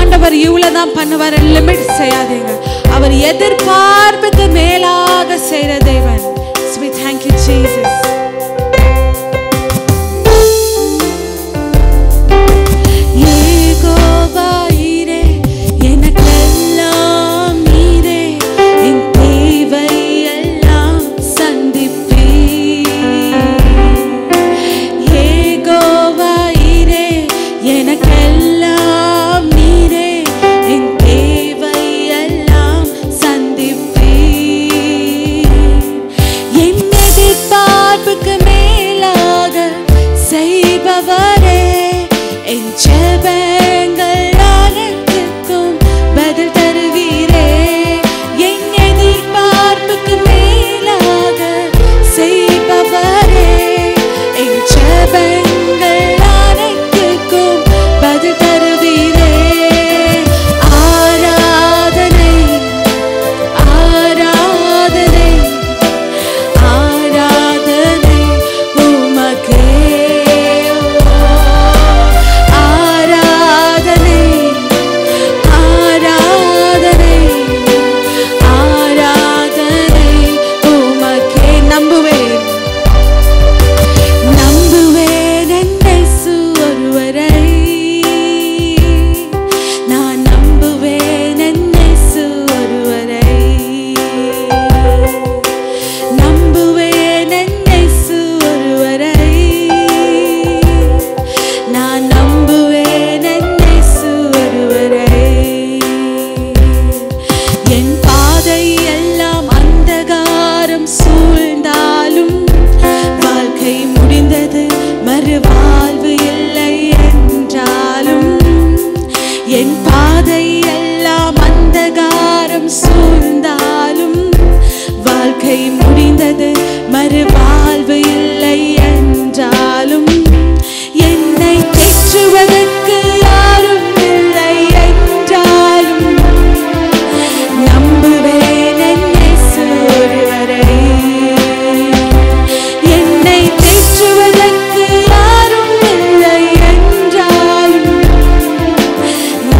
ஆண்டவர் இவ்வளவுதான் பண்ணுவார் லிமிட் செய்யாதீங்க. அவர் எதிர்பார்ப்புக்கு மேலாக செய்கிற தேவன். So we thank you Jesus.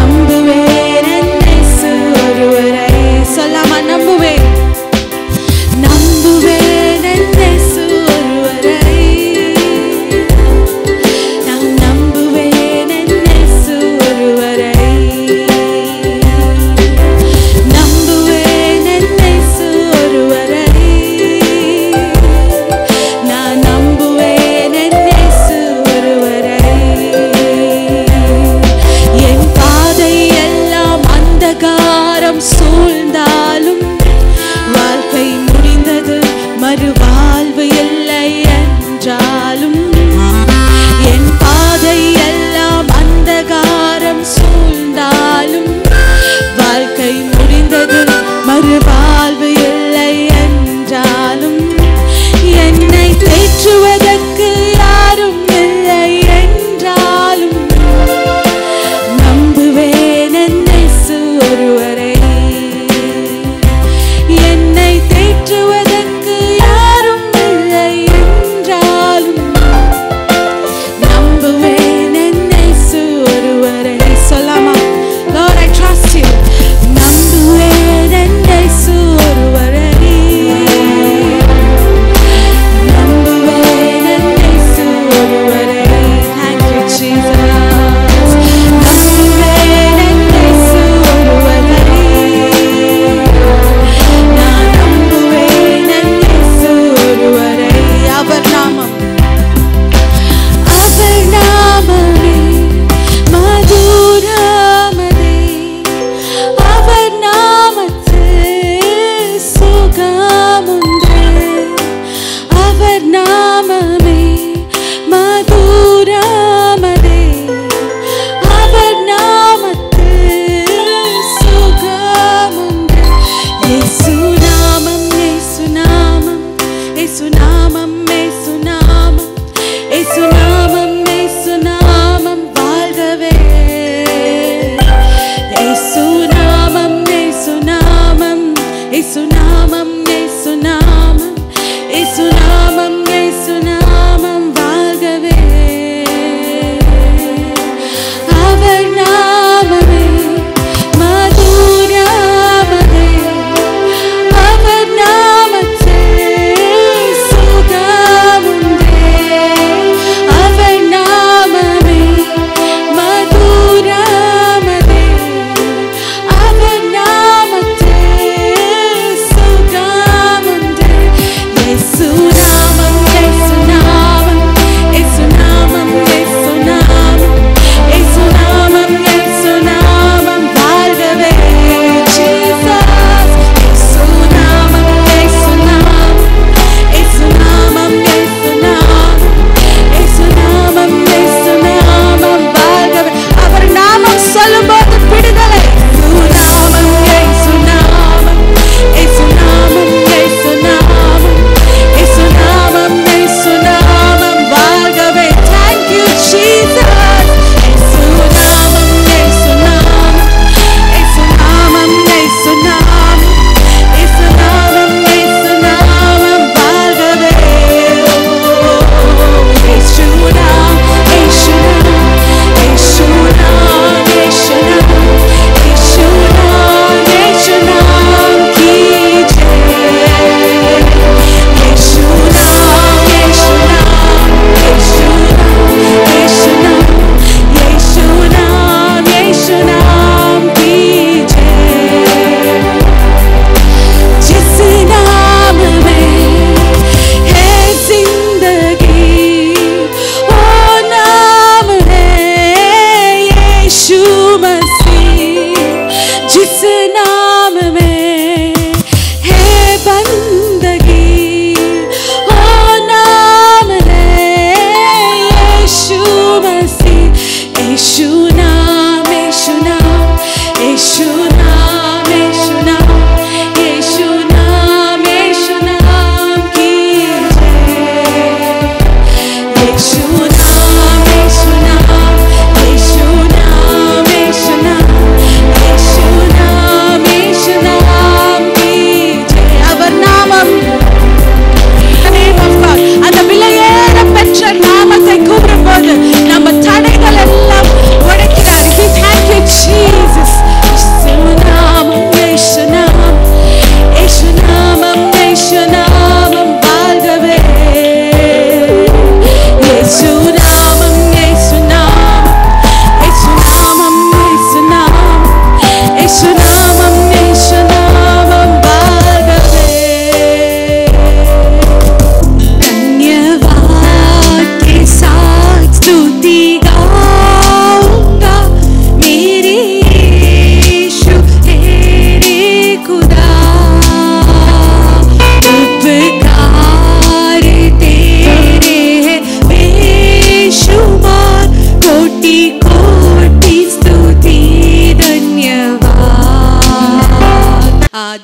நம்பு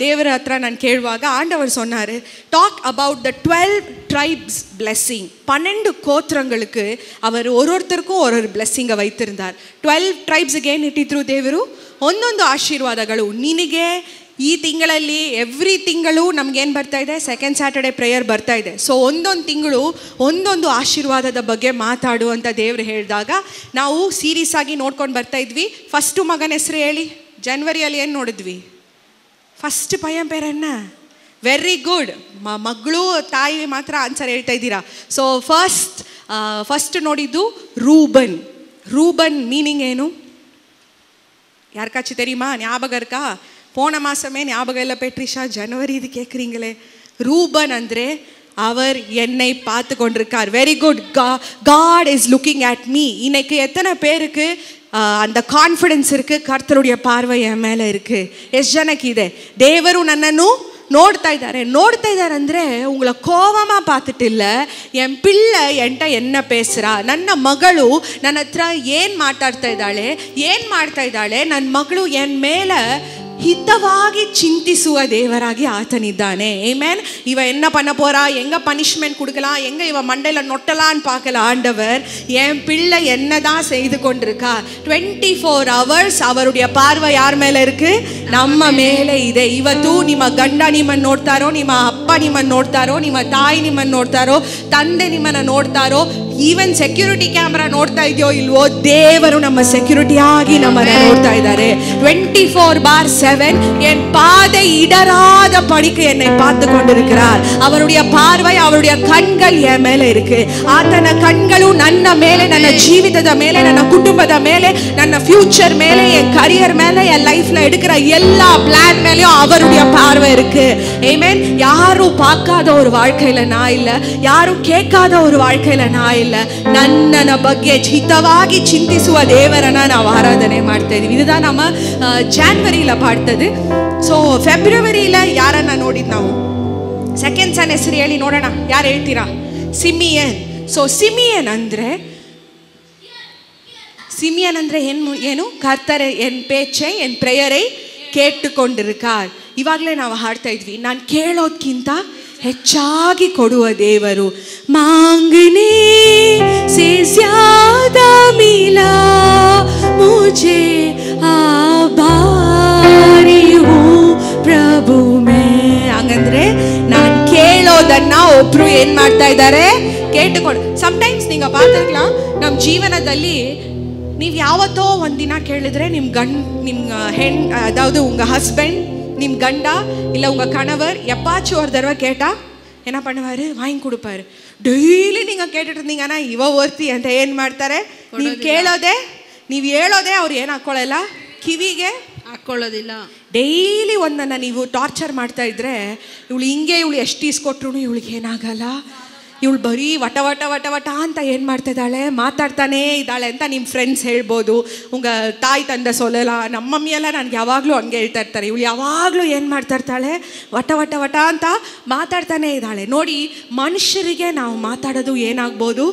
ದೇವರ ಹತ್ರ ನಾನು ಕೇಳುವಾಗ ಆಂಡவர் சொன்னார், talk about the 12 tribes blessing. 12 கோத்திரங்களுக்கு அவர் ஒருத்தருக்கும் ஒரு ಬ್ಲೆಸ್ಸಿಂಗ್ வைத்திருந்தார். 12 ಟ್ರೈಬ್ಸ್ಗೆ ಏನಿಟ್ಟಿದ್ರು ದೇವರು ಒಂದೊಂದು ಆಶೀರ್ವಾದಗಳು. ನಿನಗೆ ಈ ತಿಂಗಳಲ್ಲಿ ಎವ್ರಿ ತಿಂಗಳು ನಮಗೇನು ಬರ್ತಾ ಇದೆ, ಸೆಕೆಂಡ್ ಸ್ಯಾಟರ್ಡೆ ಪ್ರೇಯರ್ ಬರ್ತಾ ಇದೆ. ಸೊ ಒಂದೊಂದು ತಿಂಗಳು ಒಂದೊಂದು ಆಶೀರ್ವಾದದ ಬಗ್ಗೆ ಮಾತಾಡು ಅಂತ ದೇವರು ಹೇಳಿದಾಗ ನಾವು ಸೀರೀಸ್ ಆಗಿ ನೋಡ್ಕೊಂಡು ಬರ್ತಾ ಇದ್ವಿ. ಫಸ್ಟು ಮಗನ ಹೆಸರು ಹೇಳಿ. ಜನವರಿಯಲ್ಲಿ ಏನು ನೋಡಿದ್ವಿ? ಫಸ್ಟ್ ಪಯ್ಯನ ಪೇರನ್ನ. Very good. ಮಗಳು ತಾಯಿ ಮಾತ್ರ ಆನ್ಸರ್ ಹೇಳ್ತಾ ಇದ್ದೀರಾ. ಸೊ ಫಸ್ಟ್ ನೋಡಿದ್ದು ರೂಬನ್. ರೂಬನ್ மீனிங் ಏನು? யாருக்காச்சும் தெரியுமா? ஞாபகம் இருக்கா? போன மாதமே ஞாபகம் இல்லை பெட்ரிஷா, ஜனவரி இது கேட்குறீங்களே. ரூபன் அன்றே அவர் என்னை பார்த்து கொண்டிருக்கார். Very good. God is looking at me. இன்னைக்கு எத்தனை பேருக்கு அந்த ಕಾನ್ಫಿಡೆನ್ಸ್ இருக்குது, ಕರ್ತರುடைய பார்வை என் மேலே இருக்குது? ಎಷ್ಟು ಜನಕ್ಕೆ ಇದೆ? ದೇವರು ನನ್ನನ್ನು ನೋಡ್ತಾ ಇದ್ದಾರೆ ಅಂದರೆ உங்களை கோவமாக பார்த்துட்டிಲ್ಲ, என் பிள்ளை என்கிட்ட என்ன பேசுகிறா, ನನ್ನ ಮಗಳು ನನ್ನ ಹತ್ರ ಏನು ಮಾಡ್ತಾ ಇದ್ದಾಳೆ, ನನ್ನ ಮಗಳು என் மேலே ಹಿತವಾಗಿ ಚಿಂತಿಸುವ ದೇವರಾಗಿ ಆತನಿದ್ದಾನೆ. ಆಮೆನ್. இவ என்ன பண்ண போறா, எங்க பனிஷ்மெண்ட் கொடுக்கலாம், எங்க இவ மண்டையில நொட்டலான்னு பார்க்கல ஆண்டவர். என் பிள்ளை என்னதான் செய்து கொண்டிருக்கா. 24 hours அவருடைய பார்வை யார் மேல இருக்கு? ನಮ್ಮ ಮೇಲೆ ಇದೆ. ಇವತ್ತು ನಿಮ್ಮ ಗಂಡ ನಿಮ್ಮನ್ನು ನೋಡ್ತಾರೋ, ನಿಮ್ಮ ಅಪ್ಪ ನಿಮ್ಮನ್ನು ನೋಡ್ತಾರೋ, ನಿಮ್ಮ ತಾಯಿ ನಿಮ್ಮನ್ನು ನೋಡ್ತಾರೋ, ತಂದೆ ನಿಮ್ಮನ್ನು ನೋಡ್ತಾರೋ, ಈವನ್ ಸೆಕ್ಯೂರಿಟಿ ಕ್ಯಾಮ್ರಾ ನೋಡ್ತಾ ಇದೆಯೋ ಇಲ್ವೋ, ದೇವರು ನಮ್ಮ ಸೆಕ್ಯೂರಿಟಿ ಆಗಿ ನಮ್ಮನ್ನು ನೋಡ್ತಾ ಇದ್ದಾರೆ. 24/7 என் பாதை இடராத படிக்கு என்னை பார்த்து கொண்டிருக்கிறார். அவருடைய பார்வை, அவருடைய கண்கள் என் மேல இருக்கு. ಆತನ ಕಣ್ಗಳು ನನ್ನ ಮೇಲೆ, ನನ್ನ ಜೀವಿತದ ಮೇಲೆ, ನನ್ನ ಕುಟುಂಬದ ಮೇಲೆ, ನನ್ನ ಫ್ಯೂಚರ್ ಮೇಲೆ, என் கரியர் மேல, என் லைஃப்ல எடுக்கிற எல்லா பிளான் மேலயும் அவருடைய பார்வை இருக்கு. ஆமென். யாரும் பார்க்காத ஒரு வாழ்க்கையில நான் இல்ல, யாரும் கேட்காத ஒரு வாழ்க்கையில நான் ಇಲ್ಲ. ನನ್ನನ ಬಗ್ಗೆ ಹಿತವಾಗಿ ಚಿಂತಿಸುವ ದೇವರನ್ನ ನಾವು ಆರಾಧನೆ ಮಾಡ್ತಾ ಇದೀವಿ. இதுதான் நம்ம ஜனவரியில பார்த்தது. ಸೊ ಫೆಬ್ರವರಿயில ಯಾರನ್ನ ನೋಡಿದ್ ನಾವು? ಸೆಕೆಂಡ್ ಸನ್ ಹೆಸರು ಹೇಳಿ ನೋಡೋಣ. ಯಾರು ಹೇಳ್ತೀರಾ? ಸಿಮಿಯನ್. ಸೊ ಸಿಮಿಯನ್ ಅಂದ್ರೆ ಏನು? ಕರ್ತರೆ ಎನ್ ಪೇಚೆ ಎನ್ ಪ್ರೇಯரை ಕೇಟ್ಟುಕೊಂಡಿರುತ್ತಾರ್. ಇವಾಗಲೇ ನಾವು ಹಾಡ್ತಾ ಇದ್ವಿ, ನಾನು ಕೇಳೋದ್ಕಿಂತ ಹೆಚ್ಚಾಗಿ ಕೊಡುವ ದೇವರು. ಮಾಂಗನೆ ಸೆ ಜ್ಯಾದಾ ಮಿಲಾ ಮುझे ಆಭಾರಿ ಹೂ ಪ್ರಭು ಮೇ. ಹಂಗಂದ್ರೆ ನಾನು ಕೇಳೋದನ್ನ ಒಬ್ರು ಏನ್ ಮಾಡ್ತಾ ಇದ್ದಾರೆ? ಕೇಟ್ಟುಕೊಂಡು. ಸಮ್ಟೈಮ್ಸ್ ನೀವು பார்த்திருக்கலாம், ನಮ್ಮ ಜೀವನದಲ್ಲಿ ನೀವು ಯಾವತ್ತೋ ಒಂದಿನ ಕೇಳಿದ್ರೆ ನಿಮ್ಮ அதாவது உங்க ஹஸ்பண்ட், ನಿಮ್ಮ ಗಂಡ ಇಲ್ಲ ಉங்க கணவர் எப்பாச்சும் ஒரு தடவை கேட்டா என்ன பண்ணுவாரு? வாங்கி கொடுப்பாரு. ಡೈಲಿ நீங்கள் ಕೇட்டுட்டு இருந்தீங்கன்னா ಇವ ಒರ್ತಿ ಅಂತ ಏನು ಮಾಡ್ತಾರೆ? ನೀವು ಹೇಳೋದೇ ಅವ್ರು ಏನು ಹಾಕೊಳ್ಳಲ್ಲ, ಕಿವಿಗೆ ಹಾಕೊಳ್ಳೋದಿಲ್ಲ. ಡೈಲಿ ಒಂದನ್ನು ನೀವು ಟಾರ್ಚರ್ ಮಾಡ್ತಾ ಇದ್ರೆ, ಇವಳು ಎಷ್ಟು ಈಸ್ಕೊಟ್ರು ಇವಳಿಗೆ ಏನಾಗಲ್ಲ, ಇವಳು ಬರೀ ವಟ ವಟ ವಟ ವಟ ಅಂತ ಏನು ಮಾಡ್ತಿದ್ದಾಳೆ, ಮಾತಾಡ್ತಾನೇ ಇದ್ದಾಳೆ ಅಂತ ನಿಮ್ಮ ಫ್ರೆಂಡ್ಸ್ ಹೇಳ್ಬೋದು. ಉಂಗ ತಾಯಿ ತಂದೆ ಸೊಲಲ್ಲ, ನಮ್ಮ ಮಮ್ಮಿಯೆಲ್ಲ ನನಗೆ ಯಾವಾಗಲೂ ಹಂಗೆ ಹೇಳ್ತಾ ಇರ್ತಾರೆ, ಇವಳು ಯಾವಾಗಲೂ ಏನು ಮಾಡ್ತಾ ಇರ್ತಾಳೆ, ವಟ ವಟ ವಟ ಅಂತ ಮಾತಾಡ್ತಾನೇ ಇದ್ದಾಳೆ. ನೋಡಿ, ಮನುಷ್ಯರಿಗೆ ನಾವು ಮಾತಾಡೋದು ಏನಾಗ್ಬೋದು?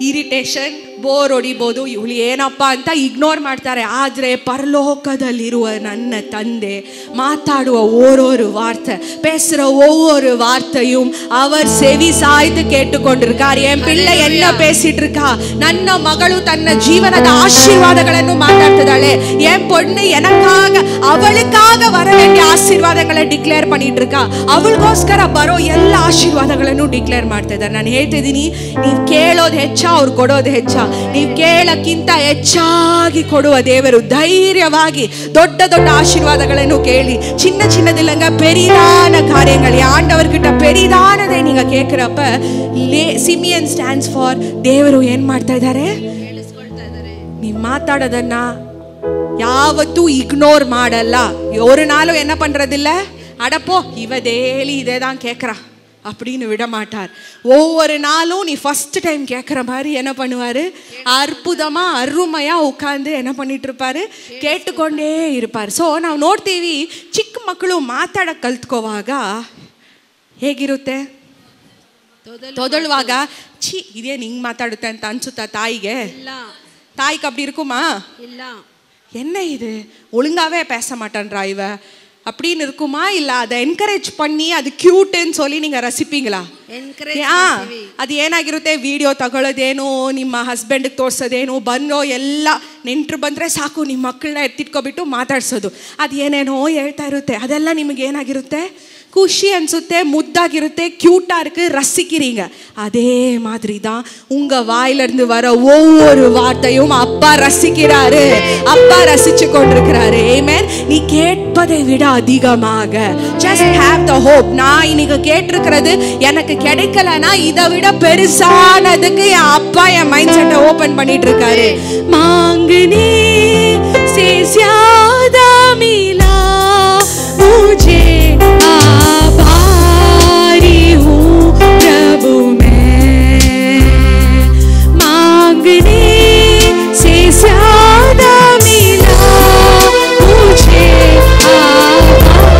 ಇರಿಟೇಷನ್, ಬೋರ್ ಹೊಡಿಬೋದು, ಇವಳು ಏನಪ್ಪ ಅಂತ ಇಗ್ನೋರ್ ಮಾಡ್ತಾರೆ. ಆದರೆ ಪರಲೋಕದಲ್ಲಿರುವ ನನ್ನ ತಂದೆ மாத்தாடுவ ஓரொரு வார்த்தை, பேசுற ஒவ்வொரு வார்த்தையும் அவர் செவி சாய்த்து கேட்டுக்கொண்டிருக்கார். என் பிள்ளை என்ன பேசிட்டு இருக்கா? ನನ್ನ ಮಗಳು ತನ್ನ ಜೀವನದ ಆಶೀರ್ವಾದಗಳನ್ನು ಮಾತಾಡ್ತಿದ್ದಾಳೆ. என் பொண்ணு எனக்காக ಅವಳಿಗಾಗ வர வேண்டிய ಆಶೀರ್ವಾದங்களை ಡಿಕ್ಲೇರ್ பண்ணிட்டு இருக்கா. ಅವಳಿಗೋಸ್ಕರ ಬರೋ ಎಲ್ಲ ಆಶೀರ್ವಾದಗಳನ್ನು ಡಿಕ್ಲೇರ್ ಮಾಡ್ತಾ ಇದ್ದಾರೆ. ನಾನು ಹೇಳ್ತಿದ್ದೀನಿ, ನೀವು ಕೇಳೋದು ಹೆಚ್ಚ, ಅವ್ರು ಕೊಡೋದು ಹೆಚ್ಚ. ನೀವು ಕೇಳಕ್ಕಿಂತ ಹೆಚ್ಚಾಗಿ ಕೊಡುವ ದೇವರು. ಧೈರ್ಯವಾಗಿ ದೊಡ್ಡ ದೊಡ್ಡ ஆசீர்வாதಗಳನ್ನು கேளி. சின்ன சின்னதில்லங்க, பெரிதான காரியங்கள் ஆண்டவர்கிட்ட பெரிதானதை நீங்க கேட்கிறப்ப ಸಿಮಿಯನ್ ಸ್ಟ್ಯಾಂಡ್ಸ್ ಫಾರ್ ದೇವರು ಏನ್ ಮಾಡ್ತಾ ಇದ್ದಾರೆ? ನೀವು ಮಾತಾಡೋದನ್ನ ಯಾವತ್ತೂ இக்னோர் ಮಾಡಲ್ಲ. ஒரு நாளும் என்ன பண்றதில்ல, அடப்போ இவ டெய்லி இதே தான் கேட்குறா அப்படின்னு விட மாட்டார். ஒவ்வொரு நாளும் நீ ஃபர்ஸ்ட் டைம் கேட்குற மாதிரி என்ன பண்ணுவார்? ಅದ್ಭುತமாக ಅರುಮೆயாக ಉட்ಕಾಂದು என்ன பண்ணிட்டு இருப்பாரு? ಕೇಳಿಕೊಂಡೇ ಇರ್ಪಾರು. ಸೊ ನಾವು ನೋಡ್ತೀವಿ, ಚಿಕ್ಕ ಮಕ್ಕಳು ಮಾತಾಡಕ್ಕೆ ಕಲ್ತ್ಕೋವಾಗ ಹೇಗಿರುತ್ತೆ? ತೊದಳುವಾಗ ಛೀ ಇದೇನು ಹಿಂಗೆ ಮಾತಾಡುತ್ತೆ ಅಂತ ಅನ್ಸುತ್ತಾ ತಾಯಿಗೆ? தாய்க்கு அப்படி இருக்குமா? இல்லை. என்ன இது, ஒழுங்காவே பேச மாட்டேன்றா இவ அப்படின்னு இருக்குமா? இல்ல அதை என்கரேஜ் பண்ணி அது ಕ್ಯೂಟ್ன்னு சொல்லி நீங்க ರಸಿಪೀங்களா? ಅದು ಏನಾಗಿರುತ್ತೆ? ವಿಡಿಯೋ ತಗೊಳ್ಳೋದೇನು, ನಿಮ್ಮ ಹಸ್ಬೆಂಡ್ಗೆ ತೋರಿಸೋದೇನು, ಬಂದೋ ಎಲ್ಲ ನೆಂಟರು ಬಂದರೆ ಸಾಕು ನಿಮ್ಮ ಮಕ್ಕಳನ್ನ ಎತ್ತಿಟ್ಕೊಬಿಟ್ಟು ಮಾತಾಡ್ಸೋದು, ಅದು ಏನೇನೋ ಹೇಳ್ತಾ ಇರುತ್ತೆ. ಅದೆಲ್ಲ ನಿಮಗೆ ಏನಾಗಿರುತ್ತೆ? ಖುಷಿ அன்சுತ್ತೆ, முத்தாகிರುತ್ತೆ, க்யூட்டாக இருக்குது, ரசிக்கிறீங்க. அதே மாதிரி தான் உங்கள் வாயிலிருந்து வர ஒவ்வொரு வார்த்தையும் அப்பா ரசிக்கிறாரு, அப்பா ரசிச்சு கொண்டிருக்கிறாரு. ஆமென். நீ கேட்பதை விட அதிகமாக just have the hope. நான் இன்னைக்கு கேட்டிருக்கிறது எனக்கு கிடைக்கலனா இதை விட பெருசானதுக்கு என் அப்பா என் மைண்ட் செட்டை ஓப்பன் பண்ணிட்டு இருக்காரு. மாங்கனே से ज्यादा मिला मुझे, आभारी हूँ प्रभु मैं, मांगने से ज्यादा मिला मुझे,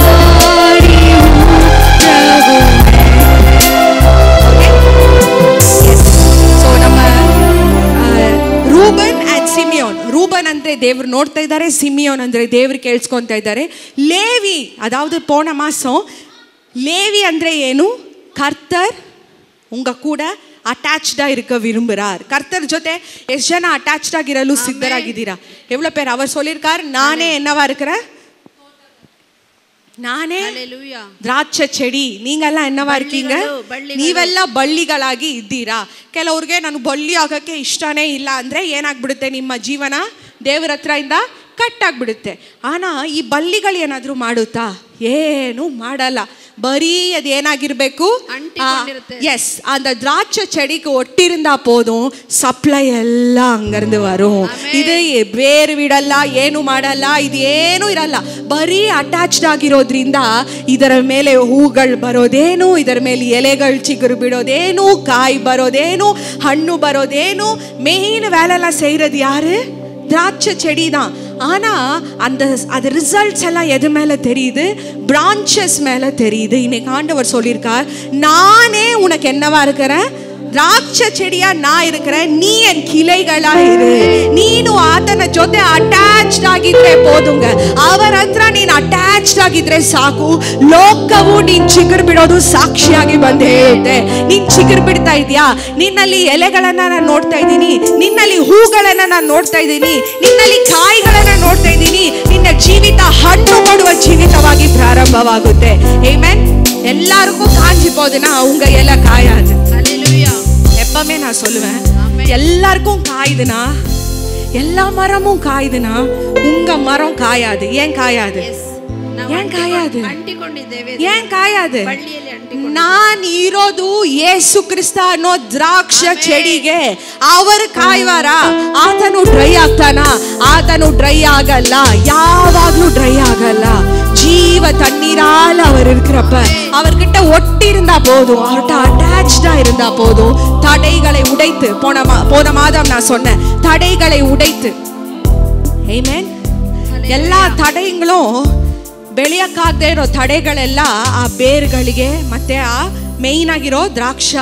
आभारी हूँ प्रभु मैं. So ನಮ್ಮ ರೂಬನ್ ಅಂಡ್ ಸಿಮಿಯೋನ್. ರೂಬನ್ ಅಂದ್ರೆ ದೇವರು ನೋಡ್ತಾ ಇದ್ದಾರೆ, ಸಿಮಿಯೋನ್ ಅಂದ್ರೆ ದೇವರು ಕೇಳಿಸ್ಕೊಂತಾ ಇದ್ದಾರೆ. ಲೇವಿ, அதாவது போன மாசம் லேவி ಅಂದ್ರೆ ಏನು? கர்த்தர் உங்க கூட ಅಟ್ಯಾಚ್ಡಾ இருக்க விரும்புகிறார். கர்த்தர் ಜೊತೆ ಎಷ್ಟು ಜನ ಅಟ್ಯಾಚ್ಡ್ ಆಗಿರಲು ಸಿದ್ಧರಾಗಿದ್ದೀರಾ? எவ்வளோ பேர்? அவர் சொல்லியிருக்கார், நானே என்னவா இருக்கிறேன்? ನಾನೇ ದ್ರಾಕ್ಷ ಚೆಡಿ, ನೀವೆಲ್ಲ என்னவா இருக்கீங்க? ನೀವೆಲ್ಲ ಬಳ್ಳಿಗಳಾಗಿ ಇದ್ದೀರಾ. ಕೆಲವ್ರಿಗೆ ನಾನು ಬಳ್ಳಿ ಆಗೋಕ್ಕೆ ಇಷ್ಟನೇ ಇಲ್ಲ ಅಂದರೆ ಏನಾಗ್ಬಿಡುತ್ತೆ? ನಿಮ್ಮ ಜೀವನ ದೇವರ ಹತ್ರ ಇಂದ ಕಟ್ ಆಗಿಬಿಡುತ್ತೆ. ஆனால் ಈ ಬಳ್ಳಿಗಳು ಏನಾದರೂ ಮಾಡುತ್ತಾ? ಏನು ಮಾಡಲ್ಲ. ಬರೀ அது ஏனாகிருಬೇಕು? எஸ், அந்த திராட்சை செடிக்கு ஒட்டிருந்தா போதும், சப்ளை எல்லாம் அங்கிருந்து வரும். இது ಬೇರು ಬಿಡಲ್ಲ, ಏನು ಮಾಡಲ್ಲ, ಇದು ಏನು ಇರಲ್ಲ. ಬರೀ ಅಟ್ಯಾಚ್ಡ್ ಆಗಿರೋದ್ರಿಂದ ಇದರ ಮೇಲೆ ಹೂಗಳು ಬರೋದೇನು, ಇದರ ಮೇಲೆ ಎಲೆಗಳು ಚಿಗುರು ಬಿಡೋದೇನು, ಕಾಯಿ ಬರೋದೇನು, ಹಣ್ಣು ಬರೋದೇನು, ಮೇನ್ வேலைலாம் செய்யறது யாரு? திராட்சை செடி தான். ஆனால் அது ரிசல்ட்ஸ் எல்லாம் எது மேலே தெரியுது? பிரான்ச்சஸ் மேலே தெரியுது. இன்னைக்கு ஆண்டவர் சொல்லியிருக்கார், நானே உனக்கு என்னவா இருக்கிறேன்? ದ್ರಾಕ್ಷ ಚೆಡಿಯ ನಾ ಇರುಕರೆ, ನೀ ಎನ್ ಕಿಲೈಗಳ ಇರು. ನೀನು ಆತನ ಜೊತೆ ಅಟ್ಯಾಚ್ಡ್ ಆಗಿದ್ರೆ ಪೋದುಂಗ, ಅವರ ಹತ್ರ ನೀನು ಅಟ್ಯಾಚ್ಡ್ ಆಗಿದ್ರೆ ಸಾಕು, ಲೋಕವು ನೀನ್ ಚಿಗುರು ಬಿಡೋದು ಸಾಕ್ಷಿಯಾಗಿ ಬಂದೇ ಇರುತ್ತೆ. ನೀನ್ ಚಿಗುರು ಬಿಡ್ತಾ ಇದೆಯಾ? ನಿನ್ನಲ್ಲಿ ಎಲೆಗಳನ್ನ ನಾನು ನೋಡ್ತಾ ಇದ್ದೀನಿ, ನಿನ್ನಲ್ಲಿ ಹೂಗಳನ್ನ ನಾನು ನೋಡ್ತಾ ಇದ್ದೀನಿ, ನಿನ್ನಲ್ಲಿ ಕಾಯಿಗಳನ್ನ ನೋಡ್ತಾ ಇದ್ದೀನಿ. ನಿನ್ನ ಜೀವಿತ ಹಣ್ಣು ಕೊಡುವ ಜೀವಿತವಾಗಿ ಪ್ರಾರಂಭವಾಗುತ್ತೆ. ಆಮೆನ್. எல்லாருக்கும் காஞ்சி போகுதுன்னா அவங்க எல்லாம் காயாது. எப்பவுமே நான் சொல்லுவேன், எல்லாருக்கும் காயுதுன்னா, எல்லா மரமும் காயுதுன்னா உங்க மரம் காயாது. ஏன் காயாது? ஏன் காயாது? ஏன் ಕಾயாது? ನಾನು ಇರೋದು ಯೇಸು ಕ್ರಿಸ್ತ ಅನ್ನೋ ದ್ರಾಕ್ಷ ಚೆಡಿಗೆ. ಅವರು ಕಾಯುವಾರ? ಆತನು ಡ್ರೈ ಆಗ್ತಾನ? ಆತನು ಡ್ರೈ ಆಗಲ್ಲ, ಯಾವಾಗ್ಲೂ ಡ್ರೈ ಆಗಲ್ಲ. ஜீவ தண்ணீரால் அவர் இருக்கிறப்ப அவர்கிட்ட ஒட்டி இருந்தா போதும், அவர்கிட்ட அட்டாச்சா இருந்தா போதும். தடைகளை உடைத்து, போன மாதம் நான் சொன்னேன், தடைகளை உடைத்து. ಆಮೆನ್. எல்லா தடைங்களும் ಬೆಳೆಯಕ್ಕಾಗದೇ ಇರೋ ತಡೆಗಳೆಲ್ಲ ಆ ಬೇರುಗಳಿಗೆ ಮತ್ತೆ ಆ ಮೇಯ್ನ್ ಆಗಿರೋ ದ್ರಾಕ್ಷ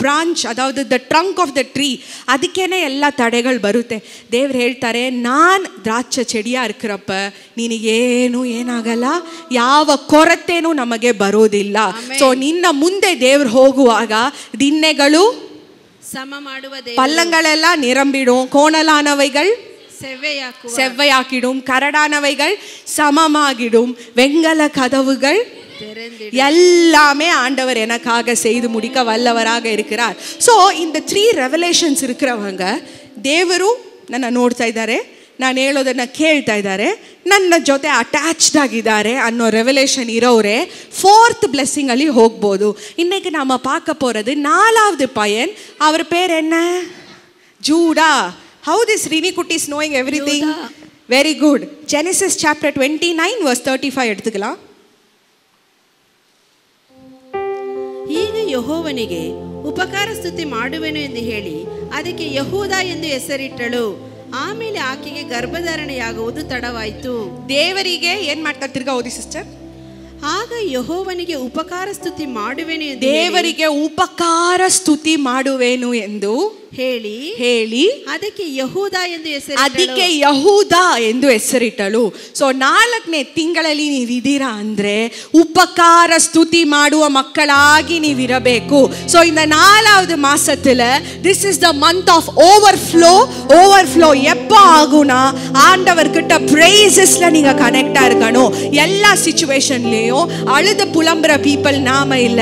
ಬ್ರಾಂಚ್, ಅದಾವುದು the trunk of the tree, ಅದಕ್ಕೇನೆ ಎಲ್ಲ ತಡೆಗಳು ಬರುತ್ತೆ. ದೇವ್ರು ಹೇಳ್ತಾರೆ, ನಾನು ದ್ರಾಕ್ಷ ಚೆಡಿಯಾ ಇರ್ಕರಪ್ಪ, ನಿನಗೇನು ಏನಾಗಲ್ಲ, ಯಾವ ಕೊರತೆನೂ ನಮಗೆ ಬರೋದಿಲ್ಲ. ಸೊ ನಿನ್ನ ಮುಂದೆ ದೇವ್ರು ಹೋಗುವಾಗ ದಿನ್ನೆಗಳು ಸಮ ಮಾಡುವ, பள்ளங்களெல்லா நிரம்பிடும், கோணலானவைகள் செவ்வையாக்கிடும், கரடானவைகள் சமமாகிடும், வெங்கல கதவுகள் எல்லாமே ஆண்டவர் எனக்காக செய்து முடிக்க வல்லவராக இருக்கிறார். ಸೊ இந்த 3 ರೆವಲೇಷನ್ಸ್ இருக்கிறவங்க ದೇವರು ನನ್ನ ನೋಡ್ತಾ ಇದ್ದಾರೆ, ನಾನು ಹೇಳೋದನ್ನ ಕೇಳ್ತಾ ಇದ್ದಾರೆ, ನನ್ನ ಜೊತೆ ಅಟ್ಯಾಚ್ಡ್ ಆಗಿದ್ದಾರೆ ಅನ್ನೋ ರೆವಲೇಷನ್ ಇರೋರೆ 4th blessing ಅಲ್ಲಿ ಹೋಗ್ಬೋದು. இன்னைக்கு நாம பார்க்க போறது 4வது பையன். அவர் பேர் என்ன? Judah. How this Rini Kutti is knowing everything? Very good. Genesis chapter 29 verse 35 எடுத்துக்கலாம். ಈಗ ಯೆಹೋವನಿಗೆ ಉಪಕಾರ ಸ್ತುತಿ ಮಾಡುವೆನು ಎಂದು ಹೇಳಿ ಅದಕ್ಕೆ ಯಹೂದ ಎಂದು ಹೆಸರಿಟ್ಟಳು. ಆಮೇಲೆ ಆಕೆಗೆ ಗರ್ಭಧಾರಣೆಯಾಗುವುದು ತಡವಾಯಿತು. ದೇವರಿಗೆ ಏನ್ ಮಾಡ್ತಾರೆ? ತಿರ್ಗಾ ಓದಿ ಸಿಸ್ಟರ್. ಆಗ ಯೆಹೋವನಿಗೆ ಉಪಕಾರ ಸ್ತುತಿ ಮಾಡುವೆನು ಎಂದು, ದೇವರಿಗೆ ಉಪಕಾರ ಸ್ತುತಿ ಮಾಡುವೆನು ಎಂದು ಹೇಳಿ ಅದಕ್ಕೆ ಯಹೂದ ಎಂದು ಹೆಸರಿಟ್ಟಳು. ಸೊ 4ನೇ ತಿಂಗಳಲ್ಲಿ ನೀವಿದ್ದೀರಾ ಅಂದ್ರೆ ಉಪಕಾರ ಸ್ತುತಿ ಮಾಡುವ ಮಕ್ಕಳಾಗಿ ನೀವಿರಬೇಕು. ಸೊ இந்த 4வது மாசத்துல this is the month of overflow. எப்போ ஆகும்னா ஆண்டவர்கிட்ட பிரேசஸ்ல நீங்க கனெக்டா இருக்கணும். எல்லா சிச்சுவேஷன்லயும் அழுது புலம்புற பீப்பிள் நாம இல்ல,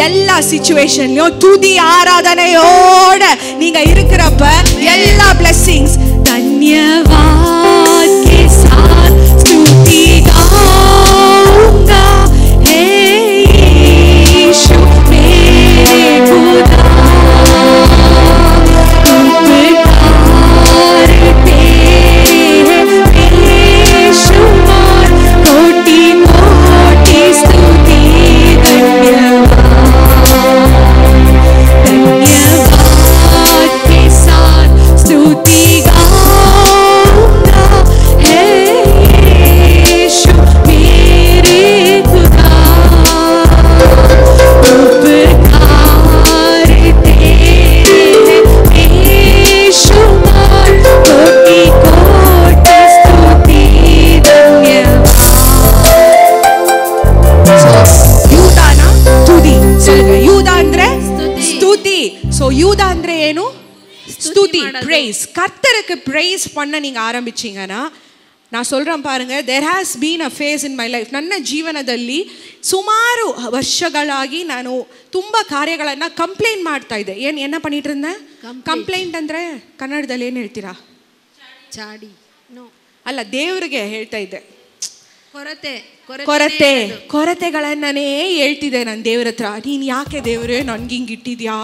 எல்லா சிச்சுவேஷன்லயும் துதி ஆராதனையோட நீங்க இருக்கிறப்ப எல்லா blessings धन्यवाद के साथ स्तुति गाऊंगा, हे यीशु मेरे खुदा, उपकार तेरे बेशुमार, कोटि कोटि स्तुति धन्यवाद के साथ स्तुति गाऊंगा, हे यीशु मेरे खुदा, उपकार तेरे बेशुमार, कोटि कोटि स्तुति धन्यवाद. ಯೂದಾನ ತುದಿ. ಯೂದ ಅಂದ್ರೆ ಸ್ತುತಿ. ಸೊ ಯೂದ ಅಂದ್ರೆ ಏನು? ಸ್ತುತಿ, praise. கர்த்தருக்கு praise பண்ண நீங்க ஆரம்பிச்சீங்கன்னா, நான் சொல்றேன் பாருங்க, there has been a phase in my life. ನನ್ನ ಜೀವನದಲ್ಲಿ ಸುಮಾರು ವರ್ಷಗಳಾಗಿ ನಾನು ತುಂಬಾ ಕಾರ್ಯಗಳನ್ನ ಕಂಪ್ಲೇಂಟ್ ಮಾಡ್ತಾ ಇದ್ದೆ. ಏನ பண்ணிட்டு இருந்தேன்? ಕಂಪ್ಲೇಂಟ್ ಅಂದ್ರೆ ಕನ್ನಡದಲ್ಲಿ ಏನು ಹೇಳ್ತೀರಾ? ಚಾಡಿ. ಅಲ್ಲ, ದೇವರಿಗೆ ಹೇಳ್ತಾ ಇದ್ದೆ. ಕೊರತೆಗಳನ್ನೇ ಹೇಳ್ತಿದ್ದೆ ನಾನು ದೇವ್ರ ಹತ್ರ. ನೀನು ಯಾಕೆ ದೇವ್ರೆ ನನ್ಗೆ ಹಿಂಗೆ ಇಟ್ಟಿದ್ಯಾ,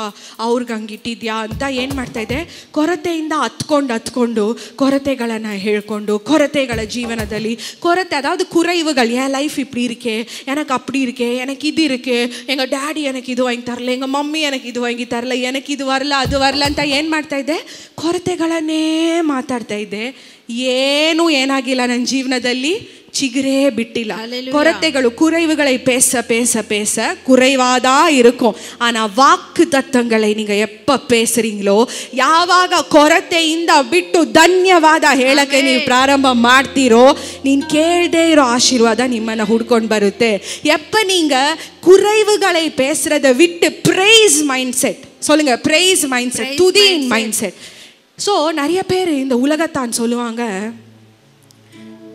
ಅವ್ರಿಗೆ ಹಂಗೆ ಇಟ್ಟಿದ್ಯಾ ಅಂತ ಏನು ಮಾಡ್ತಾ ಇದ್ದೆ? ಕೊರತೆಯಿಂದ ಹತ್ಕೊಂಡು ಕೊರತೆಗಳನ್ನು ಹೇಳ್ಕೊಂಡು, ಕೊರತೆಗಳ ಜೀವನದಲ್ಲಿ ಕೊರತೆ, அதாவது குறைவுகள். என் லைஃப் இப்படி இருக்கே, எனக்கு அப்படி இருக்கே, எனக்கு இது இருக்கே, எங்கள் ಡ್ಯಾಡಿ எனக்கு ಇದು வாங்கி ತರல, எங்கள் ಮಮ್ಮಿ எனக்கு ಇದು வாங்கி ತರல, எனக்கு ಇದು வரல ಅದು வரல ಅಂತ ಏನು ಮಾಡ್ತಾ ಇದ್ದೆ? ಕೊರತೆಗಳನ್ನೇ ಮಾತಾಡ್ತಾ ಇದ್ದೆ. ಏನೂ ಏನಾಗಿಲ್ಲ ನನ್ನ ಜೀವನದಲ್ಲಿ, ಚಿಗುರೇ ಬಿಟ್ಟಿಲ್ಲ. ಕೊರತೆಗಳು, குறைவுகளை பேச குறைவாதா இருக்கும். ஆனா வாக்கு தத்தங்களை நீங்க எப்ப பேசுறீங்களோ, ಯಾವಾಗ ಕೊರತೆಯಿಂದ ಬಿಟ್ಟು ಧನ್ಯವಾದ ಹೇಳಕ್ಕೆ ನೀವು ಪ್ರಾರಂಭ ಮಾಡ್ತೀರೋ, ನೀನು ಕೇಳದೇ ಇರೋ ಆಶೀರ್ವಾದ ನಿಮ್ಮನ್ನ ಹುಡ್ಕೊಂಡು ಬರುತ್ತೆ. எப்ப நீங்க குறைவுகளை பேசுறத விட்டு praise mindset, சொல்லுங்க, praise mindset, துதியின் mindset. ஸோ நிறைய பேர் இந்த உலகத்தான் சொல்லுவாங்க,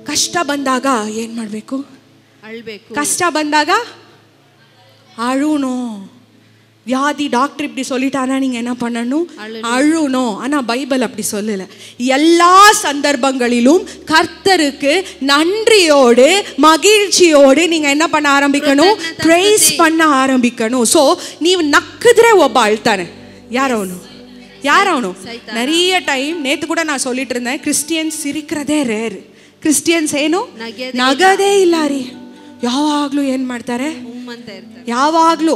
ಕಷ್ಟ ಬಂದಾಗ ಏನು ಮಾಡಬೇಕು? ಅಳ್ಬೇಕು. ಕಷ್ಟ ಬಂದಾಗ அழுணும். வியாதி டாக்டர் இப்படி சொல்லிட்டானா நீங்க என்ன பண்ணணும்? அழுணும். ஆனா பைபிள் அப்படி சொல்லல. எல்லா சந்தர்ப்பங்களிலும் கர்த்தருக்கு நன்றியோடு மகிழ்ச்சியோடு நீங்க என்ன பண்ண ஆரம்பிக்கணும்? praise பண்ண ஆரம்பிக்கணும். சோ ನೀವು ನಕ್ಕಿದ್ರೆ ಒಬ್ಬ ಅಳ್ತಾನೆ. ಯಾರವನು? நிறைய டைம், நேத்து கூட நான் சொல்லிட்டு இருந்தேன், கிறிஸ்டியன்ஸ் சிரிக்கிறதே ரேர். ಕ್ರಿಸ್ಟಿಯನ್ಸ್ ಏನು ನಗದೇ ಇಲ್ಲ ರೀ. ಯಾವಾಗಲೂ ಏನು ಮಾಡ್ತಾರೆ? ಯಾವಾಗಲೂ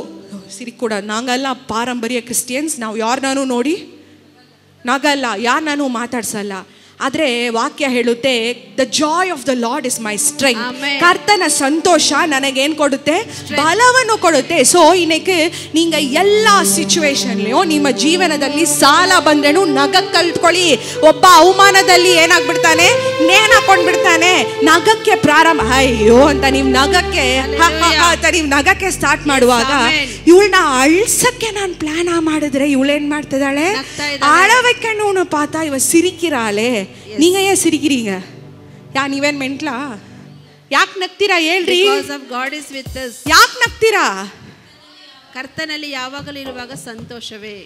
ಸಿರಿಕೂಡ. ನಾವೆಲ್ಲ ಪಾರಂಪರ್ಯ ಕ್ರಿಸ್ಟಿಯನ್ಸ್, ನಾವು ಯಾರನ್ನೂ ನೋಡಿ ನಗಲ್ಲ, ಯಾರನ್ನೂ ಮಾತಾಡ್ಸಲ್ಲ. ಆದ್ರೆ ವಾಕ್ಯ ಹೇಳುತ್ತೆ, the joy of the lord is my ಸ್ಟ್ರೆಂಗ್. Amen. ಕರ್ತನ ಸಂತೋಷ ನನಗೇನ್ ಕೊಡುತ್ತೆ? ಬಲವನ್ನು ಕೊಡುತ್ತೆ. ಸೊ ಇನ್ನಕ್ಕೆ ನೀங்க ಎಲ್ಲ ಸಿಚುವೇಶನ್ಲಯೋ ನಿಮ್ಮ ಜೀವನದಲ್ಲಿ ಸಾಲ ಬಂದ್ರೇನು ನಗಕ್ ಕಲ್ತ್ಕೊಳ್ಳಿ. ಒಬ್ಬ ಅವಮಾನದಲ್ಲಿ ಏನಾಗ್ಬಿಡ್ತಾನೆ? ನೇಣ್ ಹಾಕೊಂಡ್ಬಿಡ್ತಾನೆ. ನಗಕ್ಕೆ ಪ್ರಾರಂಭ, ಅಯ್ಯೋ ಅಂತ ನೀವು ನಗಕ್ಕೆ ಅಂತ ನೀವು ನಗಕ್ಕೆ ಸ್ಟಾರ್ಟ್ ಮಾಡುವಾಗ ಇವಳನ್ನ ಅಳ್ಸಕ್ಕೆ ನಾನು ಪ್ಲಾನ್ ಮಾಡಿದ್ರೆ ಇವಳೇನ್ ಮಾಡ್ತಿದ್ದಾಳೆ? அழவைக்கணும்னு பார்த்தா இவ சிரிக்கிறாளே. நீங்க ஏன் சிரிக்கிறீங்க? ನೀವೇನ್ ಮೆಂಟ್ಲಾ? ಯಾಕೆ ನಗ್ತೀರಾ ಹೇಳ್ರಿ? Because of God is with us. ಯಾಕೆ ನಗ್ತೀರಾ? ಕರ್ತನಲ್ಲಿ ಯಾವಾಗಲೂ ಇರುವಾಗ ಸಂತೋಷವೇ.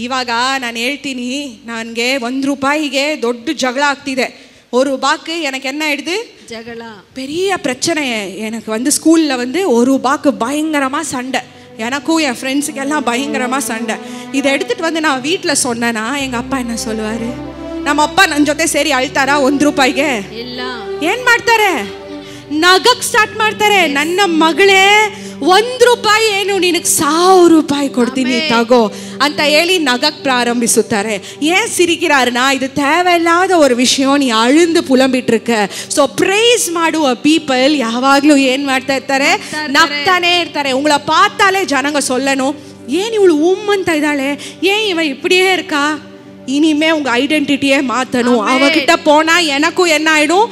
ಇವಾಗ ನಾನು ಹೇಳ್ತೀನಿ, ನನಗೆ ₹1ಗೆ ದೊಡ್ಡ ಜಗಳ ಆಗ್ತಿದೆ. ₹1 எனக்கு என்ன ஆயிடுது? ஜகள. பெரிய பிரச்சனை. எனக்கு ஸ்கூல்ல ₹1 பயங்கரமா சண்டை. எனக்கும் என் ஃப்ரெண்ட்ஸுக்கெல்லாம் பயங்கரமாக சண்டை. இதை எடுத்துகிட்டு நான் வீட்டில் சொன்னேன்னா எங்கள் அப்பா என்ன சொல்லுவார்? ನಮ್ಮ ಅಪ್ಪ ನನ್ನ ಜೊತೆ ಸೇರಿ ಅಳ್ತಾರಾ ₹1ಗೆ? ಇಲ್ಲ. ಏನು ಮಾಡ್ತಾರೆ? ನಗಕ್ಕೆ ಸ್ಟಾರ್ಟ್ ಮಾಡ್ತಾರೆ. ನನ್ನ ಮಗಳೇ ₹1 ಏನು ನಿನಗೆ ₹1000 ಕೊಡ್ತೀನಿ ತಗೋ ಅಂತ ಹೇಳಿ ನಗಕ್ಕೆ ಪ್ರಾರಂಭಿಸುತ್ತಾರೆ. ஏன் சிரிக்கிறாருன்னா இது தேவையில்லாத ஒரு விஷயம், நீ அழுந்து புலம்பிட்டு இருக்க. ஸோ ப்ரைஸ் ಮಾಡುವ ಪೀಪಲ್ ಯಾವಾಗಲೂ ಏನು ಮಾಡ್ತಾ ಇರ್ತಾರೆ? ನಗ್ತಾನೆ ಇರ್ತಾರೆ. உங்களை பார்த்தாலே ஜனங்க சொல்லணும், ஏன் இவಳು ಅಂತ ಇದ್ದಾಳೆ, ஏன் இவ இப்படியே இருக்கா? இனிமே உங்க ஐடென்டிட்டியே மாற்றணும். அவகிட்ட போனா எனக்கும் என்ன ஆயிடும்?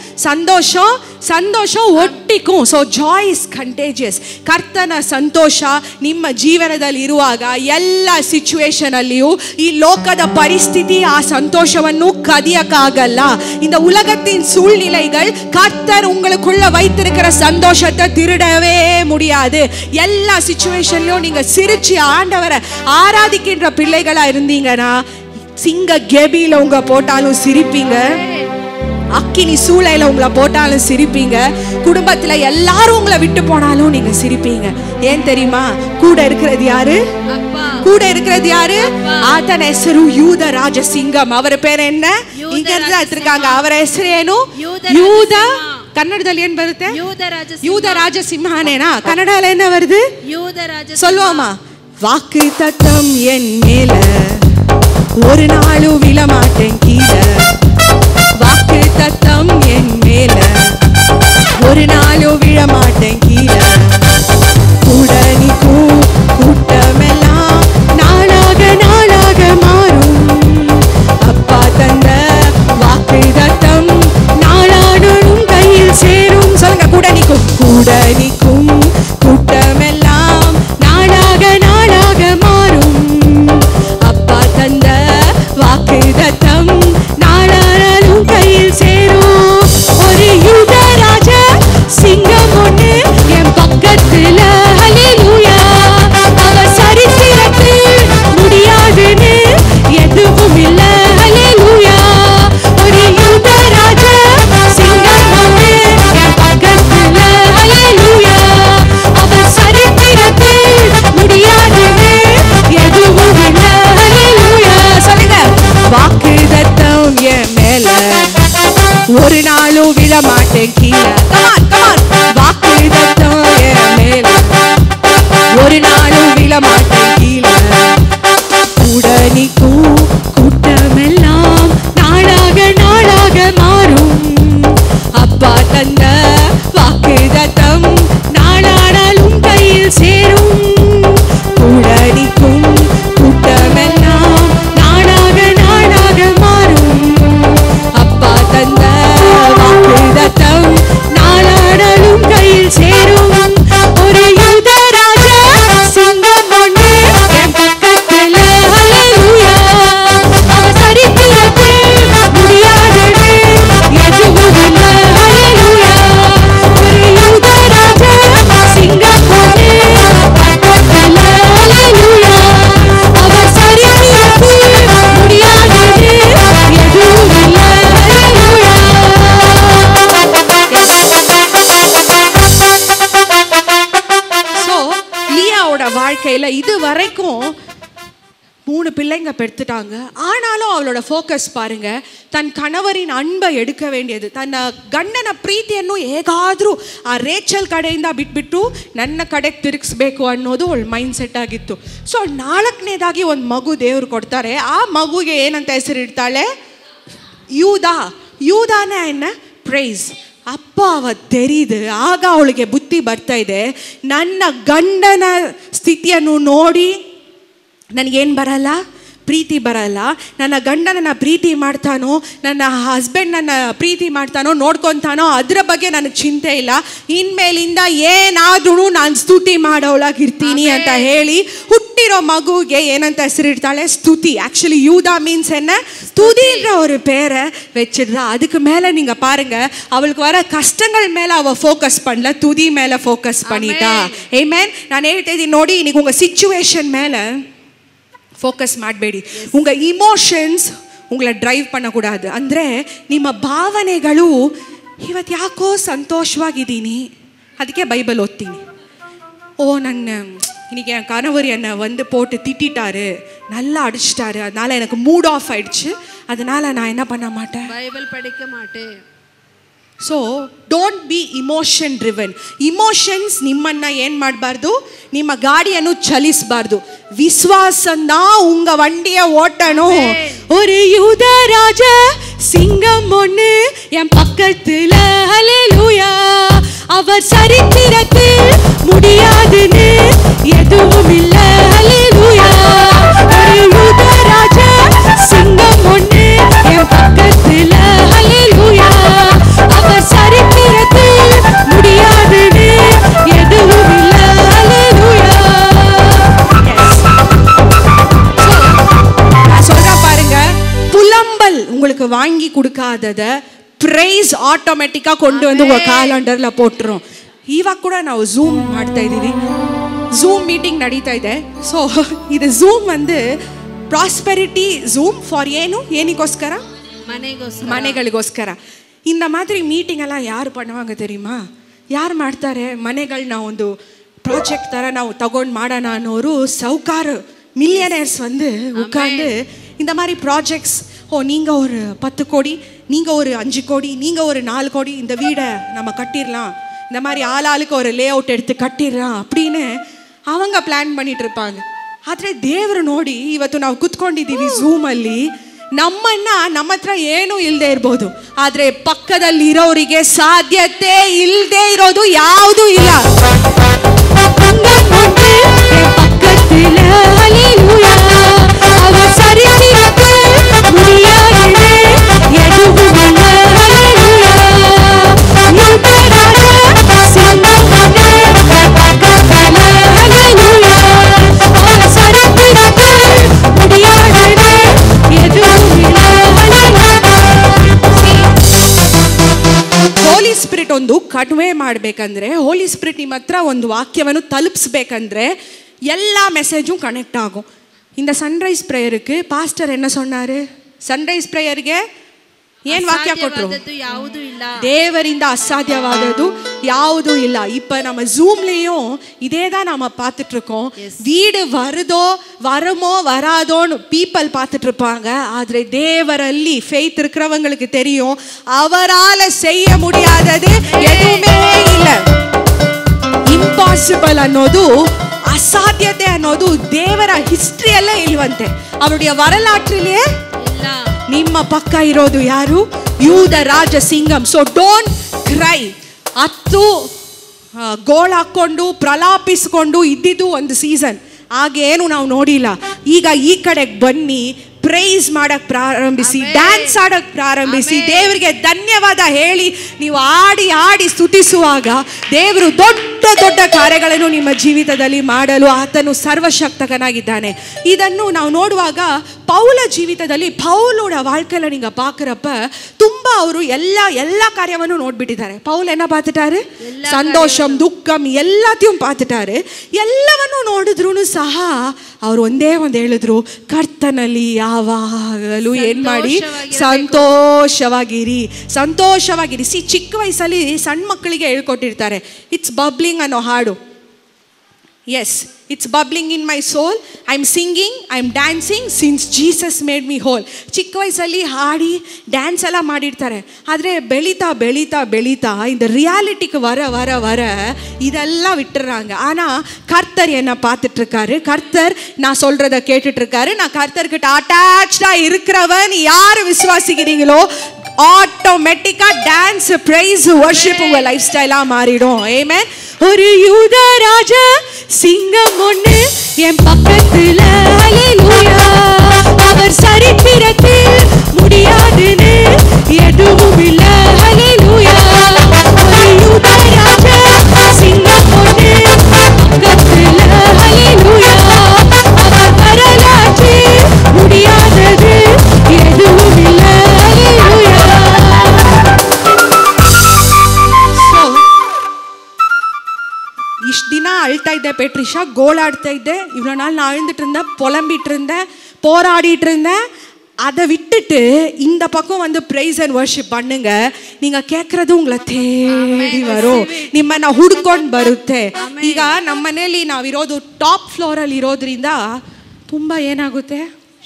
ಸಂತೋಷ ಒಟ್ಟಿக்கும். So joy is contagious. ಕರ್ತನ ಸಂತೋಷ ನಿಮ್ಮ ಜೀವನದಲ್ಲಿ ಇರುವಾಗ ಎಲ್ಲ ಸಿಚುವೇಶನ್ ಅಲ್ಲಿಯೂ ಈ ಲೋಕದ ಪರಿಸ್ಥಿತಿ ಆ ಸಂತೋಷವನ್ನು கதியக்காகಲ್ಲ. இந்த உலகத்தின் சூழ்நிலைகள் கர்த்தர் உங்களுக்குள்ள வைத்திருக்கிற சந்தோஷத்தை திருடவே முடியாது. எல்லா சிச்சுவேஷன்லயும் நீங்க சிரிச்சு ஆண்டவரை ஆராதிக்கின்ற பிள்ளைகளா இருந்தீங்கன்னா சிங்க கெபியில உங்க போட்டாலும் சிரிப்பீங்க, அக்கினி சூளையில உங்களை போட்டாலும் சிரிப்பீங்க, குடும்பத்துல எல்லாரும் உங்களை விட்டு போனாலும் நீங்க சிரிப்பீங்க. ஏன் தெரியுமா? கூட இருக்கிறது யாரு? கூட இருக்கிறது யாரு? ಆತನ ಹೆಸರು ಯೂದ ರಾಜಸಿಂಹಂ. ಅವರ பேர் என்ன? இங்க இருந்து எடுத்துருக்காங்க. ಅವರ ಹೆಸರು ಏನು? ಯೂದ. ಕನ್ನಡದಲ್ಲಿ ಏನ್ ಬರುತ್ತೆ? ಯೂದ ರಾಜಸಿಂಹನೇನಾ? ಕನ್ನಡದಲ್ಲಿ என்ன வருது? யூத ராஜ. சொல்லுவோமா? வாக்கு தத்தம் என் மேல ஒரு நாளும் விழமாட்டேன் கீழே. வாக்கு தத்தம் என் மேல ஒரு நாளும் விழமாட்டேன் கீழே. கூட நிற்கும் கூட்டமெல்லாம் நாளாக மாறும். அப்பா தந்த வாக்கு தத்தம் நாளானும் கையில் சேரும். சொல்லுங்க, கூட நிற்கும் கூட்டமெல்லாம் நாளாக மாறும். அப்பா தந்த வாக்கு தத்தம் நாளானும் கையில் சேரும். ஒரு யூத ராஜ சிங்கம் ஒண்ணு என் பக்கத்துல, ஹல்லேலூயா. அவ சரித்திரத்தில் முடியாதுன்னு எதுவும் இல்ல, ஹல்லேலூயா. ஒரு யூத ராஜ சிங்கம் ஒண்ணு என் பக்கத்துல, ஹல்லேலூயா. அவ சரித்திரத்தில் முடியாதுன்னு எதுவும் இல்ல, ஹல்லேலூயா. சொல்லுங்க, வாக்கு தத்தம் என் மேல ஒரு நாளும் விழமாட்டேன் கீழே. வாக்கு தத்தம் என் மேல ஒரு நாளும் விழமாட்டேன் கீழே. கூட நிற்கும் கூட்டமெல்லாம் நாளாக மாறும். அப்பா தந்த வாக்கு தத்தம் நாளானாலும் கையில் சேரும். கூட நிற்கும் கூட்டமெல்லாம் நாளாக மாறும். அப்பா தந்த வாக்கு தத்தம் நாளானாலும் கையில் சேரும். ஒரு யூத ராஜ சிங்கம் ஒண்ணு என் பக்கத்துல, ஹல்லேலூயா. அவ சரித்திரத்தில் முடியாதுன்னு எதுவும் இல்ல, ஹல்லேலூயா. ஒரு யூத ராஜ சிங்கம் ஒண்ணு பக்கத்துல, ஹல்லேலூயா. அவ சரித்திரத்தில் முடியாதுன்னு எதுவும் இல்ல, ஹல்லேலூயா. ஸோ லியாவோட வாழ்க்கையில் இது வரைக்கும் 3 பிள்ளைங்க பெற்றுட்டாங்க. ஆனாலும் அவளோட ஃபோக்கஸ் பாருங்க, ತನ್ನ ಕಣವರಿನ ಅನ್ಬ ಎಡುಕ ವೇಂಡಿಯದು, ತನ್ನ ಗಂಡನ ಪ್ರೀತಿಯನ್ನು ಹೇಗಾದರೂ ಆ ರೇಚಲ್ ಕಡೆಯಿಂದ ಬಿಟ್ಬಿಟ್ಟು ನನ್ನ ಕಡೆಗೆ ತಿರುಗಿಸ್ಬೇಕು ಅನ್ನೋದು ಅವಳ ಮೈಂಡ್ ಸೆಟ್ ಆಗಿತ್ತು. ಸೊ 4ನೇದಾಗಿ ಒಂದು ಮಗು ದೇವರು ಕೊಡ್ತಾರೆ. ಆ ಮಗುಗೆ ಏನಂತ ಹೆಸರಿಡ್ತಾಳೆ? ಯೂದ. யூதான என்ன? ಪ್ರೈಸ್. ಅಪ್ಪ ಅವ ತೆರೀದು ಆಗ ಅವಳಿಗೆ ಬುದ್ಧಿ ಬರ್ತಾ ಇದೆ, ನನ್ನ ಗಂಡನ ಸ್ಥಿತಿಯನ್ನು ನೋಡಿ ನನಗೇನು ಬರಲ್ಲ? ಪ್ರೀತಿ ಬರಲ್ಲ. ನನ್ನ ಗಂಡನನ್ನು ಪ್ರೀತಿ ಮಾಡ್ತಾನೋ, ನನ್ನ ಹಸ್ಬೆಂಡನ್ನು ಪ್ರೀತಿ ಮಾಡ್ತಾನೋ, ನೋಡ್ಕೊತಾನೋ, ಅದರ ಬಗ್ಗೆ ನನಗೆ ಚಿಂತೆ ಇಲ್ಲ. ಇನ್ಮೇಲಿಂದ ಏನಾದ್ರೂ ನಾನು ಸ್ತುತಿ ಮಾಡೋಳಾಗಿರ್ತೀನಿ ಅಂತ ಹೇಳಿ ಹುಟ್ಟಿರೋ ಮಗುಗೆ ಏನಂತ ಹೆಸರಿಡ್ತಾಳೆ? ಸ್ತುತಿ. ஆக்சுவலி யூதா மீன்ஸ் என்ன? ஸ்துதின்ற ஒரு பேரை வச்சிடுறா. அதுக்கு மேலே நீங்கள் பாருங்க, அவளுக்கு வர கஷ்டங்கள் மேலே அவள் ஃபோக்கஸ் பண்ணல, துதி மேலே ஃபோக்கஸ் பண்ணிட்டா. ஆமென். நான் ಹೇಳ್ತಾ ಇದ್ದೀನಿ ನೋಡಿ, இன்னைக்கு உங்கள் ಸಿಚುವೇಶನ್ ಮೇಲೆ ಫೋಕಸ್ ಮಾಡಬೇಡಿ. ಉಂಗ ಇಮೋಷನ್ಸ್ ಉಂಗಳ ಡ್ರೈವ್ பண்ணக்கூடாது. ಅಂದರೆ ನಿಮ್ಮ ಭಾವನೆಗಳು, ಇವತ್ತು ಯಾಕೋ ಸಂತೋಷವಾಗಿದ್ದೀನಿ, ಅದಕ್ಕೆ ಬೈಬಲ್ ಓದ್ತೀನಿ. ஓ இன்னைக்கு என் கணவர் என்னை வந்து போட்டு திட்டாரு, நல்லா அடிச்சிட்டாரு, அதனால எனக்கு மூட் ஆஃப் ஆயிடுச்சு, அதனால நான் என்ன பண்ண மாட்டேன்? பைபிள் படிக்க மாட்டேன். So don't be emotion driven. Emotions ನಿಮ್ಮನ್ನು ಏನು ಮಾಡಬಾರ್ದು? ನಿಮ್ಮ ಗಾಡಿಯನ್ನು ಚಲಿಸಬಾರ್ದು. விசுவாசம் தான் உங்க வண்டியை ஓட்டணும். ஒரு யூத ராஜ சிங்கம் ஒண்ணு என் பக்கத்துல, ஹல்லேலூயா. அவர் சரித்திரத்தில் முடியாதுன்னு எதுவும் இல்ல, ஹல்லேலூயா. ஒரு யூத ராஜ சிங்கம் ஒண்ணு என் பக்கத்துல, ஹல்லேலூயா. அவர் சரித்திரத்தில் முடியாதுன்னு எதுவும் இல்ல, ஹல்லேலூயா. புலம்பல் உங்களுக்கு வாங்கி கொடுக்காதத ಪ್ರೈಸ್ ಆಟೋಮೆಟಿಕ್ಕಾಗಿ ಕೊಂಡು ಬಂದು ಕ್ಯಾಲೆಂಡರ್ಲ போட்டுரும். ಇವಾಗ ಕೂಡ ನಾವು ಝೂಮ್ ಮಾಡ್ತಾ ಇದ್ದೀವಿ, ಝೂಮ್ ಮೀಟಿಂಗ್ ನಡೀತಾ ಇದೆ. ಸೊ ಇದು ಝೂಮ್ வந்து ಪ್ರಾಸ್ಪೆರಿಟಿ ಝೂಮ್ ಫಾರ್ ಏನಿಗೋಸ್ಕರ? ಮನೆಗಳಿಗೋಸ್ಕರ. இந்த மாதிரி மீட்டிங் எல்லாம் யார் பண்ணுவாங்க தெரியுமா? யார் ಮಾಡ್ತಾರೆ? ಮನೆಗಳನ್ನ ಒಂದು ಪ್ರಾಜೆಕ್ಟ್ ಥರ ನಾವು ತಗೊಂಡು ಮಾಡೋಣ ಅನ್ನೋರು சவுக்கார மில்லியனர்ஸ் வந்து உட்காந்து இந்த மாதிரி ப்ராஜெக்ட்ஸ், நீங்கள் ஒரு 10 கோடி, நீங்கள் ஒரு 5 கோடி, நீங்கள் ஒரு 4 கோடி, இந்த வீடை நம்ம கட்டிடலாம், இந்த மாதிரி ஆளாளுக்கு ஒரு லே ಔಟ್ எடுத்து ಕಟ್ಟಿಡலாம் அப்படின்னு அவங்க ಪ್ಲ್ಯಾನ್ பண்ணிட்டு இருப்பாங்க. ಆದರೆ ದೇವರು ನೋಡಿ, ಇವತ್ತು ನಾವು ಕೂತ್ಕೊಂಡಿದ್ದೀವಿ ಝೂಮಲ್ಲಿ, ನಮ್ಮನ್ನ ನಮ್ಮ ಹತ್ರ ಏನೂ ಇಲ್ಲದೆ ಇರ್ಬೋದು, ಆದರೆ ಪಕ್ಕದಲ್ಲಿ ಇರೋರಿಗೆ ಸಾಧ್ಯತೆ ಇಲ್ಲದೆ ಇರೋದು ಯಾವುದೂ ಇಲ್ಲ. ಹೋಲಿ ಸ್ಪಿರಿಟ್ ಒಂದು ಕಡಿಮೆ ಮಾಡಬೇಕಂದ್ರೆ, ಹೋಲಿ ಸ್ಪಿರಿಟ್ ನಿಮ್ಮ ಹತ್ರ ಒಂದು ವಾಕ್ಯವನ್ನು ತಲುಪಿಸ್ಬೇಕಂದ್ರೆ ಎಲ್ಲ ಮೆಸೇಜும் கனெக்ட் ஆகும். இந்த சன்ரைஸ் ப்ரேயருக்கு பாஸ்டர் என்ன சொன்னாரு? சன்ரைஸ் ப்ரேயರಿಗೆ ಏನು ವಾಕ್ಯ ಕೊಟ್ಟರು? தேவರಿಂದ அசாத்தியவாதது ಯಾವುದೂ ಇಲ್ಲ. இப்போ நம்ம ஜூம்லேயும் இதே தான் நம்ம பார்த்துட்டு இருக்கோம். வீடு வருதோ வருமோ வராதோன்னு பீப்பிள் பார்த்துட்டு இருப்பாங்க. ಆದರೆ தேவರಲ್ಲಿ ஃபெய்த் இருக்கிறவங்களுக்கு தெரியும், அவரால் செய்ய முடியாதது எதுவுமே இல்லை. ಇಂಪಾಸಿಬಲ್ ಅನ್ನೋದು, ಅಸಾಧ್ಯತೆ ಅನ್ನೋದು ದೇವರ ಹಿಸ್ಟ್ರಿಯಲ್ಲೇ ಇಲ್ವಂತೆ, ಅವರುடைய வரலாற்றிலே ನಿಮ್ಮ ಪಕ್ಕ ಇರೋದು ಯಾರು? ಯೂದ ರಾಜ ಸಿಂಗಂ. So don't cry. ಹತ್ತು ಗೋಳ್ ಹಾಕ್ಕೊಂಡು ಪ್ರಲಾಪಿಸ್ಕೊಂಡು ಇದ್ದಿದ್ದು ಒಂದು ಸೀಸನ್, ಹಾಗೇನು ನಾವು ನೋಡಿಲ್ಲ. ಈಗ ಈ ಕಡೆಗೆ ಬನ್ನಿ, ಪ್ರೈಸ್ ಮಾಡಕ್ಕೆ ಪ್ರಾರಂಭಿಸಿ, ಡ್ಯಾನ್ಸ್ ಆಡಕ್ಕೆ ಪ್ರಾರಂಭಿಸಿ, ದೇವರಿಗೆ ಧನ್ಯವಾದ ಹೇಳಿ ನೀವು ಆಡಿ ಆಡಿ ಸ್ತುತಿಸುವಾಗ ದೇವರು ದೊಡ್ಡ ದೊಡ್ಡ ಕಾರ್ಯಗಳನ್ನು ನಿಮ್ಮ ಜೀವಿತದಲ್ಲಿ ಮಾಡಲು ಆತನು ಸರ್ವಶಕ್ತಕನಾಗಿದ್ದಾನೆ. ಇದನ್ನು ನಾವು ನೋಡುವಾಗ ಪೌಲ ಜೀವಿತದಲ್ಲಿ, ಪೌಲೋட வாழ்க்கையில நீங்க பார்க்கறப்ப ತುಂಬಾ ಅವರು ಎಲ್ಲ ಕಾರ್ಯವನ್ನು ನೋಡ್ಬಿಟ್ಟಿದ್ದಾರೆ. ಪೌಲ್ என்ன பார்த்துட்டாரு? ಸಂತೋಷம் ದುಃಖம் ಎಲ್ಲத்தையும் பார்த்துட்டாரு. ಎಲ್ಲವನ್ನು ನೋಡಿದ್ರೂ ಸಹ ಅವರು ಒಂದೇ ಒಂದು ಹೇಳಿದ್ರು, ಕರ್ತನಲ್ಲಿ ಯಾವಾಗಲೂ ಏನು ಮಾಡಿ? ಸಂತೋಷವಾಗಿರಿ, ಸಂತೋಷವಾಗಿರಿ. ಚಿಕ್ಕ ವಯಸ್ಸಲ್ಲಿ ಸಣ್ಣ ಮಕ್ಕಳಿಗೆ ಹೇಳ್ಕೊಟ್ಟಿರ್ತಾರೆ, ಇಟ್ಸ್ ಬಬ್ಲಿಂಗ್ ಅನ್ನೋ ಹಾಡು. Yes, it's bubbling in my soul, I am singing, I am dancing since Jesus made me whole. ಚಿಕ್ಕ ವಯಸ್ಸಲ್ಲಿ ಹಾಡಿ ಡ್ಯಾನ್ಸ್ ಎಲ್ಲ ಮಾಡಿರ್ತಾರೆ. ಆದರೆ ಬೆಳೀತಾ ಬೆಳೀತಾ ಬೆಳೀತಾ இந்த ரியாலிட்டிக்கு வர இதெல்லாம் விட்டுறாங்க. ஆனால் கர்த்தர் என்ன பார்த்துட்ருக்காரு, கர்த்தர் நான் சொல்கிறத கேட்டுட்ருக்காரு. நான் கர்த்தர்கிட்ட அட்டாச்சாக இருக்கிறவன் யார் விசுவாசிக்கிறீங்களோ, ஆட்டோமேட்டிக்கா டான்ஸ், பிரைஸ், வர்ஷிப் உங்க லைஃப் ஸ்டைலா மாறிடும். ஆமென். ஒரு யூத ராஜா சிங்கம் ஒண்ணு என் பக்கத்துல, ஹalleluya. அவர் சரித்திரத்தில் முடியாதுன்னு எதுவும் இல்ல, ஹalleluya. ஒரு யூத ராஜா சிங்கம் ஒண்ணு பக்கத்துல, ஹalleluya. அவர் வரலாற்றில் முடியாதது எதுவும் இல்ல, ஹalleluya. ಇಷ್ಟು ದಿನ ಅಳ್ತಾ ಇದ್ದೆ ಪೆಟ್ರಿಷಾ, ಗೋಳಾಡ್ತಾ ಇದ್ದೆ, ಇவ்வளோ நாள் நான் அழுந்துட்டு இருந்தேன், புலம்பிட்டு இருந்தேன், போராடிட்டு இருந்தேன். அதை விட்டுட்டு இந்த பக்கம் வந்து ಪ್ರೈಸ್ ಅಂಡ್ ವರ್ಷಿಪ್ பண்ணுங்க. நீங்க கேட்கறது உங்களை தேடி வரும், ನಿಮ್ಮನ್ನ ಹುಡ್ಕೊಂಡು ಬರುತ್ತೆ. ಈಗ ನಮ್ಮ ಮನೆಯಲ್ಲಿ ನಾವಿರೋದು ಟಾಪ್ ಫ್ಲೋರಲ್ಲಿ ಇರೋದ್ರಿಂದ ತುಂಬ ಏನಾಗುತ್ತೆ,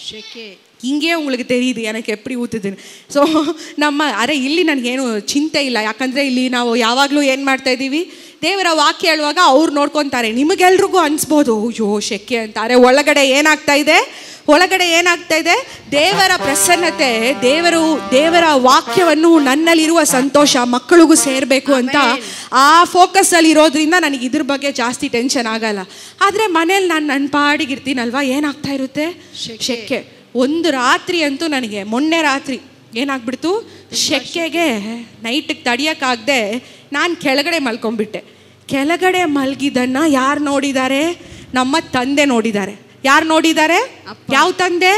ಶೆಕೆ ಹಿಂಗೆ உங்களுக்கு தெரியுது எனக்கு எப்படி ஊற்றுதுன்னு. ಸೊ ಇಲ್ಲಿ ನನಗೇನು ಚಿಂತೆ ಇಲ್ಲ, ಯಾಕಂದರೆ ಇಲ್ಲಿ ನಾವು ಯಾವಾಗಲೂ ಏನು ಮಾಡ್ತಾ ಇದ್ದೀವಿ, ದೇವರ ವಾಕ್ಯ ಹೇಳುವಾಗ ಅವ್ರು ನೋಡ್ಕೊತಾರೆ. ನಿಮಗೆಲ್ರಿಗೂ ಅನಿಸ್ಬೋದು ಅಯ್ಯೋ ಶೆಕೆ ಅಂತಾರೆ. ಒಳಗಡೆ ಏನಾಗ್ತಾ ಇದೆ, ದೇವರ ಪ್ರಸನ್ನತೆ, ದೇವರ ವಾಕ್ಯವನ್ನು ನನ್ನಲ್ಲಿರುವ ಸಂತೋಷ ಮಕ್ಕಳಿಗೂ ಸೇರಬೇಕು ಅಂತ ಆ ಫೋಕಸ್ಸಲ್ಲಿ ಇರೋದ್ರಿಂದ ನನಗೆ ಇದ್ರ ಬಗ್ಗೆ ಜಾಸ್ತಿ ಟೆನ್ಷನ್ ಆಗಲ್ಲ. ಆದರೆ ಮನೇಲಿ ನಾನು ನನ್ನ ಪಾಡಿಗಿರ್ತೀನಲ್ವಾ, ಏನಾಗ್ತಾ ಇರುತ್ತೆ, ಶೆಕೆ. ಒಂದು ರಾತ್ರಿ ಅಂತೂ ನನಗೆ ಮೊನ್ನೆ ರಾತ್ರಿ ಏನಾಗ್ಬಿಡ್ತು, ಶೆಕೆಗೆ ನೈಟಿಗೆ ತಡಿಯೋಕ್ಕಾಗದೆ ನಾನು ಕೆಳಗಡೆ ಮಲ್ಕೊಂಡ್ಬಿಟ್ಟೆ. ಕೆಳಗಡೆ ಮಲಗಿದ್ದನ್ನು ಯಾರು ನೋಡಿದ್ದಾರೆ, ನಮ್ಮ ತಂದೆ ನೋಡಿದ್ದಾರೆ. ಯಾರು ನೋಡಿದ್ದಾರೆ, ಯಾವ ತಂದೆ,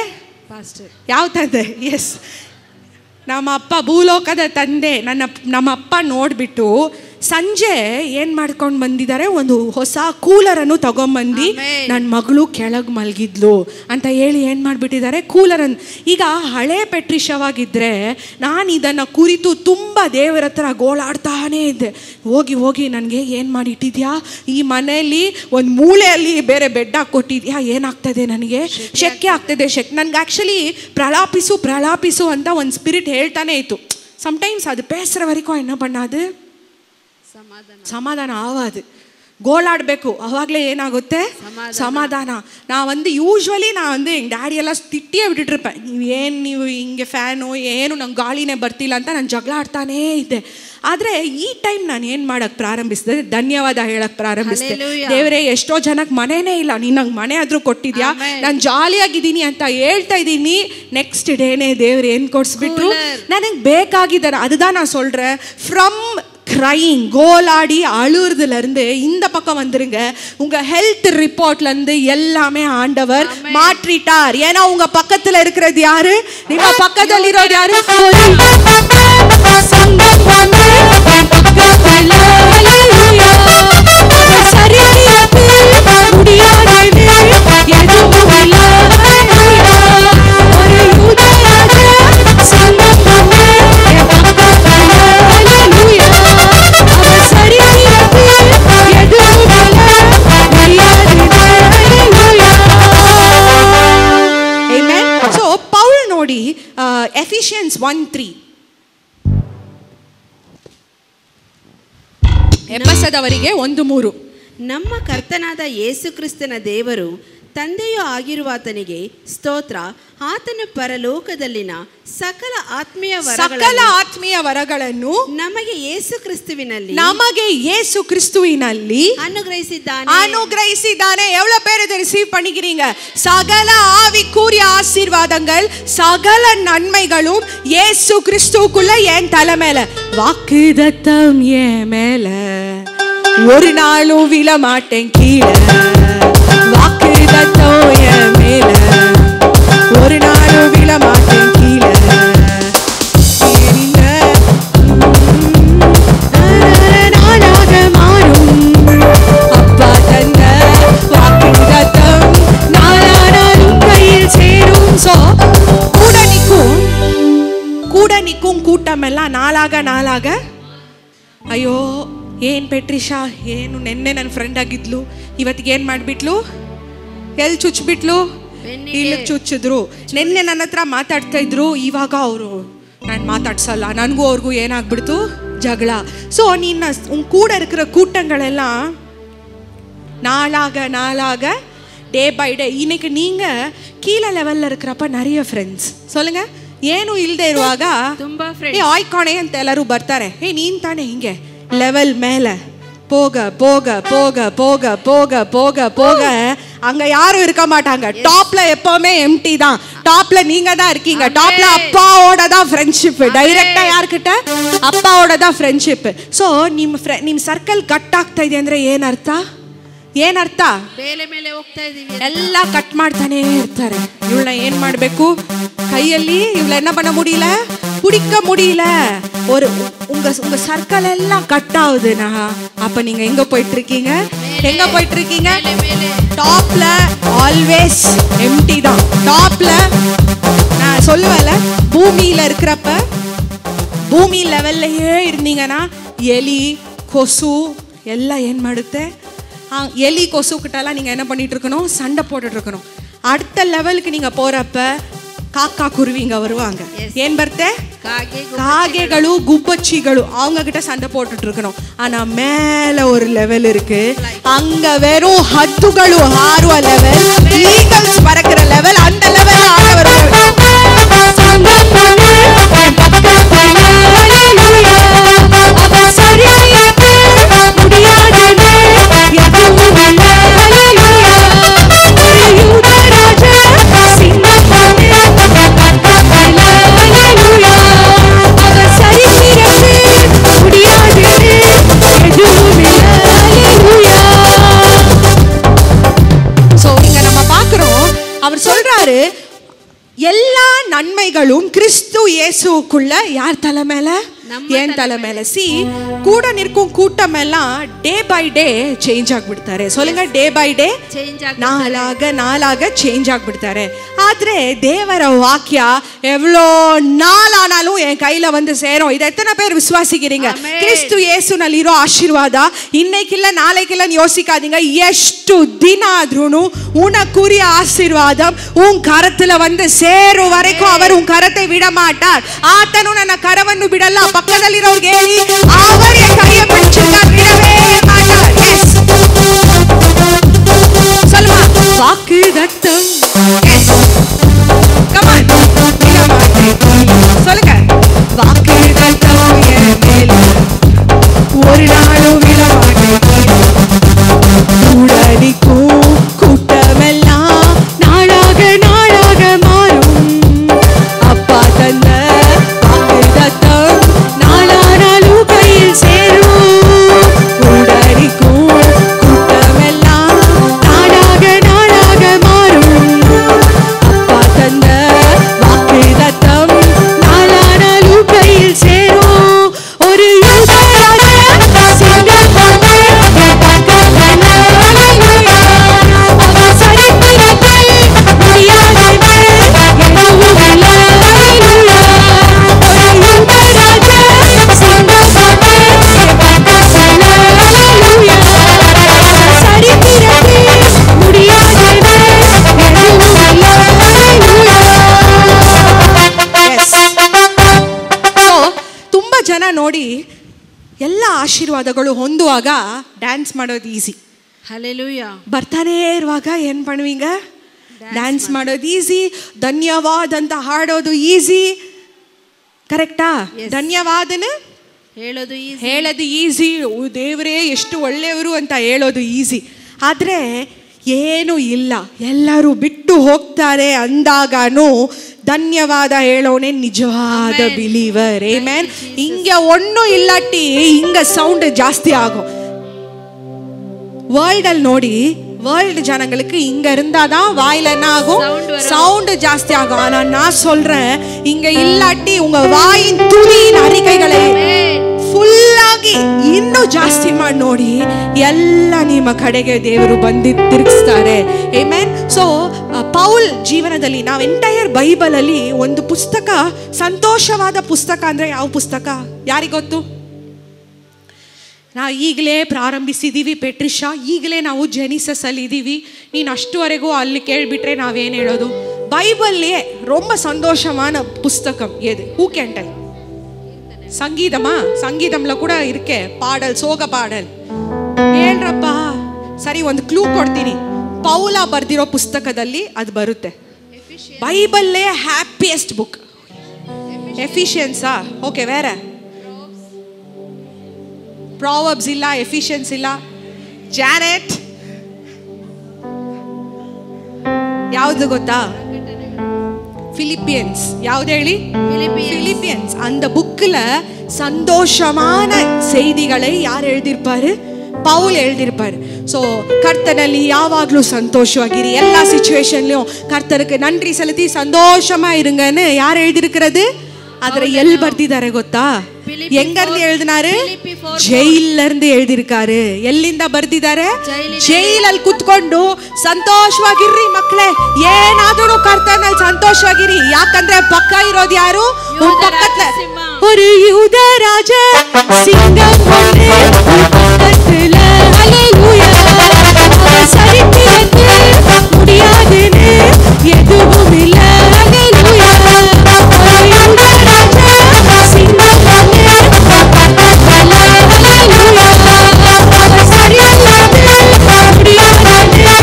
ಯಾವ ತಂದೆ, ಎಸ್ ನಮ್ಮ ಅಪ್ಪ, ಭೂಲೋಕದ ತಂದೆ. ನಮ್ಮ ಅಪ್ಪ ನೋಡಿಬಿಟ್ಟು ಸಂಜೆ ಏನು ಮಾಡ್ಕೊಂಡು ಬಂದಿದ್ದಾರೆ, ಒಂದು ಹೊಸ ಕೂಲರನ್ನು ತಗೊಂಬಂದು ನನ್ನ ಮಗಳು ಕೆಳಗೆ ಮಲಗಿದ್ಲು ಅಂತ ಹೇಳಿ ಏನು ಮಾಡಿಬಿಟ್ಟಿದ್ದಾರೆ, ಕೂಲರನ್ನು. ಈಗ ಹಳೆ ಪೆಟ್ರಿಷವಾಗಿದ್ದರೆ ನಾನು ಇದನ್ನು ಕುರಿತು ತುಂಬ ದೇವರ ಹತ್ರ ಗೋಳಾಡ್ತಾನೇ ಇದ್ದೆ. ಹೋಗಿ ನನಗೆ ಏನು ಮಾಡಿಟ್ಟಿದ್ಯಾ, ಈ ಮನೆಯಲ್ಲಿ ಒಂದು ಮೂಲೆಯಲ್ಲಿ ಬೇರೆ ಬೆಡ್ ಹಾಕ್ಕೊಟ್ಟಿದ್ಯಾ, ಏನಾಗ್ತದೆ ನನಗೆ, ಶೆಕೆ ಆಗ್ತದೆ, ನನಗೆ ಆ್ಯಕ್ಚುಲಿ ಪ್ರಲಾಪಿಸು ಅಂತ ಒಂದು ಸ್ಪಿರಿಟ್ ಹೇಳ್ತಾನೆ ಇತ್ತು. ಸಮ್ಟೈಮ್ಸ್ ಅದು பேசுகிற வரைக்கும் என்ன பண்ணாது, ಸಮಾಧಾನ ಆವಾದು. ಗೋಳಾಡಬೇಕು, ಅವಾಗಲೇ ಏನಾಗುತ್ತೆ, ಸಮಾಧಾನ. ಯೂಶ್ವಲಿ ನಾನು எங்கள் ಡ್ಯಾಡಿ ಎಲ್ಲ ತಿಟ್ಟಿಯೇ ಬಿಟ್ಟಿಟ್ಟಿರ್ಪೇன். ನೀವು ಹಿಂಗೆ ಫ್ಯಾನು ಏನು ನಂಗೆ ಗಾಳಿನೇ ಬರ್ತಿಲ್ಲ ಅಂತ ನಾನು ಜಗಳ ಆಡ್ತಾನೇ ಇದ್ದೆ. ಆದರೆ ಈ ಟೈಮ್ ನಾನು ಏನು ಮಾಡೋಕ್ಕೆ ಪ್ರಾರಂಭಿಸಿದೆ, ಧನ್ಯವಾದ ಹೇಳಕ್ಕೆ ಪ್ರಾರಂಭಿಸಿದೆ. ದೇವರೇ, ಎಷ್ಟೋ ಜನಕ್ಕೆ ಮನೆನೇ ಇಲ್ಲ, ನೀನು ನಂಗೆ ಮನೆ ಆದರೂ ಕೊಟ್ಟಿದ್ಯಾ, ನಾನು ಜಾಲಿಯಾಗಿದ್ದೀನಿ ಅಂತ ಹೇಳ್ತಾ ಇದ್ದೀನಿ. ನೆಕ್ಸ್ಟ್ ಡೇನೇ ದೇವ್ರು ಏನು ಕೊಡಿಸ್ಬಿಟ್ರು, ನನಗೆ ಬೇಕಾಗಿದ್ದಾರೆ. அதுதான் நான் சொல்கிறேன், ஃப்ரம் கிரைங், கோலாடி அழுறதுலேருந்து இந்த பக்கம் வந்துருங்க. உங்க ஹெல்த் ரிப்போர்ட்லேருந்து எல்லாமே ஆண்டவர் மாற்றிட்டார். ஏன்னா உங்க பக்கத்தில் இருக்கிறது யாரு, நீங்க பக்கத்தில் இருக்கிறது யாரு, Ephesians 1:3 ಎಫೆಸದವರಿಗೆ 1:3 ನಮ್ಮ ಕರ್ತನಾದ ಯೇಸು ಕ್ರಿಸ್ತನ ದೇವರು ತಂದೆಯೂ ಆಗಿರುವಾತನಿಗೆ ಸ್ತೋತ್ರ. ಆತನ ಪರಲೋಕದಲ್ಲಿನ ಸಕಲ ಆತ್ಮೀಯ ವರಗಳನ್ನು ನಮಗೆ ಯೇಸು ಕ್ರಿಸ್ತುವಿನಲ್ಲಿ அனுகிரகிசித்தானே. எவ்வளவு பேர் இதை ரிசீவ் பண்ணிக்கிறீங்க? சகல ஆவிக்குரிய ஆசீர்வாதங்கள், சகல நன்மைகளும் இயேசு கிறிஸ்துவுக்குள்ள என் தலை மேல, வாக்குதத்தம் என் மேல, ஒரு நாளும் விழ மாட்டேன் கீழே, வாக்குதத்தம் என் மேல, ஒரு நாளும் விழ மாட்டேன் கீழே. நானாக மாறும் அப்பா தந்த வாக்குதத்தம் நாளானாலும் கையில் சேரும். சோ கூட நிற்கும் கூட்டமெல்லாம் ನಾಳಾಗ ಅಯ್ಯೋ ಏನು ಪೆಟ್ರಿಷಾ, ಏನು ನೆನ್ನೆ ನನ್ನ ಫ್ರೆಂಡ್ ಆಗಿದ್ಲು, ಇವತ್ತಿಗೆ ಏನು ಮಾಡಿಬಿಟ್ಲು, ಎಲ್ಲಿ ಚುಚ್ಚಿಬಿಟ್ಲು, ಇಲ್ಲಿ ಚುಚ್ಚಿದ್ರು. ನೆನ್ನೆ ನನ್ನ ಹತ್ರ ಮಾತಾಡ್ತಾ ಇದ್ರು, ಇವಾಗ ಅವರು ನಾನು ಮಾತಾಡ್ಸಲ್ಲ, ನನಗೂ ಅವ್ರಿಗೂ ಏನಾಗ್ಬಿಡ್ತು, ಜಗಳ. ஸோ உன் கூட இருக்கிற கூட்டங்களெல்லாம் நாளாக டே பை டே. இன்னைக்கு நீங்கள் கீழே லெவலில் இருக்கிறப்ப நிறைய ஃப்ரெண்ட்ஸ் சொல்லுங்கள், ಏನು ಇಲ್ಲದೆ ಇರುವಾಗ ತುಂಬಾ ಆಯ್ ಕಾಣೆ ಅಂತ ಎಲ್ಲರೂ ಬರ್ತಾರೆ. ನೀನ್ ತಾನೆ ಹಿಂಗೆ ಲೆವೆಲ್ மேல போக போக போக போக போக போக போக அங்க யாரும் இருக்க மாட்டாங்க. டாப்ல எப்பவுமே எம்டி தான். டாப்ல நீங்க தான் இருக்கீங்க. டாப்ல அப்பாவோட தான் ஃப்ரெண்ட்ஷிப். டைರೆಕ್ಟಾ ಯಾರ್ಕಿட்ட? ಅಪ್ಪಾவோட தான் ಫ್ರೆಂಡ್ಶಿಪ್. ಸೊ ನಿಮ್ಮ ಸರ್ಕಲ್ ಕಟ್ ಆಗ್ತಾ ಇದೆ ಅಂದ್ರೆ ಏನರ್ಥ? ಏನರ್ಥ? ಮೇಲೆ ಮೇಲೆ ಹೋಗ್ತಾ ಇದೀವಿ. ಎಲ್ಲ ಕಟ್ ಮಾಡ್ತಾನೆ ಇರ್ತಾರೆ. ಇವಳನ್ನ ಏನ್ ಮಾಡ್ಬೇಕು? கைಯಲ್ಲಿ இவள என்ன பண்ண முடியல? பிடிக்க முடியல. ஒரு உங்க சர்க்கிள் எல்லாம் கட் ஆகுதுனா அப்ப நீங்க எங்க போயிட்டு இருக்கீங்க? எங்க போயிட்டு இருக்கீங்க? டாப்ல ஆல்வேஸ் எம்டி தான். டாப்ல நான் சொல்லுவேன்ல, பூமியில இருக்கிறப்ப பூமி லெவல்லயே இருந்தீங்கன்னா எலி கொசு எல்லாம் ಏನ್ ಮಾಡುತ್ತೆ? எலி கொசு கிட்டலாம் நீங்க என்ன பண்ணிட்டு இருக்கணும்? சண்டை போட்டுட்டு இருக்கணும். அடுத்த லெவலுக்கு நீங்க போறப்ப காக்கா குருவிங்க வருவாங்க. ஏன் ಬರ್ತೆ? காகைಗಳು குப்பச்சிಗಳು அவங்க கிட்ட சண்டை போட்டுட்டு இருக்கணும். ஆனா மேல ஒரு லெவல் இருக்கு. அங்க வெறும் ஹத்துಗಳು ಹಾರುವ லெவல், ஈகிள்ஸ் பறக்கிற லெவல். அந்த லெவல் ஆண்டவர் அவர் சொல்றாரு, எல்லா நன்மைகளும் கிறிஸ்து இயேசுக்குள்ள யார் தலை மேல? ஏன் தலை மேல. சி, கூட நிற்கும் கூட்டம் எல்லாம் டே பை டே ಚೇಂಜ್ ಆಗ್ಬಿಡ್ತಾರೆ. சொல்லுங்க, ಡೇ ಬೈ ಡೇ ನಾಲಾಗ ಚೇಂಜ್ ಆಗ್ಬಿಡ್ತಾರೆ. ಆದ್ರೆ தேவர வாக்கிய எவ்வளோ நாளானாலும் என் கையில வந்து சேரும். இதை எத்தனை பேர் விசுவாசிக்கிறீங்க? கிறிஸ்து இயேசுನಲ್ಲಿ ಇರೋ ಆಶೀರ್ವಾದ இன்னைக்கில்ல நாளைக்கில்லன்னு யோசிக்காதீங்க. ಎಷ್ಟು ದಿನ ಆದ್ರೂ உனக்குரிய ஆசீர்வாதம் உன் கரத்துல வந்து சேரும் வரைக்கும் அவர் உன் கரத்தை விட மாட்டார். ಆತನು ನನ್ನ ಕರವನ್ನು ಬಿಡಲ್ಲ. ಪಕ್ಕದಲ್ಲಿರೋರಿಗೆ ಹೇಳಿ, அவர் என் கையை பிடிச்சிருக்கார், விடவே மாட்டார். எஸ் சொல்லுமா, வாக்குதத்தம். எஸ் கமான், விட மாட்டேன். சொல்லுங்க, வாக்குதத்தம் என் மேல ஒரு நாளும் விட மாட்டேன். கூடடிக்கும் கூட்டமெல்லாம் நாளாக நாளாக மாறும். அப்பா தந்த வாக்குதத்தம் நாளானாலும் கையில் சேரும். கூடடிக்கும் கூட்டமெல்லாம் நாளாக நாளாக மாறும். அப்பா தந்த வாக்குதத்தம் நாளானாலும் கையில் சேரும். ஒரு ಜನ ನೋಡಿ ಎಲ್ಲ ಆಶೀರ್ವಾದಗಳು ಹೊಂದುವಾಗ ಡ್ಯಾನ್ಸ್ ಮಾಡೋದು ಈಸಿ. ಹಲ್ಲೆಲೂಯಾ. ಬರ್ತಾನೆ ಇರುವಾಗ ಏನ್ பண்ணுவீங்க? ಡ್ಯಾನ್ಸ್ ಮಾಡೋದು ಈಸಿ. ಧನ್ಯವಾದ ಅಂತ ಹಾಡೋದು ಈಸಿ. ಕರೆಕ್ಟಾ? ಧನ್ಯವಾದನ ಹೇಳೋದು ಈಸಿ. ದೇವರೇ ಎಷ್ಟು ಒಳ್ಳೆಯವರು ಅಂತ ಹೇಳೋದು ಈಸಿ. ಆದ್ರೆ ಏನು ಇಲ್ಲ, ಎಲ್ಲರೂ ಬಿಟ್ಟು ಹೋಗ್ತಾರೆ ಅಂದಾಗನೂ ಧನ್ಯವಾದ ಹೇಳೋನೆ ನಿಜವಾದ ಬಿಲೀವರ್. ಆಮೆನ್. இங்க ஒண்ணும் இல்லாட்டி இங்க சவுண்ட் ஜாஸ்தி ஆகும். வேர்ல்டல் நோடி, வேர்ல்டு ஜனங்களுக்கு இங்க இருந்தாதான் வாயில என்ன ஆகும்? சவுண்ட் ஜாஸ்தி ஆகும். ஆனா நான் சொல்றேன், இங்க இல்லாட்டி உங்க வாயின் துதியின் அறிக்கைகளை ಫುಲ್ಲಾಗಿ ಇನ್ನೂ ಜಾಸ್ತಿ ಮಾಡಿ ನೋಡಿ, ಎಲ್ಲ ನಿಮ್ಮ ಕಡೆಗೆ ದೇವರು ಬಂದು ತಿರುಗಿಸ್ತಾರೆ. ಆಮೆನ್. ಸೊ ಪೌಲ್ ಜೀವನದಲ್ಲಿ ನಾವು ಎಂಟೈರ್ ಬೈಬಲ್ ಅಲ್ಲಿ ಒಂದು ಪುಸ್ತಕ, ಸಂತೋಷವಾದ ಪುಸ್ತಕ ಅಂದ್ರೆ ಯಾವ ಪುಸ್ತಕ ಯಾರಿಗೊತ್ತು? ನಾವು ಈಗಲೇ ಪ್ರಾರಂಭಿಸಿದ್ದೀವಿ ಪೆಟ್ರಿಷಾ, ಈಗಲೇ ನಾವು ಜೆನಿಸಸ್ ಅಲ್ಲಿ ಇದ್ದೀವಿ. ನೀನು ಅಷ್ಟುವರೆಗೂ ಅಲ್ಲಿ ಕೇಳಿಬಿಟ್ರೆ ನಾವೇನು ಹೇಳೋದು? பைபிள்லே ரொம்ப சந்தோஷமான புஸ்தகம் எது? Who can tell? ಸಂಗೀತಮಾ? ಸಂಗೀತಂல ಕೂಡ ಇರಕ್ಕೆ ಪಾಡಲ್, ಸೋಗ ಪಾಡಲ್ ಏನ್ರಪ್ಪ? ಸರಿ, ಒಂದು ಕ್ಲೂ ಕೊಡ್ತೀನಿ. ಪೌಲ ಬರ್ದಿರೋ ಪುಸ್ತಕದಲ್ಲಿ ಅದು ಬರುತ್ತೆ. ಬೈಬಲ್ಲೇ ಹ್ಯಾಪಿಯೆಸ್ಟ್ ಬುಕ್. எஃபிஷியன்ஸா? ஓகே, வேற? ப்ராவர்ப்ஸ் இல்ல, எஃபிஷியன்ஸ் இல்ல. ஜானெட் ಯಾವುದು ಗೊತ್ತಾ? பிலிப்பியன்ஸ். யாவது ಹೇಳಿ? பிலிப்பியன்ஸ். அந்த புக்ல சந்தோஷமான செய்திகளை யார் எழுதியிருப்பாரு? ಪೌಲ್ எழுதியிருப்பாரு. ஸோ கர்த்தನಲ್ಲಿ ಯಾವಾಗಲೂ ಸಂತೋಷವಾಗಿರಿ, எல்லா ಸಿಚುವೇಶನ್லயும் கர்த்தருக்கு நன்றி செலுத்தி சந்தோஷமா இருங்கன்னு யார் எழுதியிருக்கிறது? ಅದರ ಎಲ್ಲಿ ಬರ್ದಿದ್ದಾರೆ ಗೊತ್ತಾ? எங்கிருந்து எழுதினாரு? ಜೈಲ್ ಇருந்து எழுதியிருக்காரு. ಎಲ್ಲಿಂದ ಬರ್ದಿದ್ದಾರೆ? ಜೈಲಲ್ಲಿ ಕುತ್ಕೊಂಡು ಸಂತೋಷವಾಗಿರ್ರಿ ಮಕ್ಕಳೇ, ಏನಾದರೂ ಕರ್ತನಲ್ಲಿ ಸಂತೋಷವಾಗಿರಿ. ಯಾಕಂದ್ರೆ ಪಕ್ಕ ಇರೋದು ಯಾರು? ಪಕ್ಕದ ஒரு யூத ராஜ சிங்கம் ஒன்று பக்கத்துல, ஹல்லேலூயா. அவர் சரித்திரத்தில் முடியாதுன்னு எதுவும் இல்ல, ஹல்லேலூயா. ஒரு யூத ராஜ சிங்கம் ஒன்று பக்கத்துல, ஹல்லேலூயா. அவர் சரித்திரத்தில் முடியாதுன்னு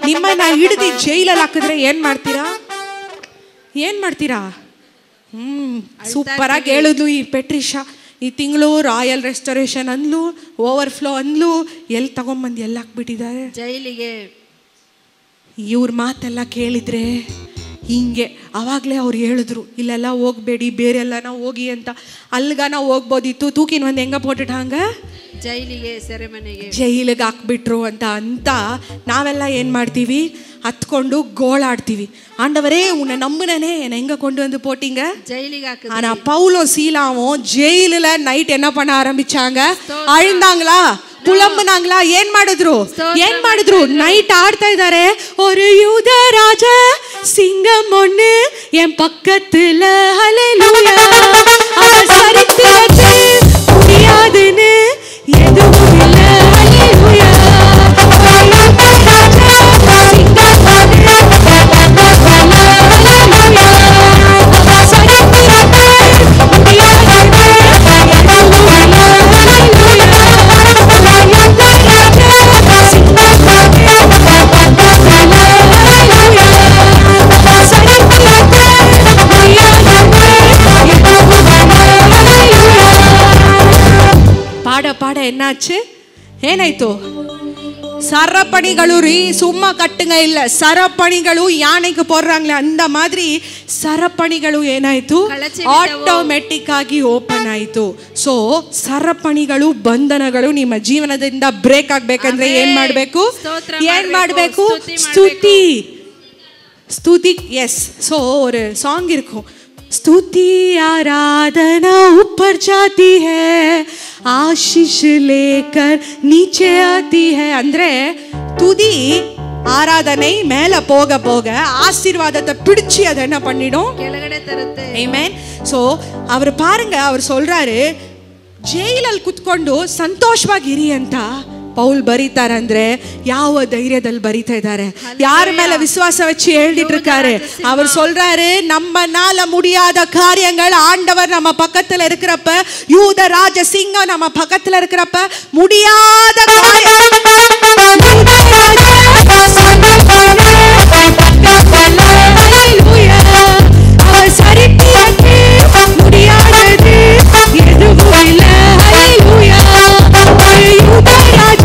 ನಿಮ್ಮನ್ನ ಹಿಡಿದು ಜೈಲಲ್ಲಿ ಹಾಕಿದ್ರೆ ಏನ್ ಮಾಡ್ತೀರಾ? ಏನ್ ಮಾಡ್ತೀರಾ? ಸೂಪರ್ ಆಗಿ ಹೇಳಿದ್ಲು ಈ ಪೆಟ್ರಿಷಾ. ಈ ತಿಂಗಳು ರಾಯಲ್ ರೆಸ್ಟೋರೇಷನ್ ಅಂದ್ಲು, ಓವರ್ಫ್ಲೋ ಅಂದ್ಲು. ಎಲ್ಲಿ ತಗೊಂಡ್ಬಂದು ಎಲ್ಲ ಹಾಕ್ಬಿಟ್ಟಿದ್ದಾರೆ ಜೈಲಿಗೆ. ಇವ್ರ ಮಾತೆಲ್ಲ ಕೇಳಿದ್ರೆ ಹಿಂಗೆ ಅವಾಗಲೇ ಅವ್ರು ಹೇಳಿದ್ರು, ಇಲ್ಲೆಲ್ಲ ಹೋಗ್ಬೇಡಿ, ಬೇರೆಲ್ಲ ಹೋಗಿ ಅಂತ. ಅಲ್ಗಾನ ಹೋಗ್ಬೋದಿತ್ತು, ತೂಕಿನ ಒಂದು ಹೆಂಗ போட்டுட்டாங்க ಜೈಲಿಗೆ, ಸೆರೆಮನೆಗೆ, ಜೈಲಿಗೆ ಹಾಕ್ಬಿಟ್ರು ಅಂತ ನಾವೆಲ್ಲ ಏನು ಮಾಡ್ತೀವಿ? ಹತ್ಕೊಂಡು ಗೋಳಾಡ್ತೀವಿ. ஆண்டவரே உன்னை நம்புனனே, என்னை எங்க கொண்டு வந்து போட்டீங்க ஜெயிலுக்கு. ஆனா பவுலும் சீலாவும் ஜெயிலுல நைட் என்ன பண்ண ஆரம்பிச்சாங்க? அழுந்தாங்களா? புலம்புனாங்களா? ಏನ್ ಮಾಡಿದ್ರು? ನೈಟ್ ಆಡ್ತಾ ಇದ್ದಾರೆ. ஒரு யூத ராஜ சிங்கம் ஒண்ணு என் பக்கத்துல, ஹல்லேலூயா. அவர் சரித்திரத்தில் முடியாதுன்னு எதுவும் இல்ல, ஹல்லேலூயா. பாட என்னாச்சு? ಏನಾಯ್ತು? சரப்பணிಗಳು ರೀ, சும்மா கட்டுங்க இல்ல, சரப்பணிಗಳು யானைக்கு போடுறாங்களே அந்த மாதிரி ಸರಪಣಿಗಳು ಏನಾಯ್ತು? ಆಟೋಮೆಟಿಕ್ ಆಗಿ ಓಪನ್ ಆಯ್ತು. ಸೊ ಸರಪಣಿಗಳು, ಬಂಧನಗಳು ನಿಮ್ಮ ಜೀವನದಿಂದ ಬ್ರೇಕ್ ಆಗ್ಬೇಕಂದ್ರೆ ಏನ್ ಮಾಡ್ಬೇಕು? ಸ್ತುತಿ. எஸ். ஸோ ஒரு சாங் இருக்கும், स्तुति आराधना ऊपर जाती है, आशीष लेकर नीचे आती है. ಅಂದ್ರೆ துதி ஆராதனை மேல போக போக ஆசீர்வாதத்தை பிடிச்சி அதை என்ன பண்ணிடும்? ಕೆಳಗಡೆ ತರುತ್ತೆ. ಆಮೆನ್. ಸೋ அவர் பாருங்க, அவர் சொல்றாரு ಜೈಲಲ್ಲಿ ಕುತ್ಕೊಂಡು ಸಂತೋಷವಾಗಿರಿ ಅಂತ ಪೌಲ್ ಬರೀತಾರಂದ್ರೆ ಯಾವ ಧೈರ್ಯದಲ್ಲಿ ಬರೀತಾ ಇದ್ದಾರೆ? ಯಾರ ಮೇಲೆ விசுவாச வச்சு எழுதிட்டு இருக்காரு? அவர் சொல்றாரு, நம்மனால முடியாத காரியங்கள் ஆண்டவர் நம்ம பக்கத்துல இருக்கிறப்ப, யூத ராஜ சிங்கம் நம்ம பக்கத்துல இருக்கிறப்ப, முடியாத அவர் சரித்திரத்தில் முடியாதது எதுவும் இல்ல, ஹல்லேலூயா. யூத ராஜ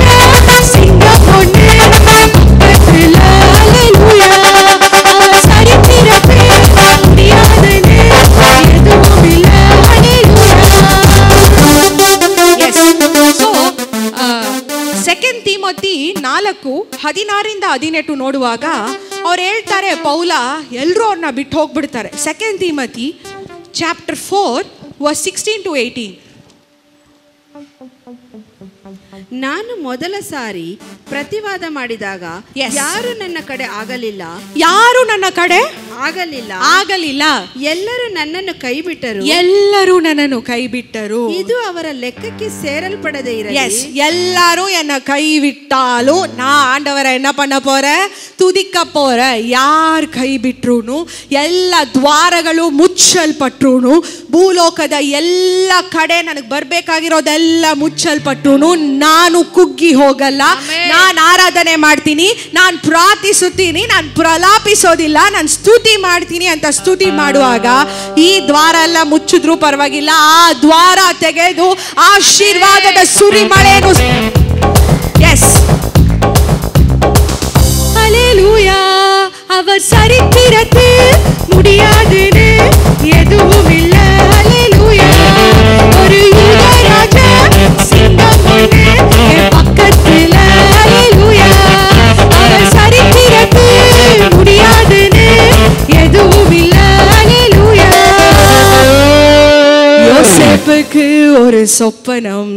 சிங்கம் ஒண்ணு பக்கத்துல, ஹல்லேலூயா. அவர் சரித்திரத்தில் முடியாதது எதுவும் இல்ல, ஹல்லேலூயா. எஸ். ஸோ ಸೆಕೆಂಡ್ ತಿಮೋತಿ 4:16-18 ನೋಡುವಾಗ ಅವ್ರು ಹೇಳ್ತಾರೆ, ಪೌಲ ಎಲ್ಲರೂ ಅವ್ರನ್ನ ಬಿಟ್ಟು ಹೋಗ್ಬಿಡ್ತಾರೆ. Second Timothy chapter 4:16-18. ನಾನು ಮೊದಲ ಸಾರಿ ಪ್ರತಿವಾದ ಮಾಡಿದಾಗ ಯಾರು ನನ್ನ ಕಡೆ ಆಗಲಿಲ್ಲ. ಎಲ್ಲರೂ ನನ್ನನ್ನು ಕೈ ಬಿಟ್ಟರು. ಇದು ಅವರ ಲೆಕ್ಕಕ್ಕೆ ಸೇರಲ್ಪಡದೆ ಇರಲಿ. எல்லாரும் என்ன கைவிட்டாலும் நான் ஆண்டவரை என்ன பண்ண போறேன்? துதிக்க போறேன். ಯಾರು ಕೈ ಬಿಟ್ರು, ಎಲ್ಲ ದ್ವಾರಗಳು ಮುಚ್ಚಲ್ಪಟ್ರು, ಭೂಲೋಕದ ಎಲ್ಲ ಕಡೆ ನನಗೆ ಬರ್ಬೇಕಾಗಿರೋದೆಲ್ಲ ಮುಚ್ಚಲ್ಪಟ್ರು, ನಾನು ಕುಗ್ಗಿ ಹೋಗಲ್ಲ. ನಾನು ಆರಾಧನೆ ಮಾಡ್ತೀನಿ, ನಾನು ಪ್ರಾರ್ಥಿಸುತ್ತೀನಿ, ನಾನು ಪ್ರಲಾಪಿಸೋದಿಲ್ಲ, ನಾನು ಸ್ತುತಿ ಮಾಡ್ತೀನಿ ಅಂತ ಸ್ತುತಿ ಮಾಡುವಾಗ ಈ ದ್ವಾರ ಎಲ್ಲ ಮುಚ್ಚಿದ್ರು ಪರವಾಗಿಲ್ಲ, ಆ ದ್ವಾರ ತೆಗೆದು ಆಶೀರ್ವಾದದ ಸುರಿಮಳೆನು. ಎಸ್, ஹல்லேலூயா. அவர் சரித்திரத்தில் முடியாதுன்னு எதுவும் இல்ல. ஹல்லேலூயா. ஒரு யூத ராஜா சிங்கம் ஒண்ணு என் பக்கத்துல. ஹல்லேலூயா. அவர் சரித்திரத்தில் முடியாதுன்னு எதுவும் இல்ல. ஹல்லேலூயா. யோசேப்புக்கு ஒரு சொப்பனம்,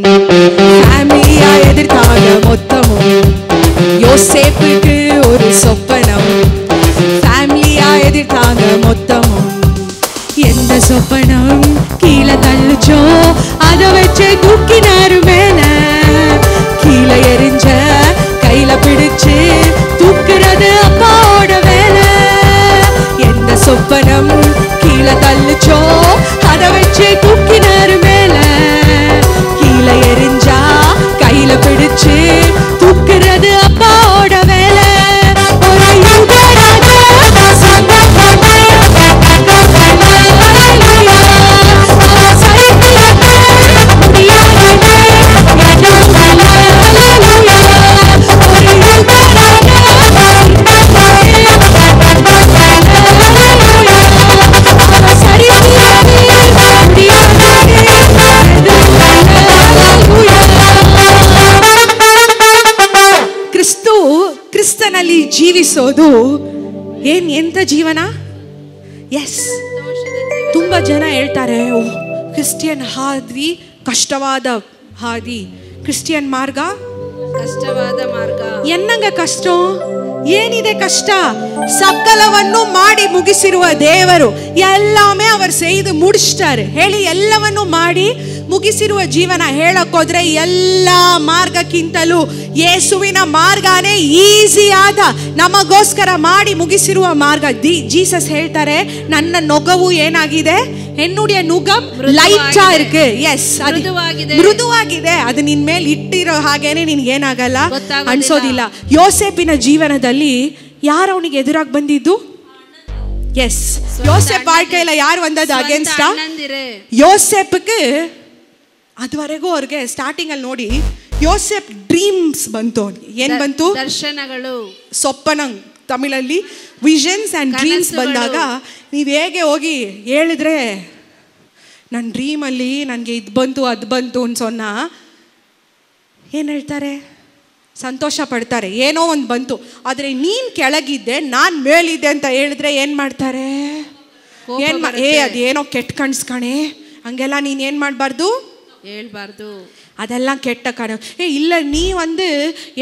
ஃபேமிலியா எதிர்த்தாங்க மொத்தமும். யோசேப்புக்கு ஒரு சொப்பனம், ஃபேமிலியா எதிர்த்தாங்க மொத்தமும். எந்த சொப்பனம் கீழே தள்ளுச்சோ அதை வச்சு தூக்கினாரு மேல. கீழே எரிஞ்ச கையில பிடிச்சு தூக்குறது அப்பாவோட வேலை. எந்த சொப்பனம் கீழே தள்ளுச்சோ அதை வச்சு தூக்கினாரு மேல. கீழே எரிஞ்சா கையில பிடிச்சு தூக்குறது அப்பாவோட வேலை. ஒரு யுகராஜா ಕ್ರಿಸ್ತನಲ್ಲಿ ಜೀವಿಸೋದು ಎಂತ ಜೀವನ? ಎಸ್, ತುಂಬಾ ಜನ ಹೇಳ್ತಾರೆ ಕ್ರಿಸ್ಟಿಯನ್ ಹಾದಿ ಕಷ್ಟವಾದ ಹಾದಿ, ಕ್ರಿಸ್ಟಿಯನ್ ಮಾರ್ಗ ಕಷ್ಟವಾದ ಮಾರ್ಗ. ಎನ್ನಂಗ ಕಷ್ಟ ಏನಿದೆ? ಕಷ್ಟ ಸಕಲವನ್ನು ಮಾಡಿ ಮುಗಿಸಿರುವ ದೇವರು ಎಲ್ಲಾಮೇ ಅವರು செய்து முடிச்சிட்டாரு. ಹೇಳಿ, ಎಲ್ಲವನ್ನು ಮಾಡಿ ಮುಗಿಸಿರುವ ಜೀವನ. ಹೇಳಕ್ಕೋದ್ರೆ ಎಲ್ಲ ಮಾರ್ಗಕ್ಕಿಂತಲೂ ಯೇಸುವಿನ ಮಾರ್ಗನೇ ಈಸಿಯಾದ, ನಮಗೋಸ್ಕರ ಮಾಡಿ ಮುಗಿಸಿರುವ ಮಾರ್ಗ. ಜೀಸಸ್ ಹೇಳ್ತಾರೆ, ನನ್ನ ನೊಗವು ಏನಾಗಿದೆ? என்னுடைய நுகம் லைட்டா இருக்கு. எஸ், அது ಮೃದುವಾಗಿದೆ. ಅದು ನಿನ್ ಮೇಲೆ ಇಟ್ಟಿರೋ ಹಾಗೇನೆ ನಿನ್ಗೆ ಏನಾಗಲ್ಲ, ಅನ್ಸೋದಿಲ್ಲ. ಯೋಸೇಪಿನ ಜೀವನದಲ್ಲಿ ಯಾರು ಅವನಿಗೆ ಎದುರಾಗಿ ಬಂದಿದ್ದು? ಎಸ್, யோசேப் வாழ்க்கையில யார் வந்தது அகைன்ஸ்டா? யோசேப்புக்கு ಅದುವರೆಗೂ ಅವ್ರಿಗೆ ಸ್ಟಾರ್ಟಿಂಗ್ ಅಲ್ಲಿ ನೋಡಿ, ಯೋಸೇಪ್ ಡ್ರೀಮ್ಸ್ ಬಂತು. ಏನ್ ಬಂತು? ದರ್ಶನಗಳು, ಸೊಪ್ಪನ ತಮಿಳಲ್ಲಿ ವಿಷನ್ಸ್ ಅಂಡ್ ಡ್ರೀಮ್ಸ್ ಬಂದಾಗ ನೀವು ಹೇಗೆ ಹೋಗಿ ಹೇಳಿದ್ರೆ ನನ್ನ ಡ್ರೀಮಲ್ಲಿ ನನಗೆ ಇದು ಬಂತು ಅದು ಬಂತು ಅನ್ಸೋನ್ನ ಏನು ಹೇಳ್ತಾರೆ? ಸಂತೋಷ ಪಡ್ತಾರೆ, ಏನೋ ಒಂದು ಬಂತು. ಆದರೆ ನೀನು ಕೆಳಗಿದ್ದೆ, ನಾನು ಮೇಲಿದ್ದೆ ಅಂತ ಹೇಳಿದ್ರೆ ಏನು ಮಾಡ್ತಾರೆ? ಅದೇನೋ ಕೆಟ್ಟ ಕಣ್ಸ್ಕಣೆ, ಹಂಗೆಲ್ಲ ನೀನು ಏನು ಮಾಡಬಾರ್ದು, ಹೇಳ್ಬಾರ್ದು. அதெல்லாம் கெட்ட கனவு. இல்ல நீ வந்து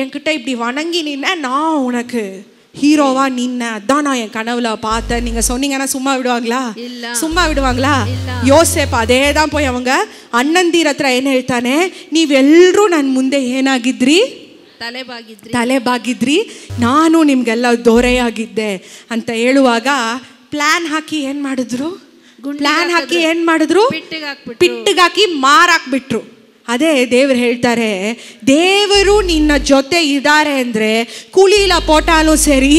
என்கிட்ட இப்படி வணங்கி நின்ன, நான் உனக்கு ஹீரோவா நின்ன, அதான் நான் என் கனவுல பார்த்தேன் நீங்க சொன்னீங்கன்னா சும்மா விடுவாங்களா? சும்மா விடுவாங்களா? யோசேப் ಅದೇ தான் போய் அவங்க ಅಣ್ಣಂದಿರ ಹತ್ರ ಏನು ಹೇಳ್ತಾನೆ, ನೀವೆಲ್ಲರೂ ನನ್ನ ಮುಂದೆ ಏನಾಗಿದ್ರಿ? ತಲೆಬಾಗಿದ್ರಿ, ನಾನು ನಿಮ್ಗೆಲ್ಲ ದೊರೆಯಾಗಿದ್ದೆ ಅಂತ ಹೇಳುವಾಗ ಪ್ಲಾನ್ ಹಾಕಿ ಏನ್ ಮಾಡಿದ್ರು? ಪಿಟ್ಟಿಗಾಕಿ ಮಾರಾಕ್ಬಿಟ್ರು. ಅದೇ ದೇವರು ಹೇಳ್ತಾರೆ, ದೇವರು ನಿನ್ನ ಜೊತೆ ಇದ್ದಾರೆ ಅಂದರೆ ಕುಳಿಲ ಪೋಟಾಲು ಸರಿ,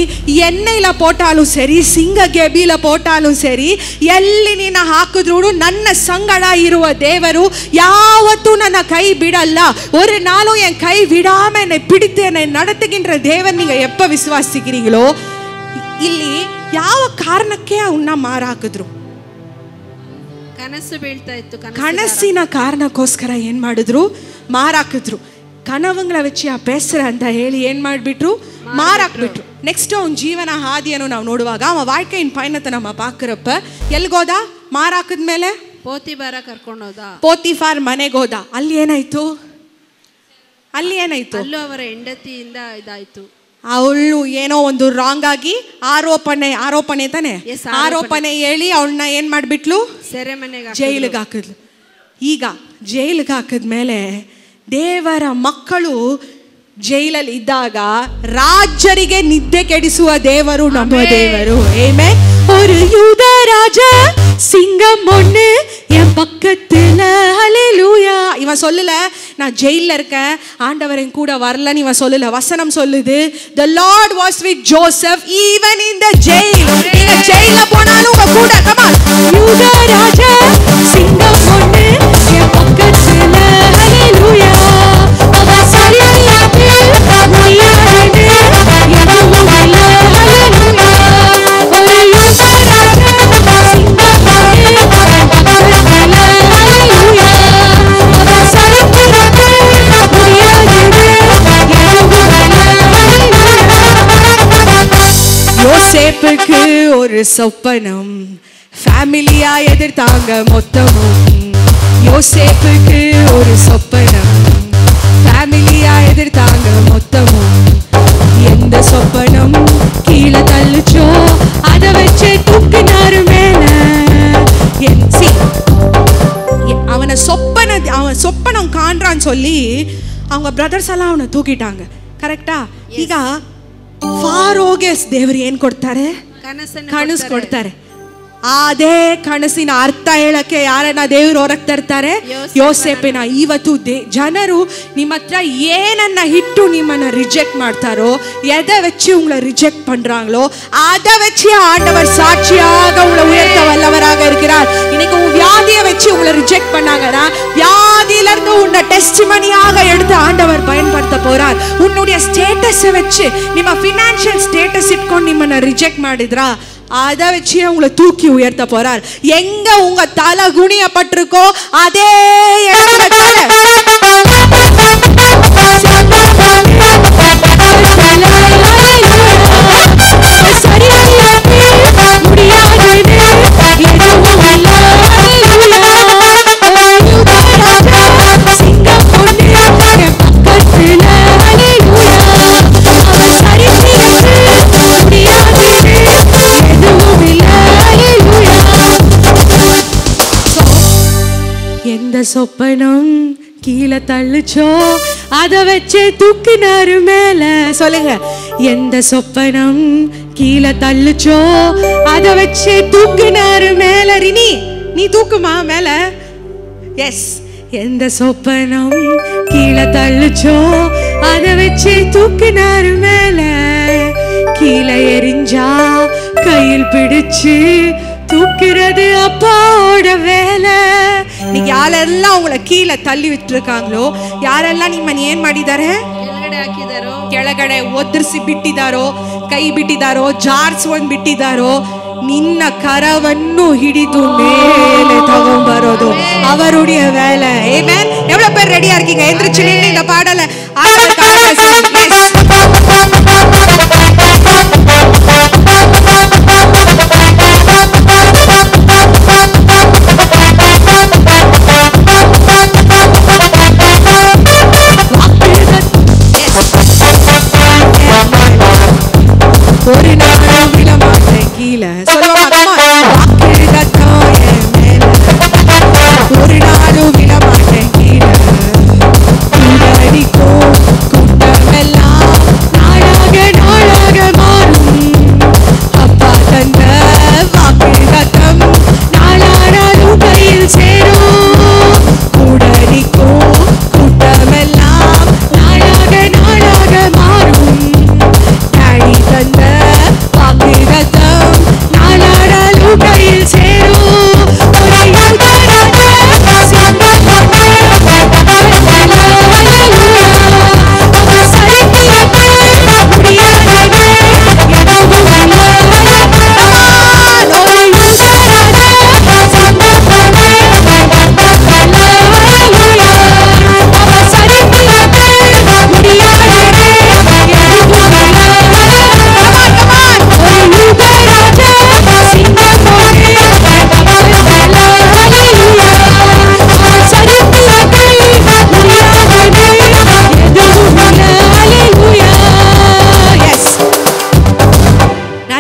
ಎಣ್ಣೆಲ ಪೋಟಾಲು ಸರಿ, ಸಿಂಗ ಗೆಬಿಲ ಪೋಟಾಲು ಸರಿ, ಎಲ್ಲಿ ನಿನ್ನ ಹಾಕಿದ್ರು ನನ್ನ ಸಂಗಡ ಇರುವ ದೇವರು ಯಾವತ್ತೂ ನನ್ನ ಕೈ ಬಿಡಲ್ಲ. ஒரு நாளும் என் கை விடாம என்னை பிடித்து என்னை நடத்துகின்ற தேவன் நீங்க எப்ப விசுவாசிக்கிறீங்களோ, ಇಲ್ಲಿ ಯಾವ ಕಾರಣಕ್ಕೆ ಅವನ್ನ ಮಾರಾಕಿದ್ರು? ಕನಸು ಬೀಳ್ತಾ ಇತ್ತು. ಕನಸಿನ ಕಾರಣಕ್ಕೋಸ್ಕರ ಏನ್ ಮಾಡಿದ್ರು? ಮಾರಾಕಿದ್ರು. ಕನವುಗಳ ವೆಚ್ಚ ಪೇಸರ ಅಂತ ಹೇಳಿ ಏನ್ ಮಾಡಿಬಿಟ್ರು? ಮಾರಾಕ್ಬಿಟ್ರು. ನೆಕ್ಸ್ಟ್ ಅವನ ಜೀವನ ಹಾದಿಯನ್ನು ನಾವು ನೋಡುವಾಗ ಅವ வாழ்க்கையின் பயணத்தை நம்ம பார்க்கறப்ப ಎಲ್ಗೋದ? ಮಾರಾಕದ್ಮೇಲೆ ಪೋತಿಫಾರ ಕರ್ಕೊಂಡೋದ. ಪೋತಿಫಾರ್ ಮನೆಗೋದ. ಅಲ್ಲಿ ಏನಾಯ್ತು? ಅಲ್ಲೂ ಅವರ ಹೆಂಡತಿಯಿಂದ ಇದಾಯ್ತು. ಅವಳು ಏನೋ ಒಂದು ರಾಂಗ್ ಆಗಿ ಆರೋಪಣೆ ತಾನೆ, ಆರೋಪಣೆ ಹೇಳಿ ಅವಳನ್ನ ಏನ್ ಮಾಡ್ಬಿಟ್ಲು, ಜೈಲಿಗೆ ಹಾಕಿದ್ಲು. ಈಗ ಜೈಲಿಗೆ ಹಾಕಿದ್ಮೇಲೆ ದೇವರ ಮಕ್ಕಳು ಜೈಲಲ್ಲಿ ಇದ್ದಾಗ ರಾಜರಿಗೆ ನಿದ್ದೆ ಕೆಡಿಸುವ ದೇವರು ನಮ್ಮ ದೇವರು. ಆಮೆನ್. ஒரு யூத ராஜா சிங்கம் ஒண்ணு என் பக்கத்துல, ஹல்லேலூயா. இவன் சொல்லல நான் ஜெயில்ல இருக்கேன், ஆண்டவர் என் கூட வரலன்னு இவன் சொல்லல. வசனம் சொல்லுது the lord was with joseph even in the jail. நீங்க ஜெயில்ல போனாலும் உங்க கூட. come on. யூத ராஜா சிங்கம் ஒண்ணு என் பக்கத்துல, ஹல்லேலூயா. அவன் சரியானே முடியாதே எதுவும் இல்ல, ஹல்லேலூயா. ஒரு யூத ராஜா சிங்கம் ஒண்ணு என் பக்கத்துல, ஹல்லேலூயா. அவன் சரியானே முடியாதே எதுவும் இல்ல, ஹல்லேலூயா. யோசேப்புக்கு ஒரு சொப்பனம், ஃபேமிலியா எதிர்த்தாங்க மொத்தமும். யோசேப்புக்கு ஒரு சொப்பனம், ஃபேமிலியா எதிர்த்தாங்க மொத்தமும். எந்த சொப்பனம் கீழே தள்ளுச்சோ அதை வச்சு தூக்கினாரு மேல. அவன் சொப்பனம் காண்றான்னு சொல்லி அவங்க பிரதர்ஸ் எல்லாம் அவனை தூக்கிட்டாங்க. ಕರೆಕ್ಟಾ? ಈಗ ಫಾರೋಗೆ ದೇವರು ಏನ್ ಕೊಡ್ತಾರೆ, ಕನಸು ಕೊಡ್ತಾರೆ. ಅದೇ ಕನಸಿನ ಅರ್ಥ ಹೇಳಕ್ಕೆ ಯಾರನ್ನ ದೇವರು ಹೊರಗೆ ತರ್ತಾರೆ, ಯೋಸೇಪಿನ. ಇವತ್ತು ಜನರು ನಿಮ್ಮ ಹತ್ರ ಏನನ್ನ ಇಟ್ಟು ನಿಮ್ಮನ್ನ ரிஜெக்ட் ಮಾಡ್ತಾರೋ, எதை வச்சு உங்களை ரிஜெக்ட் பண்றாங்களோ அதை வச்சு ஆண்டவர் சாட்சியாக உங்களை உயர்த்த வல்லவராக இருக்கிறார். இன்னைக்கு உன் வியாதியை வச்சு உங்களை ரிஜெக்ட் பண்ணாங்கன்னா வியாதியில இருந்து உன்னை டெஸ்டிமனியாக எடுத்து ஆண்டவர் பயன்படுத்த போறார். உன்னுடைய ஸ்டேட்டஸை வச்சு ನಿಮ್ಮ ಫಿನಾನ್ಷಿಯಲ್ ಸ್ಟೇಟಸ್ ಇಟ್ಕೊಂಡು ನಿಮ್ಮನ್ನ ರಿಜೆಕ್ಟ್ ಮಾಡಿದ್ರಾ, அதை வச்சு உங்களை தூக்கி உயர்த்த போறார். எங்க உங்க தலை குனியப்பட்டிருக்கோ அதே எந்த சொப்பனம் கீழே தள்ளுச்சோ அதை வச்சு தூக்கினாரு மேல. சொல்லுங்க, எந்த சொப்பனம் கீழே தள்ளுச்சோ அதை வச்சு தூக்கினாரு மேல. ரினி, நீ தூக்குமா மேல? எஸ். எந்த சொப்பனம் கீழே தள்ளுச்சோ அதை வச்சு தூக்கினாரு மேல. கீழே எரிஞ்சா கையில் பிடிச்சு தூக்குறது அப்பாவோட வேலை. நீங்க ಯಾರೆல்லாம் உங்களை கீழே ತಳ್ಳಿ விட்டுருக்காங்களೋ, ಯಾರೆல்லாம் ನಿಮ್ಮನ್ನ ಏನ್ ಮಾಡಿದ್ದಾರೆ, ಕೆಳಗಡೆ ಒದರಿಸಿ ಬಿಟ್ಟಿದ್ದಾರೋ, ಕೈ ಬಿಟ್ಟಿದ್ದಾರೋ, ಜಾರ್ಸ್ಕೊಂಡ್ ಬಿಟ್ಟಿದ್ದಾರೋ, ನಿನ್ನ ಕರವನ್ನು ಹಿಡಿದು ಮೇಲೆ ತಗೊಂಡ್ಬರೋದು அவருடைய வேலை. ஆமென். எவ்வளவு பேர் ரெடியா இருக்கீங்க? எந்திரிச்சு நின்னு இந்த பாடல ஒரு நாளும் விழ மாட்டேன் கீழே. சொல்லுவாங்க, ஒரு நாளும் விழ மாட்டேன் கீழே. அடிக்கும் குண்டமெல்லாம் நாடா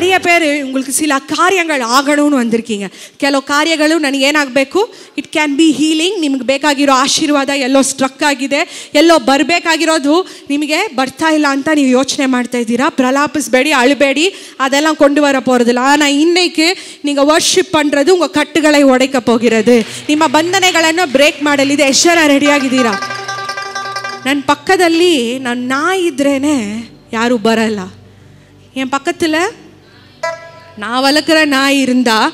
நிறைய பேர் உங்களுக்கு சில காரியங்கள் ಆಗணும்னு வந்திருக்கீங்க. ಕೆಲವು ಕಾರ್ಯಗಳು ನನಗೆ ಏನಾಗಬೇಕು, ಇಟ್ ಕ್ಯಾನ್ ಬಿ ಹೀಲಿಂಗ್. ನಿಮ್ಗೆ ಬೇಕಾಗಿರೋ ಆಶೀರ್ವಾದ ಎಲ್ಲೋ ಸ್ಟ್ರಕ್ ಆಗಿದೆ, ಎಲ್ಲೋ ಬರಬೇಕಾಗಿರೋದು ನಿಮಗೆ ಬರ್ತಾ ಇಲ್ಲ ಅಂತ ನೀವು ಯೋಚನೆ ಮಾಡ್ತಾ ಇದ್ದೀರಾ. ಪ್ರಲಾಪಿಸಬೇಡಿ, ಅಳಬೇಡಿ, அதெல்லாம் கொண்டு வர போகிறதில்ல. ஆனால் இன்னைக்கு நீங்கள் வர்ஷிப் பண்ணுறது உங்கள் கட்டுகளை உடைக்க போகிறது, ನಿಮ್ಮ ಬಂಧನಗಳನ್ನು ಬ್ರೇಕ್ ಮಾಡಲಿದೆ. ಎಷ್ಟು ಜನ ರೆಡಿಯಾಗಿದ್ದೀರಾ? ನನ್ನ ಪಕ್ಕದಲ್ಲಿ ನಾನು ನಾಯಿ ಇದ್ರೇ ಯಾರೂ ಬರಲ್ಲ. என் பக்கத்தில் நான் வளர்க்குற நாய் இருந்தால்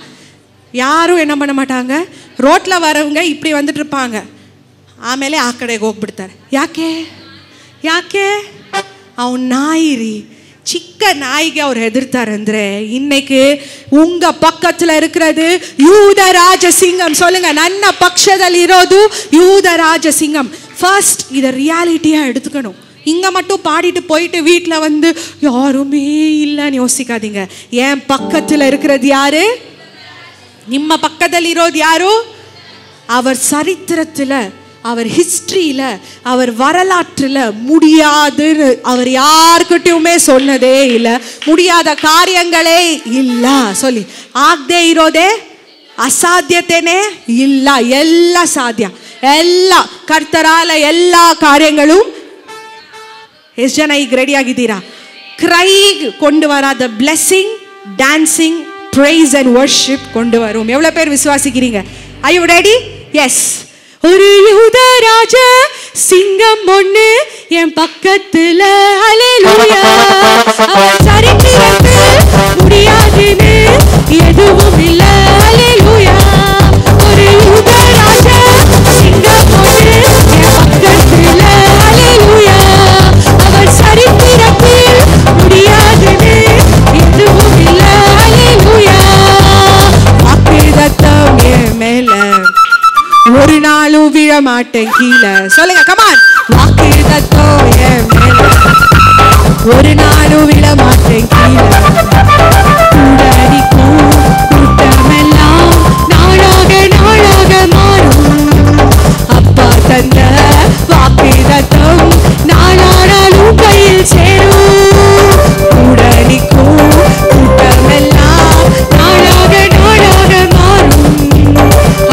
ಯಾರೂ என்ன பண்ண ಮಾಟಾಂಗ. ರೋಟ್ಲ வரவங்க இப்படி வந்துட்டு இருப்பாங்க, ಆಮೇಲೆ ಆ ಕಡೆಗೆ ಹೋಗ್ಬಿಡ್ತಾರೆ. ಯಾಕೆ ಯಾಕೆ ಅವನು ನಾಯಿ ರೀ. ಚಿಕ್ಕ ನಾಯಿಗೆ ಅವ್ರು ಹೆದರ್ತಾರೆ ಅಂದರೆ இன்னைக்கு உங்க பக்கத்தில் இருக்கிறது யூதராஜ சிங்கம். சொல்லுங்க, ನನ್ನ ಪಕ್ಷದಲ್ಲಿ ಇರೋದು யூதராஜ சிங்கம். ஃபர்ஸ்ட் இதை ரியாலிட்டியாக எடுத்துக்கணும். இங்கே மட்டும் பாடிட்டு போயிட்டு வீட்டில் வந்து யாருமே இல்லைன்னு யோசிக்காதீங்க. என் பக்கத்தில் இருக்கிறது யாரு? ನಿಮ್ಮ ಪಕ್ಕದಲ್ಲಿ ಇರೋದು ಯಾರು? அவர் சரித்திரத்தில், அவர் ஹிஸ்ட்ரியில், அவர் வரலாற்றில் முடியாதுன்னு அவர் ಯಾರ್கிட்டயுமே சொன்னதே இல்லை. முடியாத ಕಾರ್ಯಗಳೇ ಇಲ್ಲ. சொல்லி ಆಗದೆ ಇರೋದೇ ಅಸಾಧ್ಯತೆನೇ ಇಲ್ಲ. ಎಲ್ಲ ಸಾಧ್ಯ. ಎಲ್ಲ ಕರ್ತರಾಲ ಎಲ್ಲ ಕಾರ್ಯಗಳು. ಎಷ್ಟು ಜನ ಈಗ ರೆಡಿ ಆಗಿದ್ದೀರಾ? ಕ್ರೈಗ್ கொண்டு வராத blessing, dancing, praise and worship கொண்டு வரும். எவ்வளவு பேர் விசுவாசிக்கிறீங்க? Are you ready? Yes. ஒரு யூதராஜ சிங்கம் ஒண்ணு என் பக்கத்துல, ஹalleluya. அவர் சரித்திரத்தில் முடியாதுன்னு எதுவும் இல்ல, ஹalleluya. ஒரு யூதராஜ சிங்கம் ஒண்ணு என் பக்கத்துல, ஹalleluya. அவர் சரித்திரத்தில் முடியாதுன்னு எதுவும் இல்ல, ஹalleluya. வாக்குதத்தம் என் மேல ஒரு நாளும் விழ மாட்டேன் கீழே. சொல்லுங்க, கமான். வாக்குதத்தம் என் மேல ஒரு நாளும் விழ மாட்டேன் கீழே. கூடடிக்கும் கூட்டமெல்லாம் நாளாக நாளாக மாறும். அப்பா தந்த வாக்குதத்தம் நாளானாலும் கையில் சேரும். கூடடிக்கும் கூட்டமெல்லாம் நாளாக நாளாக மாறும்.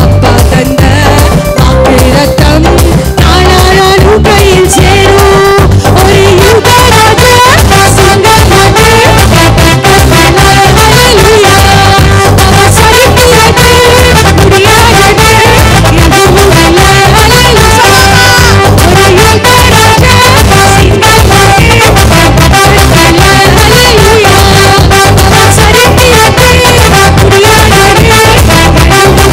அப்பா தந்த வாக்குதத்தம் நாளானாலும் கையில் சேரும். ஒரு யுகராஜ சிங்கம் ஒன்று ஹalleluya. அவர் சரித்திரத்தில் முடியாதது எதுவும் இல்லை, ஹalleluya. ஒரு யுகராஜ சிங்கம் ஒன்று ஹalleluya. அவர் சரித்திரத்தில் முடியாதது எதுவும் இல்லை, ஹalleluya.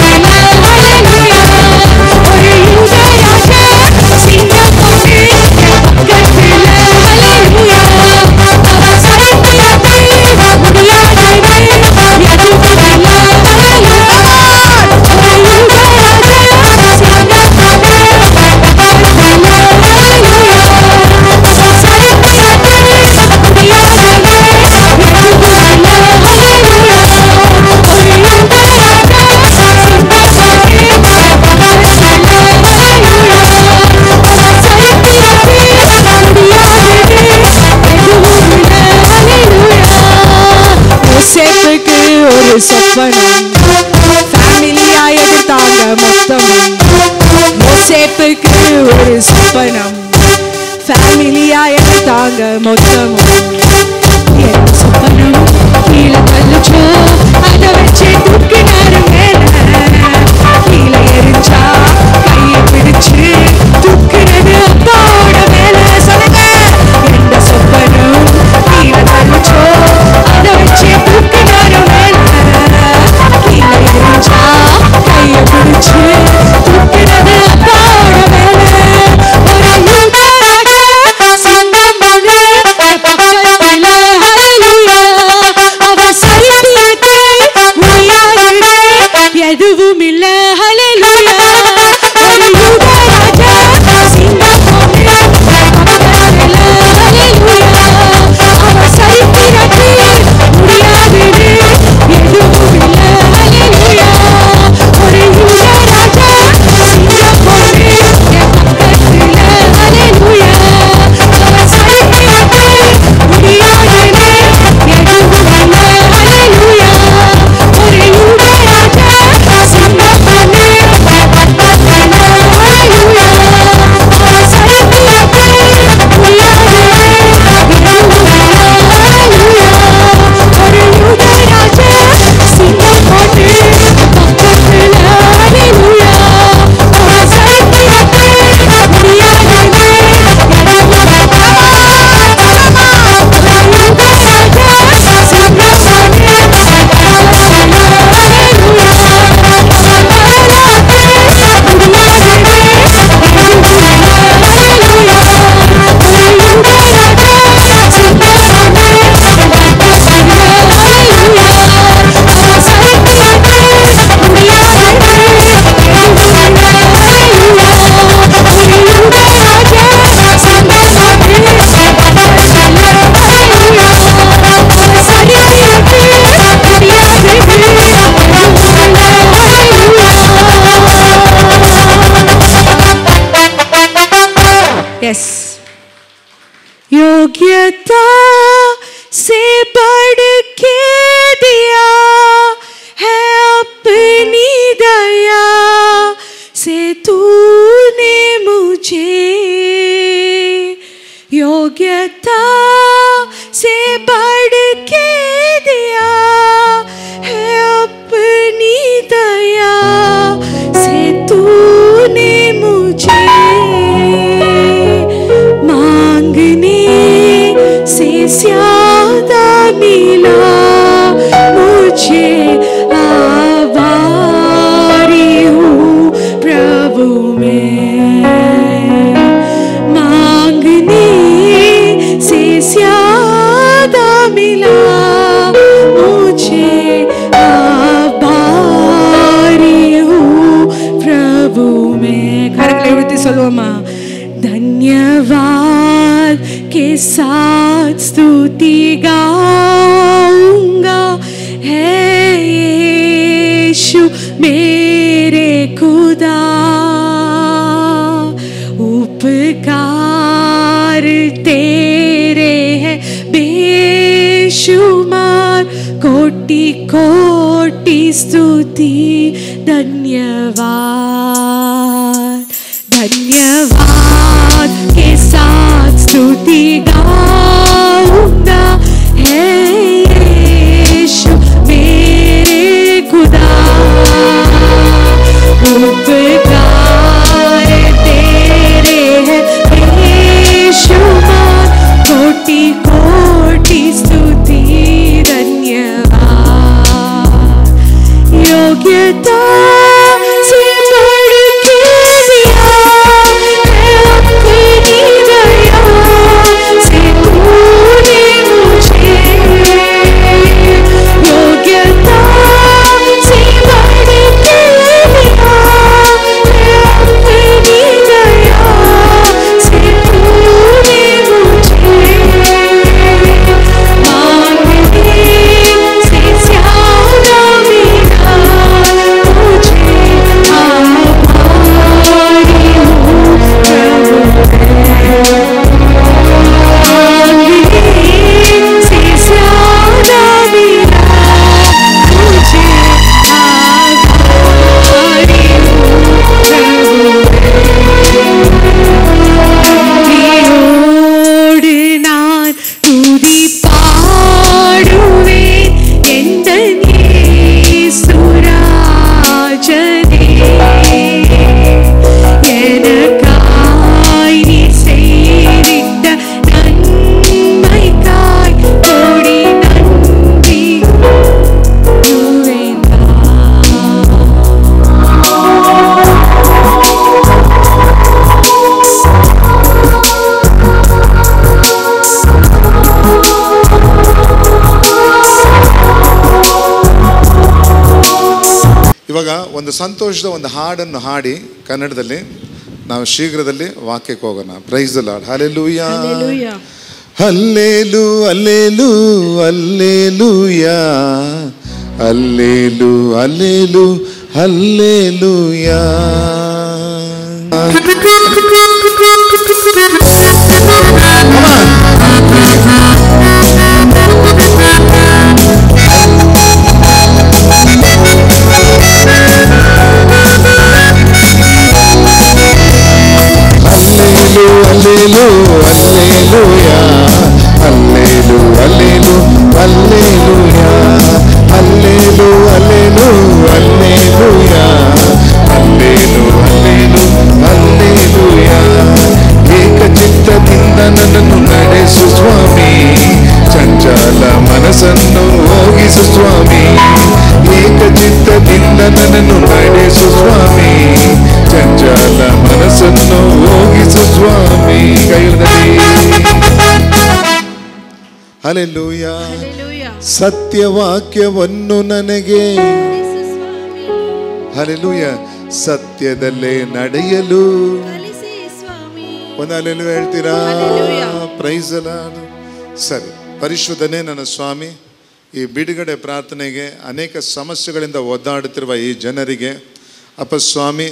ஒரு யுகராஜ சிங்கம் ஒன்று பக்கத்தில், ஹalleluya. அவர் சரித்திரத்தில் முடியாதது எதுவும் இல்லை, ஹalleluya. ஒரு யுகராஜ சிங்கம் ஒன்று பக்கத்தில், ஹalleluya. அவர் சரித்திரத்தில் முடியாதது எதுவும் இல்லை, ஹalleluya. ஒரு யுகராஜ சிங்கம் ஒன்று யோசேப்புக்கு ஒரு சொப்பனம், ஃபேமிலியா எதிர்த்தாங்க மொத்தமும். யோசேப்புக்கு ஒரு சொப்பனம், ஃபேமிலியா எதிர்த்தாங்க மொத்தமும். என் சொப்பனம் கீழே தள்ளுச்சோ, அதை வச்சு தூக்கினாரு மேல. கீழே எரிஞ்சா கையை பிடிச்சு தூக்குறது அப்பாவோட மேல. சொல்லுங்க, எந்த சொப்பனம் கீழே தள்ளுச்சோ, அதை வச்சு தூக்கினாரு மேல. கீழே எரிஞ்சா கையை பிடிச்சு தூக்குறது அப்பாவோட மேல. ஒரு யூதராஜ சிங்கம் ஒன்று பக்கத்தில், ஹalleluya. योग्यता से बढ़ के दिया है अपनी दया से तूने मुझे, योग्यता से बढ़ के दिया है अपनी दया से तूने मुझे, मांगने से ज्यादा मिला मुझे, आभारी हूँ प्रभु में, मांगने से ज्यादा मिला मुझे, आभारी हूँ प्रभु में. கரங்களை உயர்த்தி சொல்லுவோமா? धन्यवाद के साथ स्तुति गाऊंगा है यीशु मेरे खुदा, उपकार तेरे हैं बेशुमार, कोटि कोटि स्तुति धन्यवाद, धन्यवाद के साथ स्तुति गाऊंगा है यीशु मेरे खुदा, उपकार तेरे हैं बेशुमार, कोटि कोटि स्तुति धन्यवाद, योग्यता से बढ़ के दिया है अपनी दया से तूने मुझे, योग्यता से बढ़ के दिया है अपनी दया से तूने मुझे, मांगने से ज्यादा मिला मुझे, आभारी हूँ प्रभु में, से ज्यादा मिला मुझे, आभारी हूँ प्रभु में. நான் துதி பாடுவேன் எந்தன் இயேசுராஜனே, எனக்காய் நீ செய்திட்ட நன்மைக்காய் கோடி நன்றி கூறுவேன். ಇವಾಗ ಒಂದು ಸಂತೋಷದ ಒಂದು ಹಾಡನ್ನು ಹಾಡಿ ಕನ್ನಡದಲ್ಲಿ ನಾವು ಶೀಘ್ರದಲ್ಲಿ ವಾಕ್ಯಕ್ಕೆ ಹೋಗೋಣ. Praise the Lord. Hallelujah, Hallelujah. Hallelu hallelu hallelujah, hallelu hallelu hallelujah. Hallelu, hallelujah, hallelu, hallelu, hallelujah, hallelu, hallelu, hallelujah, hallelu, hallelu, hallelujah. ಏಕಚಿತ್ತದಿಂದ ನನ್ನನ್ನು ನಡೆಸು ಸ್ವಾಮಿ, ಚಂಚಲ ಮನಸ್ಸನ್ನು ಹೋಗಿಸು ಸ್ವಾಮಿ, ಏಕಚಿತ್ತದಿಂದ ನನ್ನನ್ನು ನಡೆಸು ಸ್ವಾಮಿ, ಚಂಚಲ ಮನಸ್ಸನ್ನು ಹೋಗಿಸು ಸ್ವಾಮಿ. ಕೈಯಲ್ಲಿ ಹಲ್ಲೆಲೂಯಾ. Hallelujah. ಸತ್ಯವಾಕ್ಯವನ್ನು ನನಗೆ ಕಲಿಸು ಸ್ವಾಮಿ, ಹಲ್ಲೆಲೂಯಾ, ಸತ್ಯದಲ್ಲೇ ನಡೆಯಲು ಕಲಿಸಿ ಸ್ವಾಮಿ. ಒಂದು ಹಲ್ಲೆಲೂಯಾ ಹೇಳ್ತೀರಾ? Hallelujah. Price the lord. ಸರಿ, ಪರಿಶುದ್ಧನೇ ನನ್ನ ಸ್ವಾಮಿ, ಈ ಬಿಡುಗಡೆ ಪ್ರಾರ್ಥನೆಗೆ ಅನೇಕ ಸಮಸ್ಯೆಗಳಿಂದ ಒದ್ದಾಡುತ್ತಿರುವ ಈ ಜನರಿಗೆ ಅಪ್ಪ ಸ್ವಾಮಿ,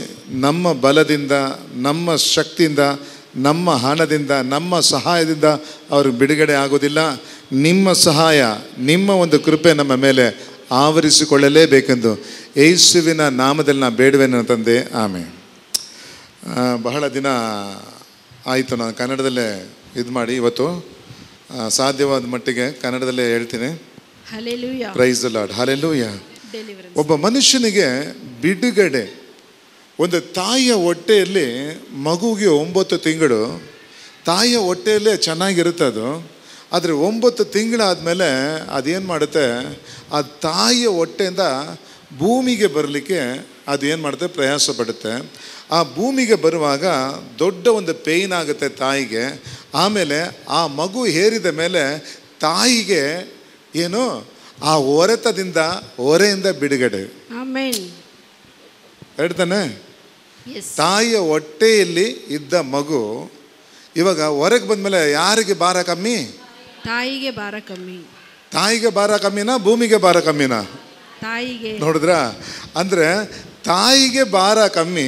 ನಮ್ಮ ಬಲದಿಂದ ನಮ್ಮ ಶಕ್ತಿಯಿಂದ ನಮ್ಮ ಹಣದಿಂದ, ನಮ್ಮ ಸಹಾಯದಿಂದ ಅವ್ರಿಗೆ ಬಿಡುಗಡೆ ಆಗೋದಿಲ್ಲ. ನಿಮ್ಮ ಸಹಾಯ, ನಿಮ್ಮ ಒಂದು ಕೃಪೆ ನಮ್ಮ ಮೇಲೆ ಆವರಿಸಿಕೊಳ್ಳಲೇಬೇಕೆಂದು ಯೇಸುವಿನ ನಾಮದಲ್ಲಿ ನಾನು ಬೇಡುವೆನು ತಂದೆ. ಆಮೇಲೆ ಬಹಳ ದಿನ ಆಯಿತು ನಾನು ಕನ್ನಡದಲ್ಲೇ ಇದು ಮಾಡಿ, ಇವತ್ತು ಸಾಧ್ಯವಾದ ಮಟ್ಟಿಗೆ ಕನ್ನಡದಲ್ಲೇ ಹೇಳ್ತೀನಿ. Praise the Lord, hallelujah. ಒಬ್ಬ ಮನುಷ್ಯನಿಗೆ ಬಿಡುಗಡೆ, ಒಂದು ತಾಯಿಯ ಹೊಟ್ಟೆಯಲ್ಲಿ ಮಗುವಿಗೆ 9 ತಿಂಗಳು ತಾಯಿಯ ಹೊಟ್ಟೆಯಲ್ಲೇ ಚೆನ್ನಾಗಿರುತ್ತೆ ಅದು. ಆದರೆ 9 ತಿಂಗಳಾದಮೇಲೆ ಅದೇನು ಮಾಡುತ್ತೆ, ಆ ತಾಯಿಯ ಹೊಟ್ಟೆಯಿಂದ ಭೂಮಿಗೆ ಬರಲಿಕ್ಕೆ ಅದು ಏನು ಮಾಡುತ್ತೆ, ಪ್ರಯಾಸ ಪಡುತ್ತೆ. ಆ ಭೂಮಿಗೆ ಬರುವಾಗ ದೊಡ್ಡ ಒಂದು ಪೇಯ್ನ್ ಆಗುತ್ತೆ ತಾಯಿಗೆ. ಆಮೇಲೆ ಆ ಮಗು ಹೇರಿದ ಮೇಲೆ ತಾಯಿಗೆ ಏನು, ಆ ಹೊರೆಯಿಂದ ಬಿಡುಗಡೆ. ಹೇಳ್ತಾನೆ, ತಾಯಿಯ ಹೊಟ್ಟೆಯಲ್ಲಿ ಇದ್ದ ಮಗು ಇವಾಗ ಹೊರಗೆ ಬಂದಮೇಲೆ ಯಾರಿಗೆ ಭಾರ ಕಮ್ಮಿ? ತಾಯಿಗೆ ಭಾರ ಕಮ್ಮಿ. ತಾಯಿಗೆ ಭಾರ ಕಮ್ಮಿನಾ, ಭೂಮಿಗೆ ಭಾರ ಕಮ್ಮಿನಾ? ತಾಯಿಗೆ. ನೋಡಿದ್ರ? ಅಂದರೆ ತಾಯಿಗೆ ಭಾರ ಕಮ್ಮಿ,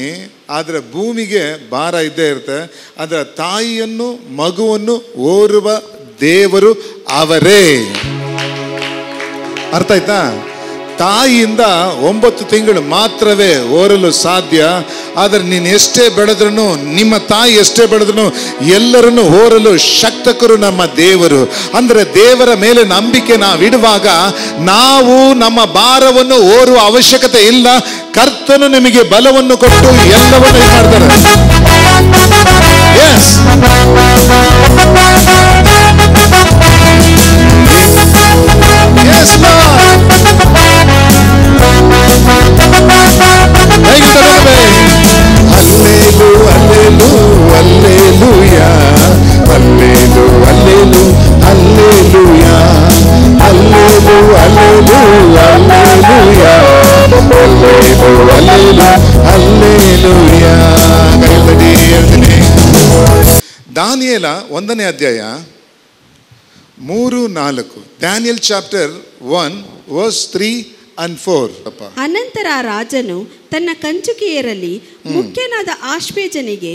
ಆದರೆ ಭೂಮಿಗೆ ಭಾರ ಇದ್ದೇ ಇರುತ್ತೆ. ಅಂದರೆ ತಾಯಿಯನ್ನು ಮಗುವನ್ನು ಓರುವ ದೇವರು ಅವರೇ. ಅರ್ಥ ಆಯ್ತಾ? ತಾಯಿಯಿಂದ 9 ತಿಂಗಳು ಮಾತ್ರವೇ ಓರಲು ಸಾಧ್ಯ. ಆದರೆ ನೀನು ಎಷ್ಟೇ ಬೆಳೆದ್ರೂ, ನಿಮ್ಮ ತಾಯಿ ಎಷ್ಟೇ ಬೆಳೆದ್ರೂ ಎಲ್ಲರನ್ನು ಓರಲು ಶಕ್ತಕರು ನಮ್ಮ ದೇವರು. ಅಂದರೆ ದೇವರ ಮೇಲೆ ನಂಬಿಕೆ ನಾವಿಡುವಾಗ ನಾವು ನಮ್ಮ ಭಾರವನ್ನು ಓರುವ ಅವಶ್ಯಕತೆ ಇಲ್ಲ. ಕರ್ತನು ನಿಮಗೆ ಬಲವನ್ನು ಕೊಟ್ಟು ಎಲ್ಲವನ್ನು ಮಾಡ್ತಾರೆ. ಎಸ್, ಎಸ್ ದಾನಿಯೇಲ 1ನೇ ಅಧ್ಯಾಯ 3-4. Daniel chapter 1 verse 3 and 4. ಅನಂತರ ರಾಜನು ತನ್ನ ಕಂಚುಕಿಯರಲ್ಲಿ ಮುಖ್ಯನಾದ ಆಶ್ವೇಜನಿಗೆ,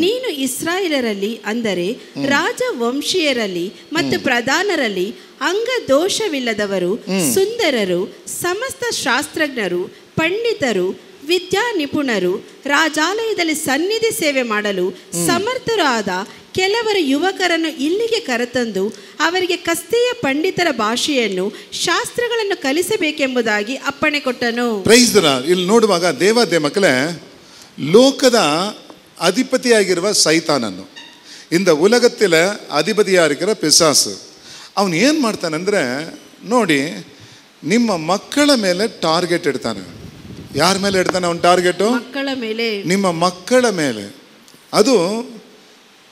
ನೀನು ಇಸ್ರಾಯೇಲರಲ್ಲಿ, ಅಂದರೆ ರಾಜವಂಶೀಯರಲ್ಲಿ ಮತ್ತು ಪ್ರಧಾನರಲ್ಲಿ ಅಂಗದೋಷವಿಲ್ಲದವರು, ಸುಂದರರು, ಸಮಸ್ತ ಶಾಸ್ತ್ರಜ್ಞರು, ಪಂಡಿತರು, ವಿದ್ಯಾ ನಿಪುಣರು, ರಾಜಾಲಯದಲ್ಲಿ ಸನ್ನಿಧಿ ಸೇವೆ ಮಾಡಲು ಸಮರ್ಥರಾದ ಕೆಲವರು ಯುವಕರನ್ನು ಇಲ್ಲಿಗೆ ಕರೆತಂದು ಅವರಿಗೆ ಕಸ್ದೀಯ ಪಂಡಿತರ ಭಾಷೆಯನ್ನು, ಶಾಸ್ತ್ರಗಳನ್ನು ಕಲಿಸಬೇಕೆಂಬುದಾಗಿ ಅಪ್ಪಣೆ ಕೊಟ್ಟನು. Praise the Lord. ಇಲ್ಲಿ ನೋಡುವಾಗ ದೇವಾದೇ ಮಕ್ಕಳೇ, ಲೋಕದ ಅಧಿಪತಿಯಾಗಿರುವ ಸೈತಾನನು, இந்த உலகத்தில் அதிபதியாக இருக்கிற ಪಿಸಾಸು, ಅವನು ಏನು ಮಾಡ್ತಾನಂದರೆ, ನೋಡಿ, ನಿಮ್ಮ ಮಕ್ಕಳ ಮೇಲೆ ಟಾರ್ಗೆಟ್ ಇಡ್ತಾನೆ. ಯಾರ ಮೇಲೆ ಇಡ್ತಾನೆ ಅವನು ಟಾರ್ಗೆಟು? ಮಕ್ಕಳ ಮೇಲೆ. ನಿಮ್ಮ ಮಕ್ಕಳ ಮೇಲೆ. ಅದು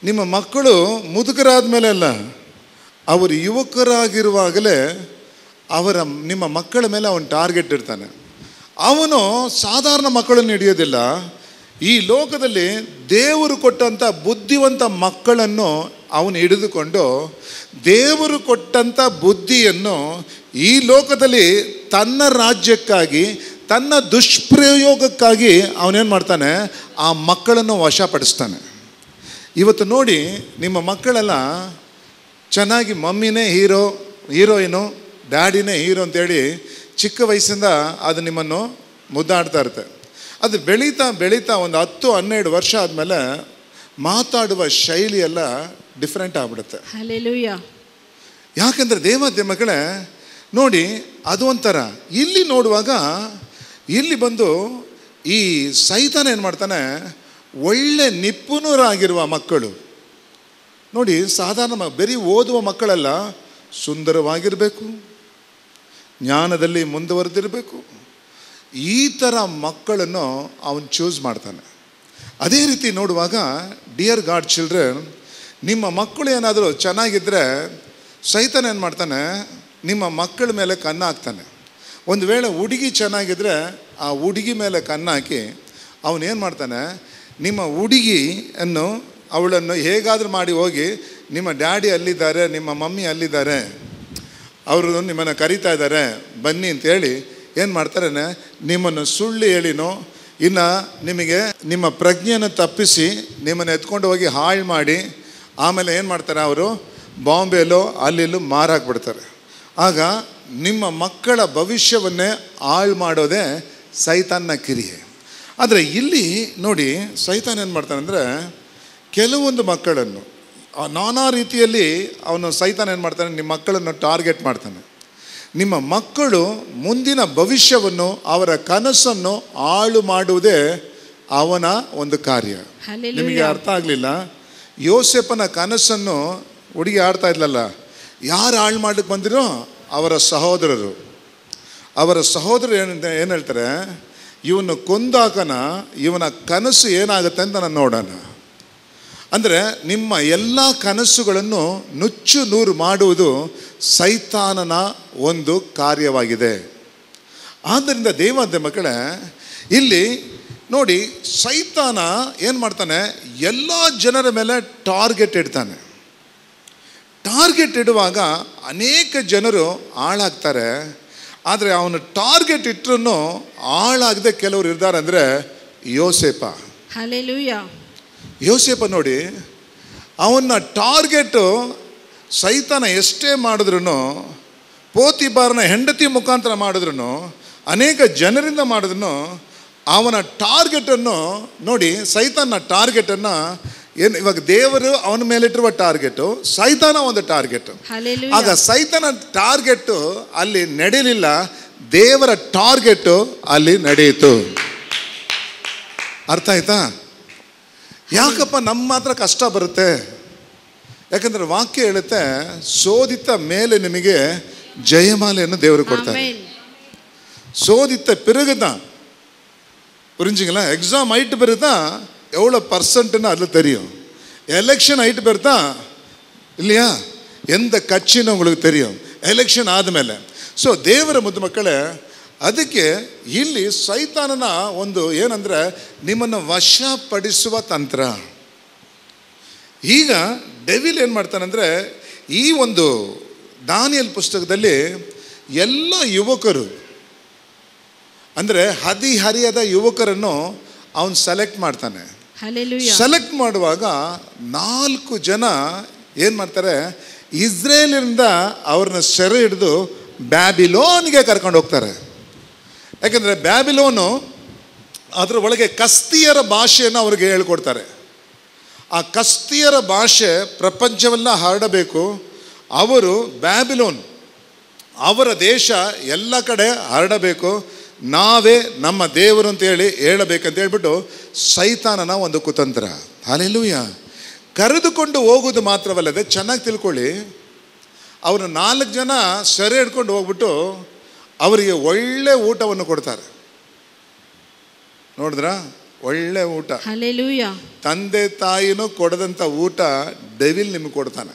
ನಿಮ್ಮ ಮಕ್ಕಳು ಮುದುಕರಾದ ಮೇಲೆ ಅಲ್ಲ, ಅವರು ಯುವಕರಾಗಿರುವಾಗಲೇ ನಿಮ್ಮ ಮಕ್ಕಳ ಮೇಲೆ ಅವನು ಟಾರ್ಗೆಟ್ ಇಡ್ತಾನೆ. ಅವನು ಸಾಧಾರಣ ಮಕ್ಕಳನ್ನು ಹಿಡಿಯೋದಿಲ್ಲ. ಈ ಲೋಕದಲ್ಲಿ ದೇವರು ಕೊಟ್ಟಂಥ ಬುದ್ಧಿವಂತ ಮಕ್ಕಳನ್ನು ಅವನು ಹಿಡಿದುಕೊಂಡು ದೇವರು ಕೊಟ್ಟಂಥ ಬುದ್ಧಿಯನ್ನು ಈ ಲೋಕದಲ್ಲಿ ತನ್ನ ರಾಜ್ಯಕ್ಕಾಗಿ, ತನ್ನ ದುಷ್ಪ್ರಯೋಗಕ್ಕಾಗಿ ಅವನೇನು ಮಾಡ್ತಾನೆ, ಆ ಮಕ್ಕಳನ್ನು ವಶಪಡಿಸ್ತಾನೆ. ಇವತ್ತು ನೋಡಿ, ನಿಮ್ಮ ಮಕ್ಕಳೆಲ್ಲ ಚೆನ್ನಾಗಿ ಮಮ್ಮಿನೇ ಹೀರೋಯಿನು, ಡ್ಯಾಡಿನೇ ಹೀರೋ ಅಂತೇಳಿ ಚಿಕ್ಕ ವಯಸ್ಸಿಂದ ಅದು ನಿಮ್ಮನ್ನು ಮುದ್ದಾಡ್ತಾ ಇರುತ್ತೆ. ಅದು ಬೆಳೀತಾ ಬೆಳೀತಾ ಒಂದು 10-12 ವರ್ಷ ಆದಮೇಲೆ ಮಾತಾಡುವ ಶೈಲಿ ಎಲ್ಲ ಡಿಫ್ರೆಂಟ್ ಆಗ್ಬಿಡುತ್ತೆ. ಹಲ್ಲೆಲೂಯಾ. ಯಾಕೆಂದರೆ ದೇವಾದಿ ಮಕ್ಕಳೇ ನೋಡಿ, ಅದು ಒಂಥರ. ಇಲ್ಲಿ ನೋಡುವಾಗ ಇಲ್ಲಿ ಬಂದು ಈ ಸೈತಾನ ಏನು ಮಾಡ್ತಾನೆ, ಒಳ್ಳೆ ನಿಪುಣರಾಗಿರುವ ಮಕ್ಕಳು ನೋಡಿ, ಸಾಧಾರಣ ಬರೀ ಓದುವ ಮಕ್ಕಳೆಲ್ಲ, ಸುಂದರವಾಗಿರಬೇಕು, ಜ್ಞಾನದಲ್ಲಿ ಮುಂದುವರೆದಿರಬೇಕು, ಈ ಥರ ಮಕ್ಕಳನ್ನು ಅವನು ಚೂಸ್ ಮಾಡ್ತಾನೆ. ಅದೇ ರೀತಿ ನೋಡುವಾಗ, ಡಿಯರ್ ಗಾಡ್ ಚಿಲ್ಡ್ರನ್, ನಿಮ್ಮ ಮಕ್ಕಳು ಏನಾದರೂ ಚೆನ್ನಾಗಿದ್ದರೆ ಸೈತಾನ ಏನು ಮಾಡ್ತಾನೆ, ನಿಮ್ಮ ಮಕ್ಕಳ ಮೇಲೆ ಕಣ್ಣು ಹಾಕ್ತಾನೆ. ಒಂದು ವೇಳೆ ಹುಡುಗಿ ಚೆನ್ನಾಗಿದ್ದರೆ ಆ ಹುಡುಗಿ ಮೇಲೆ ಕಣ್ಣು ಹಾಕಿ ಅವನೇನು ಮಾಡ್ತಾನೆ, ನಿಮ್ಮ ಹುಡುಗಿಯನ್ನು, ಅವಳನ್ನು ಹೇಗಾದರೂ ಮಾಡಿ ಹೋಗಿ, ನಿಮ್ಮ ಡ್ಯಾಡಿ ಅಲ್ಲಿದ್ದಾರೆ, ನಿಮ್ಮ ಮಮ್ಮಿ ಅಲ್ಲಿದ್ದಾರೆ, ಅವರು ನಿಮ್ಮನ್ನು ಕರೀತಾ ಇದ್ದಾರೆ ಬನ್ನಿ ಅಂತೇಳಿ ಏನು ಮಾಡ್ತಾರೆ, ನಿಮ್ಮನ್ನು ಸುಳ್ಳು ಹೇಳಿನೋ ಇನ್ನು ನಿಮಗೆ ನಿಮ್ಮ ಪ್ರಜ್ಞೆಯನ್ನು ತಪ್ಪಿಸಿ ನಿಮ್ಮನ್ನು ಎತ್ಕೊಂಡು ಹೋಗಿ ಹಾಳು ಮಾಡಿ ಆಮೇಲೆ ಏನು ಮಾಡ್ತಾರೆ ಅವರು, ಬಾಂಬೆಲೋ ಅಲ್ಲಿಲ್ಲೂ ಮಾರಾಕ್ಬಿಡ್ತಾರೆ. ಆಗ ನಿಮ್ಮ ಮಕ್ಕಳ ಭವಿಷ್ಯವನ್ನೇ ಹಾಳು ಮಾಡೋದೇ ಸೈತಾನ್ನ ಕಿರಿಯೆ. ಆದರೆ ಇಲ್ಲಿ ನೋಡಿ, ಸೈತಾನ್ ಏನು ಮಾಡ್ತಾನೆ ಅಂದರೆ ಕೆಲವೊಂದು ಮಕ್ಕಳನ್ನು ನಾನಾ ರೀತಿಯಲ್ಲಿ ಅವನು ಸೈತಾನ್ ಏನು ಮಾಡ್ತಾನೆ, ನಿಮ್ಮ ಮಕ್ಕಳನ್ನು ಟಾರ್ಗೆಟ್ ಮಾಡ್ತಾನೆ. ನಿಮ್ಮ ಮಕ್ಕಳು ಮುಂದಿನ ಭವಿಷ್ಯವನ್ನು, ಅವರ ಕನಸನ್ನು ಹಾಳು ಮಾಡುವುದೇ ಅವನ ಒಂದು ಕಾರ್ಯ. ನಿಮಗೆ ಅರ್ಥ ಆಗಲಿಲ್ಲ? ಯೋಸೇಫನ ಕನಸನ್ನು ಹುಡುಗಿ ಆಡ್ತಾ ಇದ್ಲಲ್ಲ, ಯಾರು ಹಾಳು ಮಾಡಲಿಕ್ಕೆ ಬಂದಿರೋ? ಅವರ ಸಹೋದರರು. ಅವರ ಸಹೋದರರು ಏನು ಹೇಳ್ತಾರೆ, ಇವನು ಕೊಂದಾಕನ, ಇವನ ಕನಸು ಏನಾಗುತ್ತೆ ಅಂತ ನಾನು ನೋಡೋಣ. ಅಂದರೆ ನಿಮ್ಮ ಎಲ್ಲ ಕನಸುಗಳನ್ನು ನುಚ್ಚು ನೂರು ಮಾಡುವುದು ಸೈತಾನನ ಒಂದು ಕಾರ್ಯವಾಗಿದೆ. ಆದ್ದರಿಂದ ದೇವಾದ ಮಕ್ಕಳೇ, ಇಲ್ಲಿ ನೋಡಿ, ಸೈತಾನ ಏನು ಮಾಡ್ತಾನೆ, ಎಲ್ಲ ಜನರ ಮೇಲೆ ಟಾರ್ಗೆಟ್ ಇಡ್ತಾನೆ. ಟಾರ್ಗೆಟ್ ಇಡುವಾಗ ಅನೇಕ ಜನರು ಹಾಳಾಗ್ತಾರೆ. ಆದರೆ ಅವನು ಟಾರ್ಗೆಟ್ ಇಟ್ಟರೂ ಹಾಳಾಗದೆ ಕೆಲವರು ಇರ್ತಾರೆ. ಅಂದರೆ ಯೋಸೇಪ. ಹಲ್ಲೆಲೂಯಾ. ಯೋಸೇಪ ನೋಡಿ, ಅವನ್ನ ಟಾರ್ಗೆಟು ಸೈತಾನ ಎಷ್ಟೇ ಮಾಡಿದ್ರು, ಪೋತಿಫಾರನ ಹೆಂಡತಿ ಮುಖಾಂತರ ಮಾಡಿದ್ರು, ಅನೇಕ ಜನರಿಂದ ಮಾಡಿದ್ರು, ಅವನ ಟಾರ್ಗೆಟನ್ನು ನೋಡಿ, ಸೈತಾನ ಟಾರ್ಗೆಟನ್ನು ಏನು, ಇವಾಗ ದೇವರು ಅವನ ಮೇಲಿಟ್ಟಿರುವ ಟಾರ್ಗೆಟು, ಸೈತಾನ ಒಂದು ಟಾರ್ಗೆಟು. ಆಗ ಸೈತಾನ ಟಾರ್ಗೆಟ್ಟು ಅಲ್ಲಿ ನಡೆಯಲಿಲ್ಲ, ದೇವರ ಟಾರ್ಗೆಟು ಅಲ್ಲಿ ನಡೆಯಿತು. ಅರ್ಥ ಆಯ್ತಾ? ಯಾಕಪ್ಪ ನಮ್ಮ ಮಾತ್ರ ಕಷ್ಟ ಬರುತ್ತೆ? ಯಾಕಂದ್ರೆ ವಾಕ್ಯ ಹೇಳುತ್ತೆ, ಸೋದಿತ ಮೇಲೆ ನಿಮಗೆ ಜಯಮಾಲೆಯನ್ನು ದೇವರು ಕೊಡ್ತಾರೆ. ಸೋದಿತ ಪಿರುಗುದ புரிஞ்சுங்களா? எக்ஸாம் ஆயிட்டு பிறகு தான் எவ்வளோ பர்சன்ட்னு அதில் தெரியும். எலெக்ஷன் ஆயிட்டு பிறகு தான் இல்லையா எந்த கட்சின்னு உங்களுக்கு தெரியும், ಎಲೆಕ್ಷನ್ ಆದಮೇಲೆ. ಸೊ ದೇವರ ಮುದ್ದು ಮಕ್ಕಳೇ, ಅದಕ್ಕೆ ಇಲ್ಲಿ ಸೈತಾನನ ಒಂದು ಏನಂದರೆ ನಿಮ್ಮನ್ನು ವಶಪಡಿಸುವ ತಂತ್ರ. ಈಗ ಡೆವಿಲ್ ಏನು ಮಾಡ್ತಾನಂದರೆ, ಈ ಒಂದು ದಾನಿಯೇಲ್ ಪುಸ್ತಕದಲ್ಲಿ ಎಲ್ಲ ಯುವಕರು ಅಂದರೆ ಹದಿಹರಿಯದ ಯುವಕರನ್ನು ಅವನು ಸೆಲೆಕ್ಟ್ ಮಾಡ್ತಾನೆ. ಸೆಲೆಕ್ಟ್ ಮಾಡುವಾಗ 4 ಜನ ಏನು ಮಾಡ್ತಾರೆ, ಇಸ್ರೇಲಿಂದ ಅವ್ರನ್ನ ಸೆರೆ ಹಿಡಿದು ಬ್ಯಾಬಿಲೋನ್ಗೆ ಕರ್ಕೊಂಡು ಹೋಗ್ತಾರೆ. ಯಾಕೆಂದರೆ ಬ್ಯಾಬಿಲೋನು ಅದರ ಒಳಗೆ ಕಸ್ತಿಯರ ಭಾಷೆಯನ್ನು ಅವ್ರಿಗೆ ಹೇಳ್ಕೊಡ್ತಾರೆ. ಆ ಕಸ್ತಿಯರ ಭಾಷೆ ಪ್ರಪಂಚವೆಲ್ಲ ಹರಡಬೇಕು. ಅವರು ಬ್ಯಾಬಿಲೋನ್, ಅವರ ದೇಶ ಎಲ್ಲ ಕಡೆ ಹರಡಬೇಕು, ನಾವೇ ನಮ್ಮ ದೇವರು ಅಂತೇಳಿ ಹೇಳಬೇಕಂತ ಹೇಳ್ಬಿಟ್ಟು ಸೈತಾನನ ಒಂದು ಕುತಂತ್ರ. ಹಲ್ಲೆಲೂಯಾ. ಕರೆದುಕೊಂಡು ಹೋಗೋದು ಮಾತ್ರವಲ್ಲದೆ, ಚೆನ್ನಾಗಿ ತಿಳ್ಕೊಳ್ಳಿ, ಅವರು 4 ಜನ ಸೆರೆ ಹಿಡ್ಕೊಂಡು ಹೋಗ್ಬಿಟ್ಟು ಅವರಿಗೆ ಒಳ್ಳೆ ಊಟವನ್ನು ಕೊಡ್ತಾರೆ. ನೋಡಿದ್ರಾ? ಒಳ್ಳೆ ಊಟ. ಹಲ್ಲೆಲೂಯಾ. ತಂದೆ ತಾಯಿನೂ ಕೊಡದಂಥ ಊಟ ಡೆವಿಲ್ ನಿಮಗೆ ಕೊಡ್ತಾನೆ.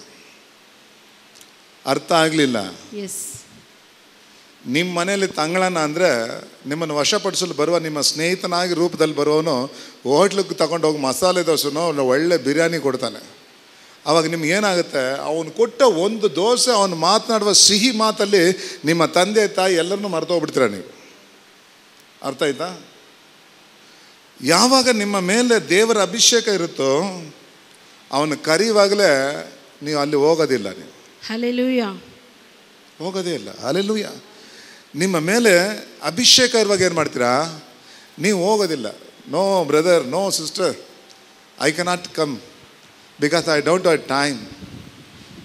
ಅರ್ಥ ಆಗಲಿಲ್ಲ? ನಿಮ್ಮ ಮನೆಯಲ್ಲಿ ತಂಗಳನ ಅಂದರೆ ನಿಮ್ಮನ್ನು ವಶಪಡಿಸಲು ಬರುವ ನಿಮ್ಮ ಸ್ನೇಹಿತನಾಗಿ ರೂಪದಲ್ಲಿ ಬರುವವನು ಹೋಟ್ಲಿಗೆ ತಗೊಂಡು ಹೋಗಿ ಮಸಾಲೆ ದೋಸೆನೋ ಒಳ್ಳೆ ಬಿರಿಯಾನಿ ಕೊಡ್ತಾನೆ. ಆವಾಗ ನಿಮ್ಗೆ ಏನಾಗುತ್ತೆ, ಅವನು ಕೊಟ್ಟ ಒಂದು ದೋಸೆ, ಅವನು ಮಾತನಾಡುವ ಸಿಹಿ ಮಾತಲ್ಲಿ ನಿಮ್ಮ ತಂದೆ ತಾಯಿ ಎಲ್ಲರನ್ನೂ ಮರ್ತೋಗ್ಬಿಡ್ತೀರ ನೀವು. ಅರ್ಥ ಆಯ್ತಾ? ಯಾವಾಗ ನಿಮ್ಮ ಮೇಲೆ ದೇವರ ಅಭಿಷೇಕ ಇರುತ್ತೋ ಅವನು ಕರೆಯುವಾಗಲೇ ನೀವು ಅಲ್ಲಿ ಹೋಗೋದಿಲ್ಲ. ನೀವು ಹಲ್ಲೆಲೂಯಾ ಹೋಗೋದೇ ಇಲ್ಲ. ಹಲ್ಲೆಲೂಯಾ. ನಿಮ್ಮ ಮೇಲೆ ಅಭಿಷೇಕ ಇರುವಾಗ ಏನು ಮಾಡ್ತೀರಾ? ನೀವು ಹೋಗೋದಿಲ್ಲ. No brother, no sister, I cannot come because I don't have time.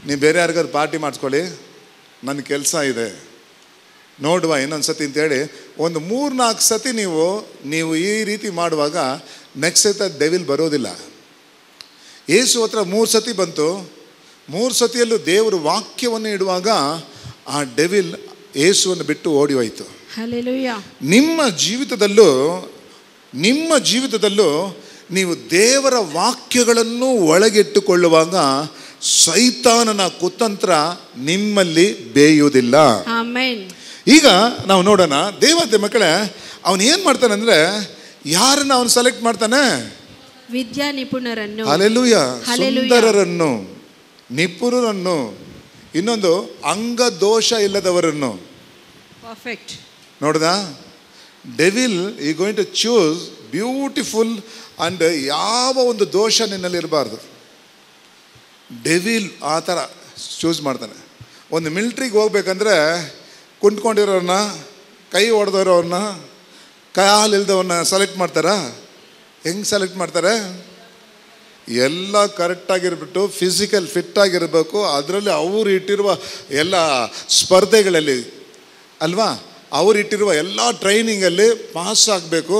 ನೀವು ಬೇರೆ ಯಾರಿಗಾದ್ರು ಪಾರ್ಟಿ ಮಾಡಿಸ್ಕೊಳ್ಳಿ, ನನ್ನ ಕೆಲಸ ಇದೆ, ನೋಡುವ ಇನ್ನೊಂದು ಸತಿ ಅಂತೇಳಿ ಒಂದು 3-4 ಸತಿ ನೀವು ಈ ರೀತಿ ಮಾಡುವಾಗ ನೆಕ್ಸ್ಟ್ ಸತಿ ಡೆವಿಲ್ ಬರೋದಿಲ್ಲ. ಯೇಸು ಹತ್ರ 3 ಸತಿ ಬಂತು. 3 ಸತಿಯಲ್ಲೂ ದೇವರು ವಾಕ್ಯವನ್ನು ಇಡುವಾಗ ಆ ಡೆವಿಲ್ ಯೇಸುವನ್ನು ಬಿಟ್ಟು ಓಡಿ ಹೋಯಿತು. ಹಲ್ಲೆಲೂಯಾ. ನಿಮ್ಮ ಜೀವಿತದಲ್ಲೂ ನೀವು ದೇವರ ವಾಕ್ಯಗಳನ್ನು ಒಳಗಿಟ್ಟುಕೊಳ್ಳುವಾಗ ಸೈತಾನನ ಕುತಂತ್ರ ನಿಮ್ಮಲ್ಲಿ ಬೇಯುವುದಿಲ್ಲ. ಆಮೆನ್. ಈಗ ನಾವು ನೋಡೋಣ, ದೇವತೆ ಮಕ್ಕಳೇ, ಅವನು ಏನು ಮಾಡ್ತಾನೆ ಅಂದರೆ, ಯಾರನ್ನು ಅವನು ಸೆಲೆಕ್ಟ್ ಮಾಡ್ತಾನೆ? ವಿದ್ಯಾ ನಿಪುಣರನ್ನು. ಹಲ್ಲೆಲೂಯಾ. ಸುಂದರರನ್ನು, ನಿಪುಣರನ್ನು, ಇನ್ನೊಂದು ಅಂಗದೋಷ ಇಲ್ಲದವರನ್ನು. ಪರ್ಫೆಕ್ಟ್. ನೋಡ್ದಾ? ಡೆವಿಲ್ ಈ going to choose beautiful and ಯಾವ ಒಂದು ದೋಷ ನಿನ್ನಲ್ಲಿ ಇರಬಾರ್ದು. ಡೆವಿಲ್ ಆ ಥರ ಚೂಸ್ ಮಾಡ್ತಾನೆ. ಒಂದು ಮಿಲ್ಟ್ರಿಗೆ ಹೋಗ್ಬೇಕಂದ್ರೆ ಕುಂತ್ಕೊಂಡಿರೋರನ್ನ, ಕೈ ಹೊಡೆದವ್ರವ್ರನ್ನ, ಕಾಲು ಇಲ್ದವ್ರನ್ನ ಸೆಲೆಕ್ಟ್ ಮಾಡ್ತಾರಾ? ಹೆಂಗೆ ಸೆಲೆಕ್ಟ್ ಮಾಡ್ತಾರೆ? ಎಲ್ಲ ಕರೆಕ್ಟಾಗಿರ್ಬಿಟ್ಟು ಫಿಸಿಕಲ್ ಫಿಟ್ಟಾಗಿರಬೇಕು. ಅದರಲ್ಲಿ ಅವರು ಇಟ್ಟಿರುವ ಎಲ್ಲ ಸ್ಪರ್ಧೆಗಳಲ್ಲಿ ಅಲ್ವಾ, ಅವರು ಇಟ್ಟಿರುವ ಎಲ್ಲ ಟ್ರೈನಿಂಗಲ್ಲಿ ಪಾಸ್ ಆಗಬೇಕು.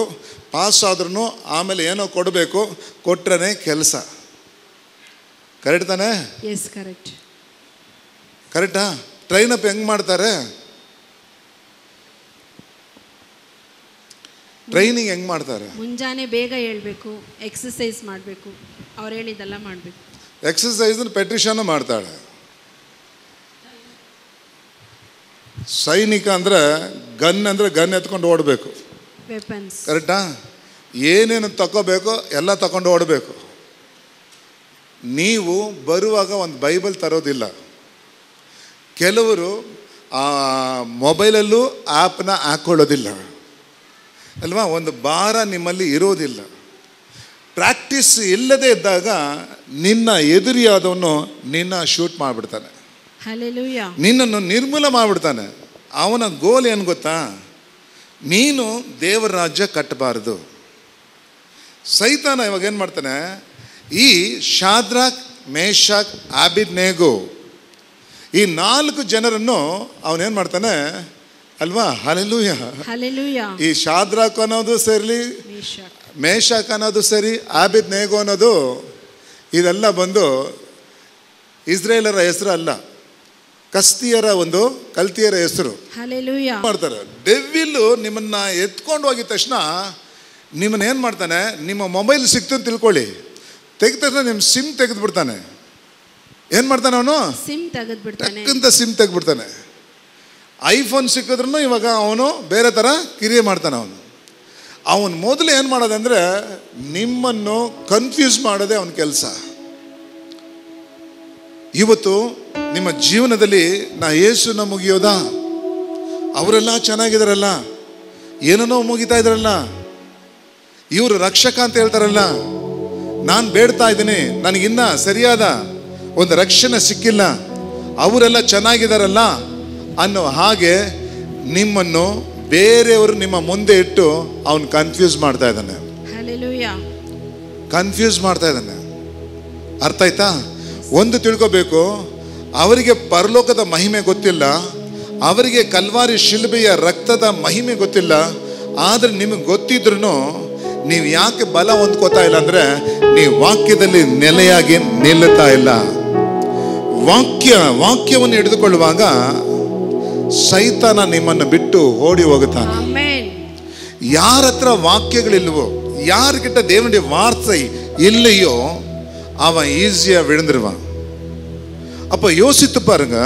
ಪಾಸ್ ಆದ್ರೂ ಆಮೇಲೆ ಏನೋ ಕೊಡಬೇಕು, ಕೊಟ್ರೇ ಕೆಲಸ. ಕರೆಕ್ಟ್ ತಾನೇ? Yes, correct. ಕರೆಕ್ಟಾ? ಟ್ರೈನಪ್ ಹೆಂಗೆ ಮಾಡ್ತಾರೆ? ಟ್ರೈನಿಂಗ್ ಹೆಂಗೆ ಮಾಡ್ತಾರೆ? ಮುಂಜಾನೆ ಬೇಗ ಹೇಳ್ಬೇಕು, ಎಕ್ಸಸೈಸ್ ಮಾಡಬೇಕು, ಅವ್ರು ಹೇಳಿದ್ದೆಲ್ಲ ಮಾಡಬೇಕು. ಎಕ್ಸಸೈಸನ್ನು ಪೆಟ್ರಿಷನ್ನು ಮಾಡ್ತಾಳೆ. ಸೈನಿಕ ಅಂದರೆ ಗನ್ ಎತ್ಕೊಂಡು ಓಡಬೇಕು. ವೆಪನ್ಸ್. ಕರೆಕ್ಟಾ? ಏನೇನು ತಗೋಬೇಕೋ ಎಲ್ಲ ತಗೊಂಡು ಓಡಬೇಕು. ನೀವು ಬರುವಾಗ ಒಂದು ಬೈಬಲ್ ತರೋದಿಲ್ಲ. ಕೆಲವರು ಮೊಬೈಲಲ್ಲೂ ಆ್ಯಪ್ನ ಹಾಕ್ಕೊಳ್ಳೋದಿಲ್ಲ ಅಲ್ವಾ, ಒಂದು ಭಾರ ನಿಮ್ಮಲ್ಲಿ ಇರೋದಿಲ್ಲ. ಪ್ರಾಕ್ಟೀಸ್ ಇಲ್ಲದೆ ಇದ್ದಾಗ ನಿನ್ನ ಎದುರಿಯಾದವನು ನಿನ್ನ ಶೂಟ್ ಮಾಡಿಬಿಡ್ತಾನೆ, ಹಲ್ಲೆಲೂಯಾ, ನಿನ್ನನ್ನು ನಿರ್ಮೂಲ ಮಾಡಿಬಿಡ್ತಾನೆ. ಅವನ ಗೋಲ್ ಏನು ಗೊತ್ತಾ? ನೀನು ದೇವರ ರಾಜ್ಯ ಕಟ್ಟಬಾರದು. ಸೈತಾನ ಇವಾಗ ಏನು ಮಾಡ್ತಾನೆ? ಈ ಶಾದ್ರಾಕ್, ಮೇಷಾಕ್, ಆಬೇದ್ನೆಗೋ ಈ 4 ಜನರನ್ನು ಅವನೇನು ಮಾಡ್ತಾನೆ ಅಲ್ವಾ? Hallelujah, hallelujah. ಈ ಶಾದ್ರಾಕ್ ಅನ್ನೋದು ಸೇರಲಿ, ಮೇಷಾಕ್ ಅನ್ನೋದು ಸರಿ, ಆಬೇದ್ನೆಗೋ ಅನ್ನೋದು ಇದೆಲ್ಲ ಬಂದು ಇಸ್ರೇಲರ ಹೆಸರು ಅಲ್ಲ, ಕಲ್ತಿಯರ ಹೆಸರು. ಹಲ್ಲೆಲೂಯಾ. ಮಾಡ್ತಾರೆ. ಡೆವಿಲ್ಲು ನಿಮ್ಮನ್ನ ಎತ್ಕೊಂಡು ಹೋಗಿದ ತಕ್ಷಣ ನಿಮ್ಮನ್ನ ಏನು ಮಾಡ್ತಾನೆ? ನಿಮ್ಮ ಮೊಬೈಲ್ ಸಿಕ್ತು ಅಂತ ತಿಳ್ಕೊಳ್ಳಿ, ತೆಗೆದ ತಕ್ಷಣ ನಿಮ್ಮ ಸಿಮ್ ತೆಗೆದುಬಿಡ್ತಾನೆ. ಏನು ಮಾಡ್ತಾನೆ ಅವನು? ಸಿಮ್ ತೆಗೆದುಬಿಡ್ತಾನೆ. ಸಿಮ್ ತೆಗೆದ್ಬಿಡ್ತಾನೆ. ಐಫೋನ್ ಸಿಕ್ಕಿದ್ರೂ ಇವಾಗ ಅವನು ಬೇರೆ ಥರ ಕಿರಿಯ ಮಾಡ್ತಾನೆ. ಅವನು ಮೊದಲು ಏನು ಮಾಡೋದಂದರೆ ನಿಮ್ಮನ್ನು ಕನ್ಫ್ಯೂಸ್ ಮಾಡೋದೇ ಅವನ ಕೆಲಸ. ಇವತ್ತು ನಿಮ್ಮ ಜೀವನದಲ್ಲಿ ಯೇಸುನ ಮುಗಿಯೋದಾ? ಅವರೆಲ್ಲ ಚೆನ್ನಾಗಿದ್ದಾರಲ್ಲ, ಏನೇನೋ ಮುಗಿತಾ ಇದ್ದಾರಲ್ಲ, ಇವರು ರಕ್ಷಕ ಅಂತ ಹೇಳ್ತಾರಲ್ಲ, ನಾನು ಬೇಡ್ತಾ ಇದ್ದೀನಿ, ನನಗಿನ್ನ ಸರಿಯಾದ ಒಂದು ರಕ್ಷಣೆ ಸಿಕ್ಕಿಲ್ಲ, ಅವರೆಲ್ಲ ಚೆನ್ನಾಗಿದ್ದಾರಲ್ಲ ಅನ್ನೋ ಹಾಗೆ ನಿಮ್ಮನ್ನು ಬೇರೆಯವರು ನಿಮ್ಮ ಮುಂದೆ ಇಟ್ಟು ಅವನು ಕನ್ಫ್ಯೂಸ್ ಮಾಡ್ತಾ ಇದ್ದಾನೆ. ಕನ್ಫ್ಯೂಸ್ ಮಾಡ್ತಾ ಇದ್ದಾನೆ. ಅರ್ಥ ಆಯ್ತಾ? ಒಂದು ತಿಳ್ಕೋಬೇಕು, ಅವರಿಗೆ ಪರಲೋಕದ ಮಹಿಮೆ ಗೊತ್ತಿಲ್ಲ, ಅವರಿಗೆ ಕಲ್ವಾರಿ ಶಿಲುಬೆಯ ರಕ್ತದ ಮಹಿಮೆ ಗೊತ್ತಿಲ್ಲ. ಆದರೆ ನಿಮಗೆ ಗೊತ್ತಿದ್ರೂ ನೀವು ಯಾಕೆ ಬಲ ಹೊಂದ್ಕೋತಾ ಇಲ್ಲ ಅಂದರೆ ನೀವು ವಾಕ್ಯದಲ್ಲಿ ನೆಲೆಯಾಗಿ ನಿಲ್ಲುತ್ತಾ ಇಲ್ಲ. ವಾಕ್ಯವನ್ನು ಹಿಡಿದುಕೊಳ್ಳುವಾಗ ಸೈತಾನ ನಿಮ್ಮನ್ನು ಬಿಟ್ಟು ಓಡಿ ಹೋಗುತ್ತಾನೆ. ಯಾರ ಹತ್ರ ವಾಕ್ಯಗಳಿಲ್ವೋ, யாருக்கிட்ட தேவனுடைய வார்த்தை இல்லையோ அவன் ஈஸியா விழுந்துருவான். அப்போ யோசித்து பாருங்க,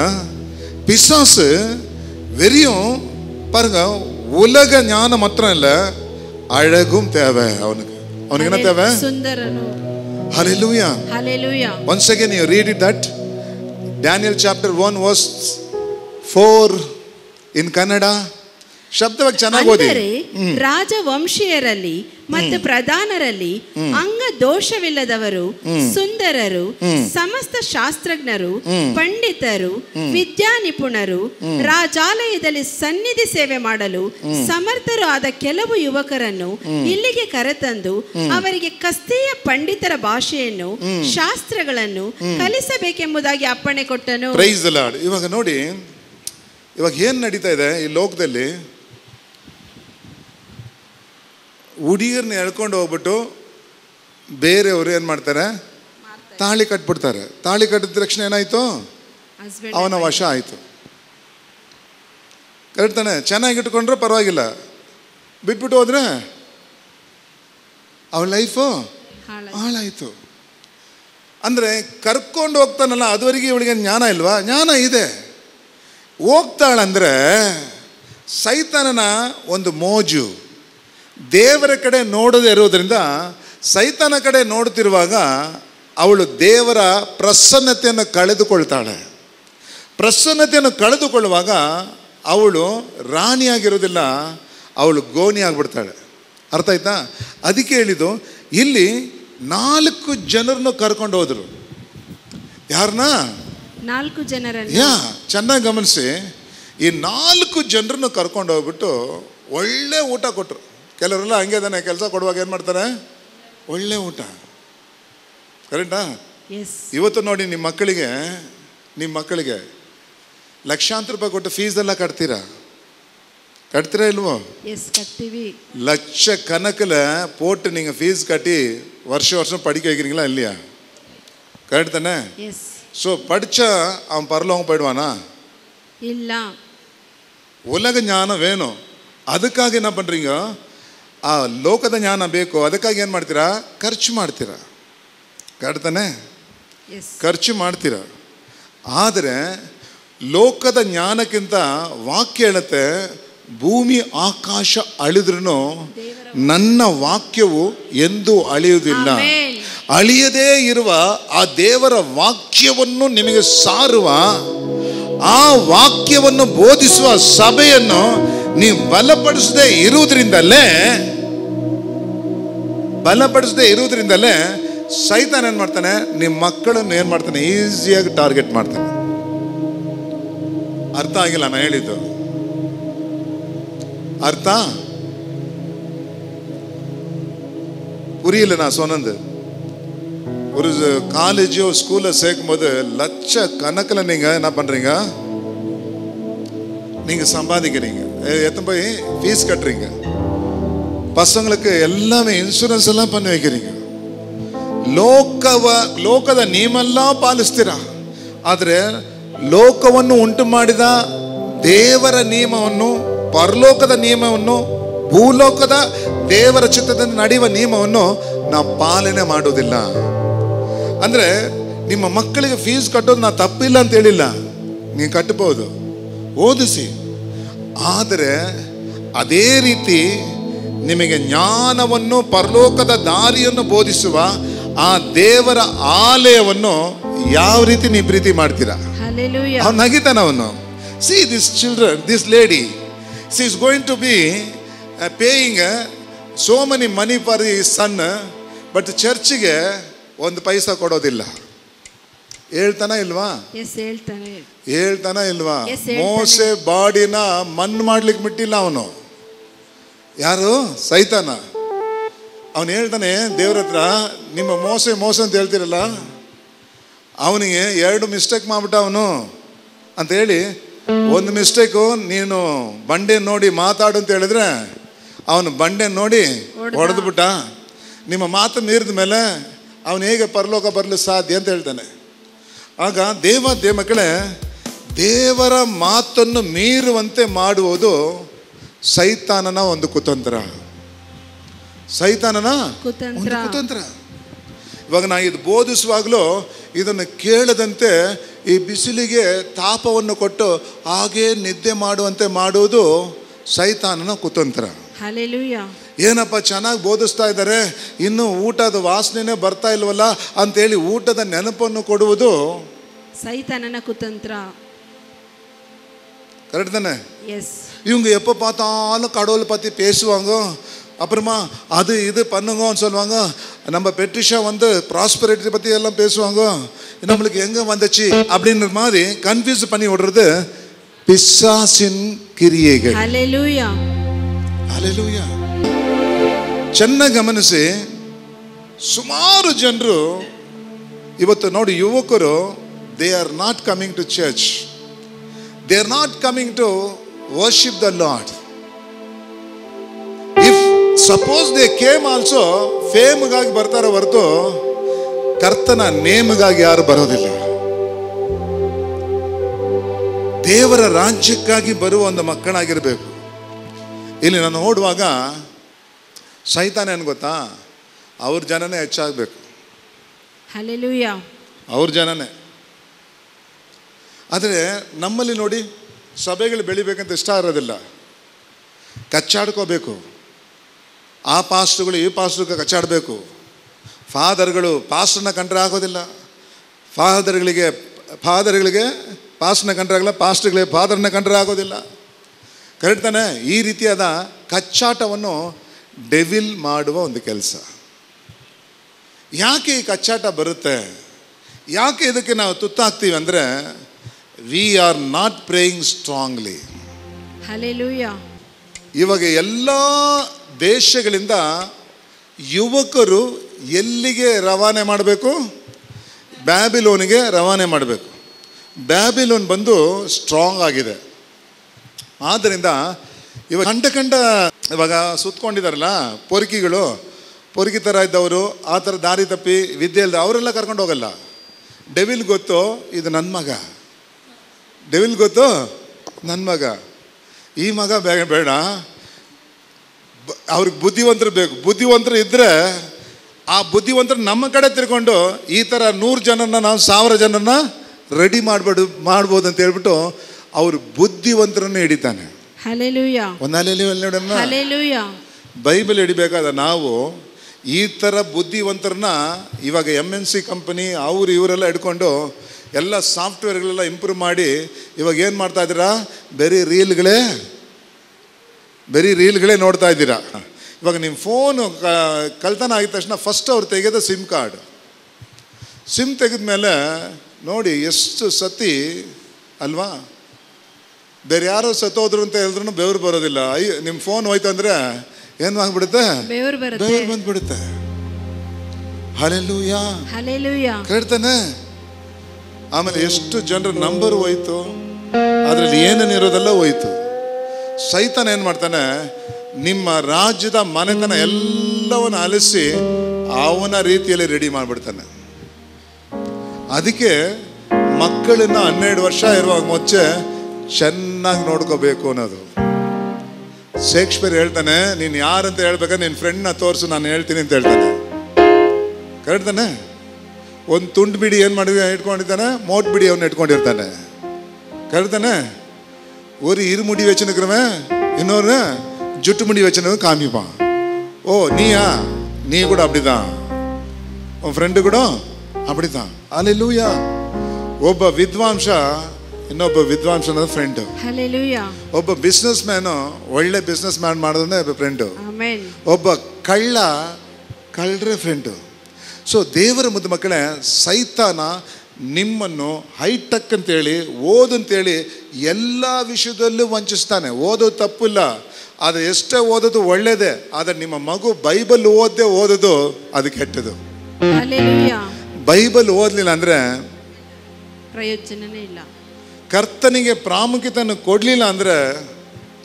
பிசாசு வெறியும் பாருங்க, உலக ஞானம் மாத்திரம் இல்ல, அழகும் தேவை அவனுக்கு. அவனுக்கு என்ன தேவை? சுந்தரனும். Hallelujah. Hallelujah. Once again you read it, that Daniel chapter 1 verse 4 in Kannada. ಶಬ್ದವಾಗಿ ಚೆನ್ನಾಗಿ ಓದಿ. ರಾಜವಂಶೀಯರಲ್ಲಿ ಮತ್ತು ಪ್ರಧಾನರಲ್ಲಿ ಅಂಗ ದೋಷವಿಲ್ಲದವರು, ಸುಂದರರು, ಸಮಸ್ತ ಶಾಸ್ತ್ರಜ್ಞರು, ಪಂಡಿತರು, ವಿದ್ಯಾನಿಪುಣರು, ರಾಜಾಲಯದಲ್ಲಿ ಸನ್ನಿಧಿ ಸೇವೆ ಮಾಡಲು ಸಮರ್ಥರು ಆದ ಕೆಲವು ಯುವಕರನ್ನು ಇಲ್ಲಿಗೆ ಕರೆತಂದು ಅವರಿಗೆ ಕಸ್ದೀಯ ಪಂಡಿತರ ಭಾಷೆಯನ್ನು, ಶಾಸ್ತ್ರಗಳನ್ನು ಕಲಿಸಬೇಕೆಂಬುದಾಗಿ ಅಪ್ಪಣೆ ಕೊಟ್ಟನು. Praise the Lord. ಇವಾಗ ನೋಡಿ, ಇವಾಗ ಏನು ನಡೀತಾ ಇದೆ ಈ ಲೋಕದಲ್ಲಿ, ಹುಡುಗಿಯರನ್ನ ಎಳ್ಕೊಂಡು ಹೋಗ್ಬಿಟ್ಟು ಬೇರೆಯವರು ಏನು ಮಾಡ್ತಾರೆ? ತಾಳಿ ಕಟ್ಬಿಡ್ತಾರೆ. ತಾಳಿ ಕಟ್ಟಿದ ತಕ್ಷಣ ಏನಾಯ್ತು? ಅವನ ವಶ ಆಯಿತು. ಕರೆಕ್ಟ್ ತಾನೆ? ಚೆನ್ನಾಗಿಟ್ಕೊಂಡ್ರೆ ಪರವಾಗಿಲ್ಲ, ಬಿಟ್ಬಿಟ್ಟು ಹೋದ್ರೆ ಅವಳ ಲೈಫು ಹಾಳಾಯಿತು. ಅಂದರೆ ಕರ್ಕೊಂಡು ಹೋಗ್ತಾನಲ್ಲ, ಅದುವರೆಗೆ ಇವಳಿಗೆ ಜ್ಞಾನ ಇಲ್ವಾ? ಜ್ಞಾನ ಇದೆ. ಹೋಗ್ತಾಳಂದ್ರೆ ಸೈತಾನನ ಒಂದು ಮೋಜು. ದೇವರ ಕಡೆ ನೋಡದೇ ಇರೋದ್ರಿಂದ ಸೈತಾನ ಕಡೆ ನೋಡ್ತಿರುವಾಗ ಅವಳು ದೇವರ ಪ್ರಸನ್ನತೆಯನ್ನು ಕಳೆದುಕೊಳ್ತಾಳೆ. ಪ್ರಸನ್ನತೆಯನ್ನು ಕಳೆದುಕೊಳ್ಳುವಾಗ ಅವಳು ರಾಣಿಯಾಗಿರೋದಿಲ್ಲ, ಅವಳು ಗೋಣಿ ಆಗ್ಬಿಡ್ತಾಳೆ. ಅರ್ಥ ಆಯ್ತಾ? ಅದಕ್ಕೆ ಹೇಳಿದ್ದು, ಇಲ್ಲಿ 4 ಜನರನ್ನು ಕರ್ಕೊಂಡು ಹೋದರು. ಯಾರನ್ನ? 4 ಜನರನ್ನು. ಚೆನ್ನಾಗಿ ಗಮನಿಸಿ. ಈ 4 ಜನರನ್ನು ಕರ್ಕೊಂಡು ಹೋಗ್ಬಿಟ್ಟು ಒಳ್ಳೆ ಊಟ ಕೊಟ್ಟರು. ಕೆಲವರೆಲ್ಲ ಹಂಗೆ ತಾನೆ, ಕೆಲಸ ಕೊಡುವಾಗ ಏನು ಮಾಡ್ತಾರೆ? ಒಳ್ಳೆ ಊಟ. ಕರೆಕ್ಟಾ? ಇವತ್ತು ನೋಡಿ, ನಿಮ್ಮ ಮಕ್ಕಳಿಗೆ ಲಕ್ಷಾಂತರ ರೂಪಾಯಿ ಕೊಟ್ಟು ಫೀಸ್ ಎಲ್ಲ ಕಟ್ತೀರಾ ಇಲ್ವೋ? ಕಟ್ತೀವಿ. ಲಕ್ಷ ಕನಕಲ போட்டு நீங்கள் ஃபீஸ் கட்டி வருஷம் படிக்க வைக்கிறீங்களா இல்லையா? கரெக்ட் தானே? ஸோ படித்தா அவன் பரலோகம் போயிடுவானா? ಇಲ್ಲ. ಉಲಗ ಜ್ಞಾನ ವೇಣು. ಅದಕ್ಕಾಗಿ ಏನು பண்ணுறீங்க? ಆ ಲೋಕದ ಜ್ಞಾನ ಬೇಕು. ಅದಕ್ಕಾಗಿ ಏನು ಮಾಡ್ತೀರಾ? ಖರ್ಚು ಮಾಡ್ತೀರಾ. ಕರೆಕ್ಟ್ ತಾನೆ? ಖರ್ಚು ಮಾಡ್ತೀರಾ. ಆದರೆ ಲೋಕದ ಜ್ಞಾನಕ್ಕಿಂತ ವಾಕ್ಯ ಹೇಳುತ್ತೆ, ಭೂಮಿ ಆಕಾಶ ಅಳಿದ್ರೂ ನನ್ನ ವಾಕ್ಯವು ಎಂದೂ ಅಳಿಯುವುದಿಲ್ಲ. ಅಳಿಯದೇ ಇರುವ ಆ ದೇವರ ವಾಕ್ಯವನ್ನು ನಿಮಗೆ ಸಾರುವ, ಆ ವಾಕ್ಯವನ್ನು ಬೋಧಿಸುವ ಸಭೆಯನ್ನು ನೀವು ಬಲಪಡಿಸದೇ ಇರುವುದರಿಂದಲೇ ಸೈತಾನ ಏನು ಮಾಡ್ತಾನೆ? ನಿಮ್ಮ ಮಕ್ಕಳನ್ನು ಏನು ಮಾಡ್ತಾನೆ? ಈಸಿಯಾಗಿ ಟಾರ್ಗೆಟ್ ಮಾಡ್ತಾನೆ. ಅರ್ಥ ಆಗಿಲ್ಲ ನಾನು ಹೇಳಿದ್ದು? ಅರ್ಥ புரியல நான் சொன்னது. ஒரு காலேஜோ ஸ்கூல்ல சேர்க்கும் போது லட்ச கணக்கில் நீங்க என்ன பண்றீங்க? நீங்க சம்பாதிக்கிறீங்க, எத்தனை போய் ஃபீஸ் கட்டுறீங்க, பசங்களுக்கு எல்லாமே ಇನ್ಶೂರೆನ್ಸ್ ಎಲ್ಲ பண்ணி வைக்கிறீங்க. ಲೋಕದ ನಿಯಮೆಲ್ಲ ಪಾಲಿಸ್ತೀರಾ. ಆದರೆ ಲೋಕವನ್ನು ಉಂಟು ಮಾಡಿದ ದೇವರ ನಿಯಮವನ್ನು, ಪರಲೋಕದ ನಿಯಮವನ್ನು, ಭೂಲೋಕದ ದೇವರ ಚಿತ್ತದಿಂದ ನಡೆಯುವ ನಿಯಮವನ್ನು ನಾವು ಪಾಲನೆ ಮಾಡೋದಿಲ್ಲ. ಅಂದರೆ ನಿಮ್ಮ ಮಕ್ಕಳಿಗೆ ಫೀಸ್ ಕಟ್ಟೋದು ನಾ ತಪ್ಪಿಲ್ಲ ಅಂತ ಹೇಳಿಲ್ಲ, ನೀವು ಕಟ್ಟಬಹುದು, ಓದಿಸಿ. ಆದರೆ ಅದೇ ರೀತಿ ನಿಮಗೆ ಜ್ಞಾನವನ್ನು, ಪರಲೋಕದ ದಾರಿಯನ್ನು ಬೋಧಿಸುವ ಆ ದೇವರ ಆಲಯವನ್ನು ಯಾವ ರೀತಿ ನೀವು ಪ್ರೀತಿ ಮಾಡ್ತೀರಾ? ಅವನು ನಗಿತಾನ ಅವನು. See this children, this lady, she is going to be paying so many money for his son, but ಚರ್ಚಿಗೆ ಒಂದು ಪೈಸಾ ಕೊಡೋದಿಲ್ಲ. ಹೇಳ್ತಾನ ಇಲ್ವಾ? ಹೇಳ್ತಾನ ಇಲ್ವಾ? ಮೋಸೆ ಬಾಡಿನ ಮಣ್ಣು ಮಾಡ್ಲಿಕ್ಕೆ ಬಿಟ್ಟಿಲ್ಲ ಅವನು. ಯಾರು? ಸೈತಾನ. ಅವನು ಹೇಳ್ತಾನೆ ದೇವ್ರ ಹತ್ರ, ನಿಮ್ಮ ಮೋಸ ಅಂತ ಹೇಳ್ತಿರಲ್ಲ, ಅವನಿಗೆ 2 ಮಿಸ್ಟೇಕ್ ಮಾಡ್ಬಿಟ್ಟ ಅವನು ಅಂತ ಹೇಳಿ, ಒಂದು ಮಿಸ್ಟೇಕು, ನೀನು ಬಂಡೆ ನೋಡಿ ಮಾತಾಡು ಅಂತ ಹೇಳಿದ್ರೆ ಅವನು ಬಂಡೆ ನೋಡಿ ಹೊಡೆದು ಬಿಟ್ಟ. ನಿಮ್ಮ ಮಾತು ಮೀರಿದ ಮೇಲೆ ಅವನು ಹೇಗೆ ಪರಲೋಕ ಬರಲು ಸಾಧ್ಯ ಅಂತ ಹೇಳ್ತಾನೆ. ಆಗ ಮಕ್ಕಳೇ, ದೇವರ ಮಾತನ್ನು ಮೀರುವಂತೆ ಮಾಡುವುದು ಸೈತಾನನ ಒಂದು ಕುತಂತ್ರ. ಕುತಂತ್ರ. ಇವಾಗ ನಾ ಇದು ಬೋಧಿಸುವಾಗಲೂ ಇದನ್ನು ಕೇಳದಂತೆ ಈ ಬಿಸಿಲಿಗೆ ತಾಪವನ್ನು ಕೊಟ್ಟು ಹಾಗೇ ನಿದ್ದೆ ಮಾಡುವಂತೆ ಮಾಡುವುದು ಸೈತಾನನ ಕುತಂತ್ರ. ಏನಪ್ಪ ಚೆನ್ನಾಗಿ ಬೋಧಿಸ್ತಾ ಇದ್ದಾರೆ, ಇನ್ನು ಊಟದ ವಾಸನೆ ಬರ್ತಾ ಇಲ್ವಲ್ಲ ಅಂತೇಳಿ ಊಟದ ನೆನಪನ್ನು ಕೊಡುವುದು ಸೈತಾನನ ಕುತಂತ್ರ. கரெக்ட் தானே? இவங்க எப்போ பார்த்தாலும் கடவுளை பற்றி பேசுவாங்க, அப்புறமா அது இது பண்ணுங்கன்னு சொல்லுவாங்க. நம்ம பெட்ரிஷா வந்து ப்ராஸ்பரிட்டி பற்றி எல்லாம் பேசுவாங்க, நம்மளுக்கு எங்கே வந்துச்சு அப்படின்ற மாதிரி கன்ஃபியூஸ் பண்ணி விடுறது பிசாசின் கிரியைகள். ஹல்லேலூயா, ஹல்லேலூயா. ಚೆನ್ನಾಗಿ ಗಮನಿಸಿ, ಸುಮಾರು ಜನರು ಇವತ್ತು ನೋಡಿ, ಯುವಕರು, they are not coming to church, they are not coming to worship the Lord. If suppose they came also, ಫೇಮ್ಗಾಗಿ ಬರ್ತಾರೆ ಹೊರತು ಕರ್ತನ ನೇಮಗಾಗಿ ಯಾರು ಬರೋದಿಲ್ಲ. ದೇವರ ರಾಜ್ಯಕ್ಕಾಗಿ ಬರುವ ಒಂದು ಮಕ್ಕಳಾಗಿರ್ಬೇಕು. ಇಲ್ಲಿ ನಾನು ನೋಡುವಾಗ ಸೈತಾನ ಏನು ಗೊತ್ತಾ, ಅವ್ರ ಜನನೇ ಹೆಚ್ಚಾಗಬೇಕು. ಹಲ್ಲೆಲೂಯಾ, ಅವ್ರ ಜನನೇ. ಆದರೆ ನಮ್ಮಲ್ಲಿ ನೋಡಿ, ಸಭೆಗಳು ಬೆಳಿಬೇಕಂತ ಇಷ್ಟ ಇರೋದಿಲ್ಲ, ಕಚ್ಚಾಡ್ಕೋಬೇಕು. ಆ ಪಾಸ್ಟ್ರುಗಳು ಈ ಪಾಸ್ಟ್ರಿಗೆ ಕಚ್ಚಾಡಬೇಕು. ಫಾದರ್ಗಳು ಪಾಸ್ಟ್ರನ್ನ ಕಂಡ್ರೆ ಆಗೋದಿಲ್ಲ, ಫಾದರ್ಗಳಿಗೆ ಪಾಸ್ಟ್ರನ್ನ ಕಂಡ್ರೆ ಆಗಲ್ಲ, ಪಾಸ್ಟ್ರುಗಳಿಗೆ ಫಾದರ್ನ ಕಂಡ್ರೆ ಆಗೋದಿಲ್ಲ. ಕರೆಕ್ಟ್ ತಾನೆ? ಈ ರೀತಿಯಾದ ಕಚ್ಚಾಟವನ್ನು ಡೆವಿಲ್ ಮಾಡುವ ಒಂದು ಕೆಲಸ. ಯಾಕೆ ಈ ಕಚ್ಚಾಟ ಬರುತ್ತೆ, ಯಾಕೆ ಇದಕ್ಕೆ ನಾವು ತುತ್ತಾಗ್ತೀವಿ ಅಂದರೆ we are not praying strongly. Hallelujah. ಇವಾಗ ಎಲ್ಲ ದೇಶಗಳಿಂದ ಯುವಕರು ಎಲ್ಲಿಗೆ ರವಾನೆ ಮಾಡಬೇಕು? ಬ್ಯಾಬಿಲೋನಿಗೆ ರವಾನೆ ಮಾಡಬೇಕು. ಬ್ಯಾಬಿಲೋನ್ ಬಂದು ಸ್ಟ್ರಾಂಗ್ ಆಗಿದೆ. ಆದ್ದರಿಂದ ಇವಾಗ ಕಂಡ ಇವಾಗ ಸುತ್ಕೊಂಡಿದ್ದಾರಲ್ಲ ಪೊರ್ಕಿಗಳು, ಪೊರ್ಕಿ ಥರ ಇದ್ದವರು, ಆ ಥರ ದಾರಿ ತಪ್ಪಿ ವಿದ್ಯೆ ಇಲ್ಲದೆ ಅವರೆಲ್ಲ ಕರ್ಕೊಂಡು ಹೋಗಲ್ಲ. ಡೆವಿಲ್ ಗೊತ್ತು ಇದು ನನ್ನ ಮಗ, ಡೆವಿಲ್ ಗೊತ್ತು ನನ್ನ ಮಗ, ಈ ಮಗ ಬೇಡ, ಅವ್ರಿಗೆ ಬುದ್ಧಿವಂತರು ಬೇಕು. ಬುದ್ಧಿವಂತರು ಇದ್ದರೆ ಆ ಬುದ್ಧಿವಂತರು ನಮ್ಮ ಕಡೆ ತಿರ್ಕೊಂಡು ಈ ಥರ 100 ಜನನ ನಾವು 1000 ಜನನ ರೆಡಿ ಮಾಡ್ಬೋದು ಅಂತ ಹೇಳ್ಬಿಟ್ಟು ಅವ್ರು ಬುದ್ಧಿವಂತರನ್ನು ಹಿಡಿತಾನೆ. ಹಲ್ಲೆಲೂಯಾ. ಹಲ್ಲೆಲೂಯಾ. ಬೈಬಲ್ ಹಿಡಿಬೇಕಾದ ನಾವು ಈ ಥರ ಬುದ್ಧಿವಂತರನ್ನ ಇವಾಗ MNC ಕಂಪನಿ ಅವರು ಇವರೆಲ್ಲ ಹಿಡ್ಕೊಂಡು ಎಲ್ಲ ಸಾಫ್ಟ್ವೇರ್ಗಳೆಲ್ಲ ಇಂಪ್ರೂವ್ ಮಾಡಿ ಇವಾಗ ಏನು ಮಾಡ್ತಾ ಇದ್ದೀರಾ? ಬರೀ ರೀಲ್ಗಳೇ ನೋಡ್ತಾ ಇದ್ದೀರಾ. ಇವಾಗ ನಿಮ್ಮ ಫೋನು ಕಳ್ತನ ಆಗಿದ ತಕ್ಷಣ ಫಸ್ಟ್ ಅವ್ರು ತೆಗೆಯೋದು ಸಿಮ್ ಕಾರ್ಡ್. ಸಿಮ್ ತೆಗೆದ ಮೇಲೆ ನೋಡಿ ಎಷ್ಟು ಸತಿ ಅಲ್ವಾ, ಬೇರೆ ಯಾರೋ ಸತ್ತೋದ್ರು ಅಂತ ಹೇಳಿದ್ರು ಬೆವರು ಬರೋದಿಲ್ಲ. ನಿಮ್ಮ ಫೋನ್ ಹೋಯ್ತು ಅಂದರೆ ಏನು ಆಗ್ಬಿಡುತ್ತೆ? ಬೆವರು ಬಂದ್ಬಿಡುತ್ತೆ. ಹಲ್ಲೆಲೂಯಾ. ಹಲ್ಲೆಲೂಯಾ. ಕೇಳ್ತಾನೆ. ಆಮೇಲೆ ಎಷ್ಟು ಜನರ ನಂಬರ್ ಹೋಯ್ತು, ಅದರಲ್ಲಿ ಏನೇನಿರೋದೆಲ್ಲ ಹೋಯ್ತು. ಸೈತಾನ ಏನು ಮಾಡ್ತಾನೆ? ನಿಮ್ಮ ರಾಜ್ಯದ ಮನೆತನ ಎಲ್ಲವನ್ನು ಅಲಿಸಿ ಅವನ ರೀತಿಯಲ್ಲಿ ರೆಡಿ ಮಾಡಿಬಿಡ್ತಾನೆ. ಅದಕ್ಕೆ ಮಕ್ಕಳನ್ನ 12 ವರ್ಷ ಇರುವಾಗ ಮುಂಚೆ ಚೆನ್ನಾಗಿ ನೋಡ್ಕೋಬೇಕು ಅನ್ನೋದು. ಶೇಕ್ಸ್ಪಿಯರ್ ಹೇಳ್ತಾನೆ, ನೀನು ಯಾರಂತ ಹೇಳ್ಬೇಕಾದ್ರೆ ನಿನ್ನ ಫ್ರೆಂಡ್ನ ತೋರಿಸು, ನಾನು ಹೇಳ್ತೀನಿ ಅಂತ ಹೇಳ್ತಾನೆ. ಕರೆಕ್ಟಾನೆ. ಒಂದು ತುಂಡು ಬಿಡಿ ಏನು ಇಟ್ಕೊಂಡಿದ್ದಾನೆ, ಮೋಟ್ ಬಿಡಿ ಅವನ್ನ ಇಟ್ಕೊಂಡಿರ್ತಾನೆ. ಕರೆಕ್ಟಾನೆ. ஒரு இருமுடி வச்சுருக்கிறவன் இன்னொரு ஜுட்டு முடி வச்சுருக்கவன் காமிப்பான். ஓ நீயா, நீ கூட அப்படிதான், உன் ஃப்ரெண்டு கூட அப்படிதான். ஹல்லேலூயா. ಒಬ್ಬ ವಿದ್ವಾಂಸ ಇನ್ನೊಬ್ಬ ವಿದ್ವಾಂಸನ ಫ್ರೆಂಡು. ಹಲ್ಲೆಲೂಯಾ. ಒಬ್ಬ ಬಿಸ್ನೆಸ್ ಮ್ಯಾನು ಒಳ್ಳೆ ಬಿಸ್ನೆಸ್ ಮ್ಯಾನ್ ಮಾಡೋದನ್ನೇ ಫ್ರೆಂಡು. ಆಮೆನ್. ಒಬ್ಬ ಕಳ್ಳರ ಫ್ರೆಂಡು. ಸೊ ದೇವರ ಮುದ್ದು ಮಕ್ಕಳೇ, ಸೈತಾನ ನಿಮ್ಮನ್ನು ಹೈಟೆಕ್ ಅಂತೇಳಿ ಓದಂತೇಳಿ ಎಲ್ಲ ವಿಷಯದಲ್ಲೂ ವಂಚಿಸ್ತಾನೆ. ಓದೋದು ತಪ್ಪಿಲ್ಲ, ಆದರೆ ಎಷ್ಟೇ ಓದೋದು ಒಳ್ಳೇದೇ, ಆದರೆ ನಿಮ್ಮ ಮಗು ಬೈಬಲ್ ಓದೋದು ಅದು ಕೆಟ್ಟದು. ಬೈಬಲ್ ಓದಲಿಲ್ಲ ಅಂದರೆ ಪ್ರಯೋಜನನೇ ಇಲ್ಲ. ಕರ್ತನಿಗೆ ಪ್ರಾಮುಖ್ಯತೆಯನ್ನು ಕೊಡಲಿಲ್ಲ ಅಂದರೆ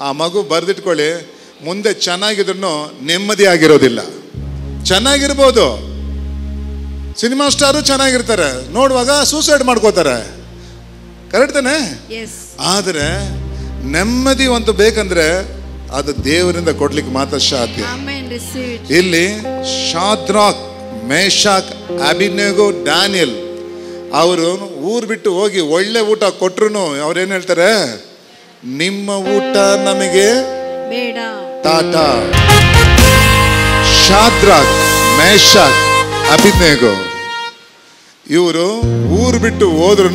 ಆ ಮಗು ಬರೆದಿಟ್ಕೊಳ್ಳಿ, ಮುಂದೆ ಚೆನ್ನಾಗಿದ್ರು ನೆಮ್ಮದಿ ಆಗಿರೋದಿಲ್ಲ. ಚೆನ್ನಾಗಿರ್ಬೋದು, ಸಿನಿಮಾ ಸ್ಟಾರು ಚೆನ್ನಾಗಿರ್ತಾರೆ, ನೋಡುವಾಗ ಸೂಸೈಡ್ ಮಾಡ್ಕೋತಾರೆ. ಕರೆಕ್ಟ್ ತಾನೆ? ಆದರೆ ನೆಮ್ಮದಿ ಒಂದು ಬೇಕಂದ್ರೆ ಅದು ದೇವರಿಂದ ಕೊಡ್ಲಿಕ್ಕೆ ಮಾತ್ರ ಸಾಧ್ಯ. ಇಲ್ಲಿ ಶಾದ್ರಾಕ್, ಮೇಷಾಕ್, ಅಬಿದ್ನೆಗೋ, ಡ್ಯಾನಿಯಲ್ ಅವರು ಊರು ಬಿಟ್ಟು ಹೋಗಿ ಒಳ್ಳೆ ಊಟ ಕೊಟ್ರು ಅವ್ರೇನು ಹೇಳ್ತಾರೆ? ನಿಮ್ಮ ಊಟ ನಮಗೆ ಬೇಡ, ಟಾಟಾ. ಶಾದ್ರಾಕ್, ಮೇಷಾಕ್, ಅಬಿದ್ನೆಗೋ ಇವರು ಊರು ಬಿಟ್ಟು ಹೋದ್ರು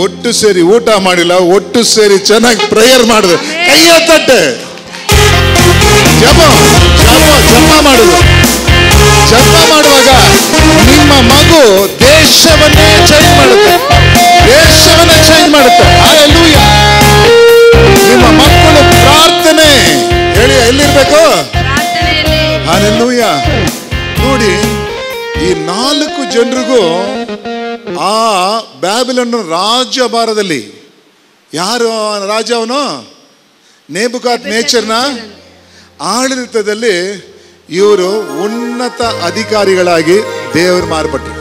ಒಟ್ಟು ಸೇರಿ ಊಟ ಮಾಡಿಲ್ಲ, ಒಟ್ಟು ಸೇರಿ ಚೆನ್ನಾಗಿ ಪ್ರೇಯರ್ ಮಾಡಿದ್ರು. ಕೈಯ ತಟ್ಟೆ ಜಪ ಮಾಡುದು. ಜಪ ಮಾಡುವಾಗ ನಿಮ್ಮ ಮಗು ದೇಶವನ್ನೇ ಚೇಂಜ್ ಮಾಡುತ್ತೆ. ಹಲ್ಲೆಲೂಯಾ. ನಿಮ್ಮ ಮಕ್ಕಳು ಪ್ರಾರ್ಥನೆ ಹೇಳಿ ಎಲ್ಲಿರ್ಬೇಕು? ಹಲ್ಲೆಲೂಯಾ. ನೋಡಿ, ಈ 4 ಜನರಿಗೂ ಆ ಬ್ಯಾಬಿಲೋನ್ ರಾಜ್ಯಭಾರದಲ್ಲಿ ಯಾರು ರಾಜ? ಅವನು ನೆಬೂಕದ್ ನೇಚರ್ನ ಆಡಳಿತದಲ್ಲಿ ಇವರು ಉನ್ನತ ಅಧಿಕಾರಿಗಳಾಗಿ ದೇವರು ಮಾರ್ಪಟ್ಟರು.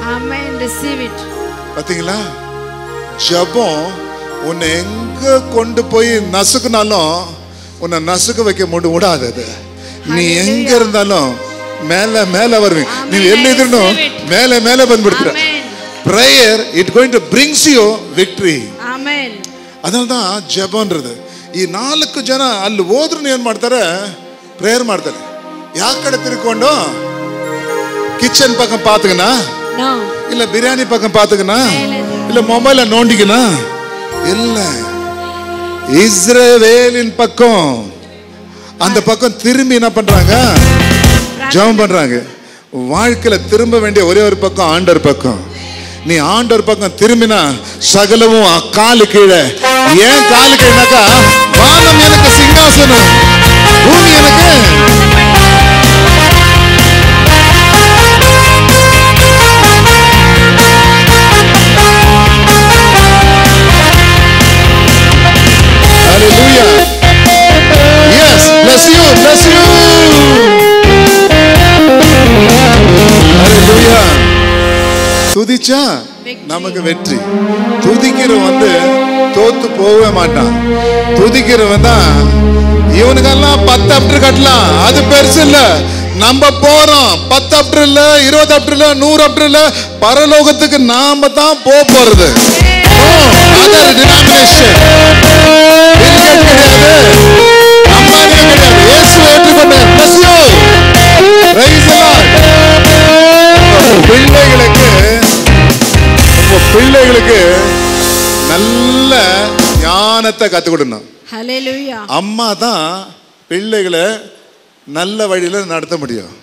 பார்த்தீங்களா? ஜெபம் உன்னை எங்க கொண்டு போய் நசுக்குனாலும் உன்னை நசுக்க வைக்க விடாதது. நீ எங்க இருந்தாலும் மேல மேல வருவீங்க. ನೀವು ಎಲ್ಲಿದ್ರು ಮೇಲೆ ಮೇಲೆ ಬಂದ್ಬಿಡ್ತೀರ. prayer it going to brings you victory. Amen. ಅದಲ್தான் ಜೆಬನ್றது. ಈ 4 ಜನ ಅಲ್ಲಿ ಹೋದ್ರು ಏನು ಮಾಡ್ತಾರೆ? ಪ್ರೇಯರ್ ಮಾಡ್ತಾರೆ. ಯಾವ ಕಡೆ ತಿರ್ಕೊಂಡು? ಕಿಚನ್ ಪಕ್ಕ ಪಾತುಗನಾ, ಇಲ್ಲ ಬಿರಿಯಾನಿ ಪಕ್ಕ ಪಾತುಗನಾ, ಇಲ್ಲ ಮೊಬೈಲ್ ನೋಡಿಗನಾ? ಇಲ್ಲ, ಇಸ್ರೇವೇಲಿನ ಪಕ್ಕ அந்த பக்கம் திரும்பி என்ன பண்றாங்க? ஜெபம் பண்றாங்க. வாழ்க்கையில திரும்ப வேண்டிய ஒரே ஒரு பக்கம் ஆண்டவர் பக்கம். நீ ஆண்டவர் பக்கம் திரும்பினா சகலமும் காலு கீழே. ஏன் காலு கீழேனாக்கா, வானம் எனக்கு சிங்காசனம், பூமி எனக்கு Hallelujah. Yes, bless you, bless you. Hallelujah. துதிச்சா நமக்கு வெற்றி. துதிக்கிறவன் தோத்து போகவே மாட்டான். துதிக்கிறவன் தான். இவனுக்கெல்லாம் 10 அப்டர் கட்டலாம், அது பெருசு இல்ல. நம்ம போறோம் 10 அப்டர் இல்ல, 20 அப்டர் இல்ல, 100 அப்டர் இல்ல, பரலோகத்துக்கு நாம தான் போறது. அதர் டினாமினேஷன் கிடையாது, அம்மானியம் கிடையாது. இயேசு ஏற்றுக்கொண்டார். Bless you. Praise the Lord. பிள்ளைகளுக்கு நல்ல ஞானத்தை கத்து கொடுக்கணும். ஹல்லேலூயா. அம்மா தான் பிள்ளைகளை நல்ல வழியில நடத்த முடியும்.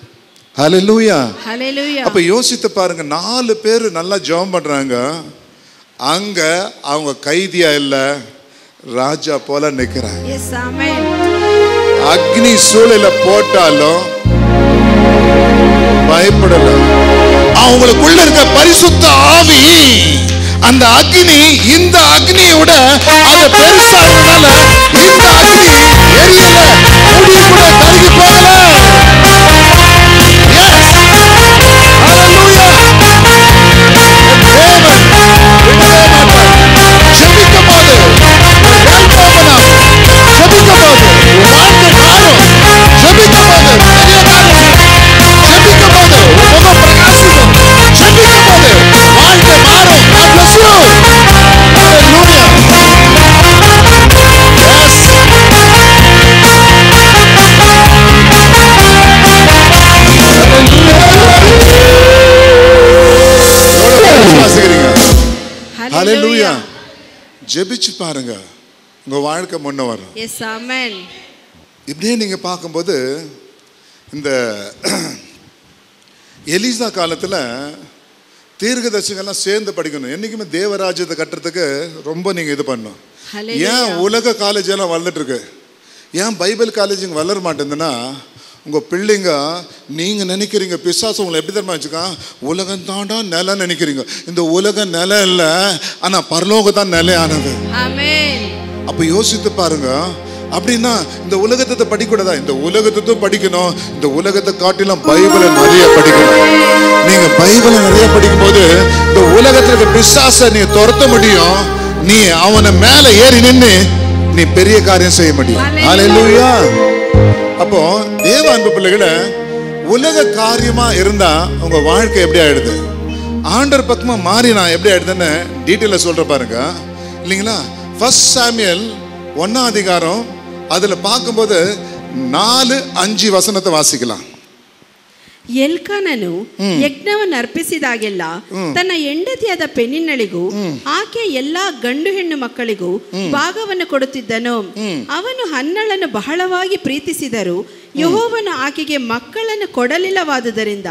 ஹல்லேலூயா. ஹல்லேலூயா. அப்ப யோசித்து பாருங்க, 4 பேர் நல்லா ஜெபம் பண்றாங்க. அங்க அவங்க கைதியா இல்ல, ராஜா போல நிக்கிறாங்க. எஸ், ஆமென். அக்னி சூளையில போட்டாலும் பயப்படல. அவங்களுக்குள்ள இருக்க பரிசுத்த ஆவி, அந்த அக்னி இந்த அக்னியை விட அது பெருசா இருந்தனால இந்த அக்னி எரியல, முடி கூட கருகி போகல. Yes. Hallelujah. தேவன் விடவே மாட்டார். ஜெபிக்கும் போது ஜெபிக்கும் போது வாழ்க்கை மாறும். ஜெபிக்கும் போது பெரிய காரியம், ஜெபிக்கும் போது முகம் பிரகாசிக்கும், ஜெபிக்கும் போது வாழ்க்கை மாறும். God bless you. Hallelujah. Yes. Hallelujah. ஜெபிச்சு பாருங்க, உங்க வாழ்க்கை முன்ன வரும். எஸ், ஆமென். இப்படியே நீங்க பார்க்கும்போது இந்த எலிசா காலத்துல தீர்க்கதரிசிகள்லாம் சேர்ந்து படிக்கணும். என்னைக்குமே தேவராஜ்யத்தை கட்டுறதுக்கு ரொம்ப நீங்க இது பண்ணணும். ஏன் உலக காலேஜ் எல்லாம் வளர்ந்துட்டு இருக்கு, ஏன் பைபிள் காலேஜ் இங்க வளர மாட்டேங்குதுன்னா, உங்க பிள்ளைங்க நீங்க நினைக்கிறீங்க பிசாசு உங்களை எப்படி தெரியுமா வச்சுக்கா, உலகம் தாண்டா நிலம் நினைக்கிறீங்க. இந்த உலகம் நிலம் இல்ல, ஆனா பரலோகம் தான் நிலையானது. ஆமென். அப்ப யோசித்து பாருங்க. அப்படின்னா இந்த உலகத்தை படிக்கூடாதா? இந்த உலகத்தை படிக்கணும். இந்த உலகத்தை காட்டிலும் பைபிளை நிறைய படிக்கணும். நீங்க பைபிளை நிறைய படிக்கும் போது இந்த உலகத்துல பிசாசை நீ துரத்த முடியும். நீ அவனை மேல ஏறி நின்று நீ பெரிய காரியம் செய்ய முடியும். ஹல்லேலூயா. அப்போ தேவ அன்பு பிள்ளைகளை, உலக காரியமா இருந்தா உங்க வாழ்க்கை எப்படி ஆயிடுது, ஆண்டவர் பக்கமா மாறினா எப்படி ஆயிடுதுன்னு டீட்டெயில சொல்ற பாருங்க இல்லைங்களா. 1 சாமுவேல் 1ஆம் அதிகாரம் அதுல பார்க்கும்போது 4-5 வசனத்தை வாசிக்கலாம். ಎಲ್ಕಾನನು ಯಜ್ಞವನ್ನು ಅರ್ಪಿಸಿದಾಗೆಲ್ಲ ತನ್ನ ಹೆಂಡತಿಯಾದ ಪೆನ್ನಿನಳಿಗೂ ಆಕೆಯ ಎಲ್ಲಾ ಗಂಡು ಹೆಣ್ಣು ಮಕ್ಕಳಿಗೂ ಭಾಗವನ್ನು ಕೊಡುತ್ತಿದ್ದನು. ಅವನು ಹನ್ನಳನ್ನು ಬಹಳವಾಗಿ ಪ್ರೀತಿಸಿದರು. ಯೆಹೋವನು ಆಕೆಗೆ ಮಕ್ಕಳನ್ನು ಕೊಡಲಿಲ್ಲವಾದುದರಿಂದ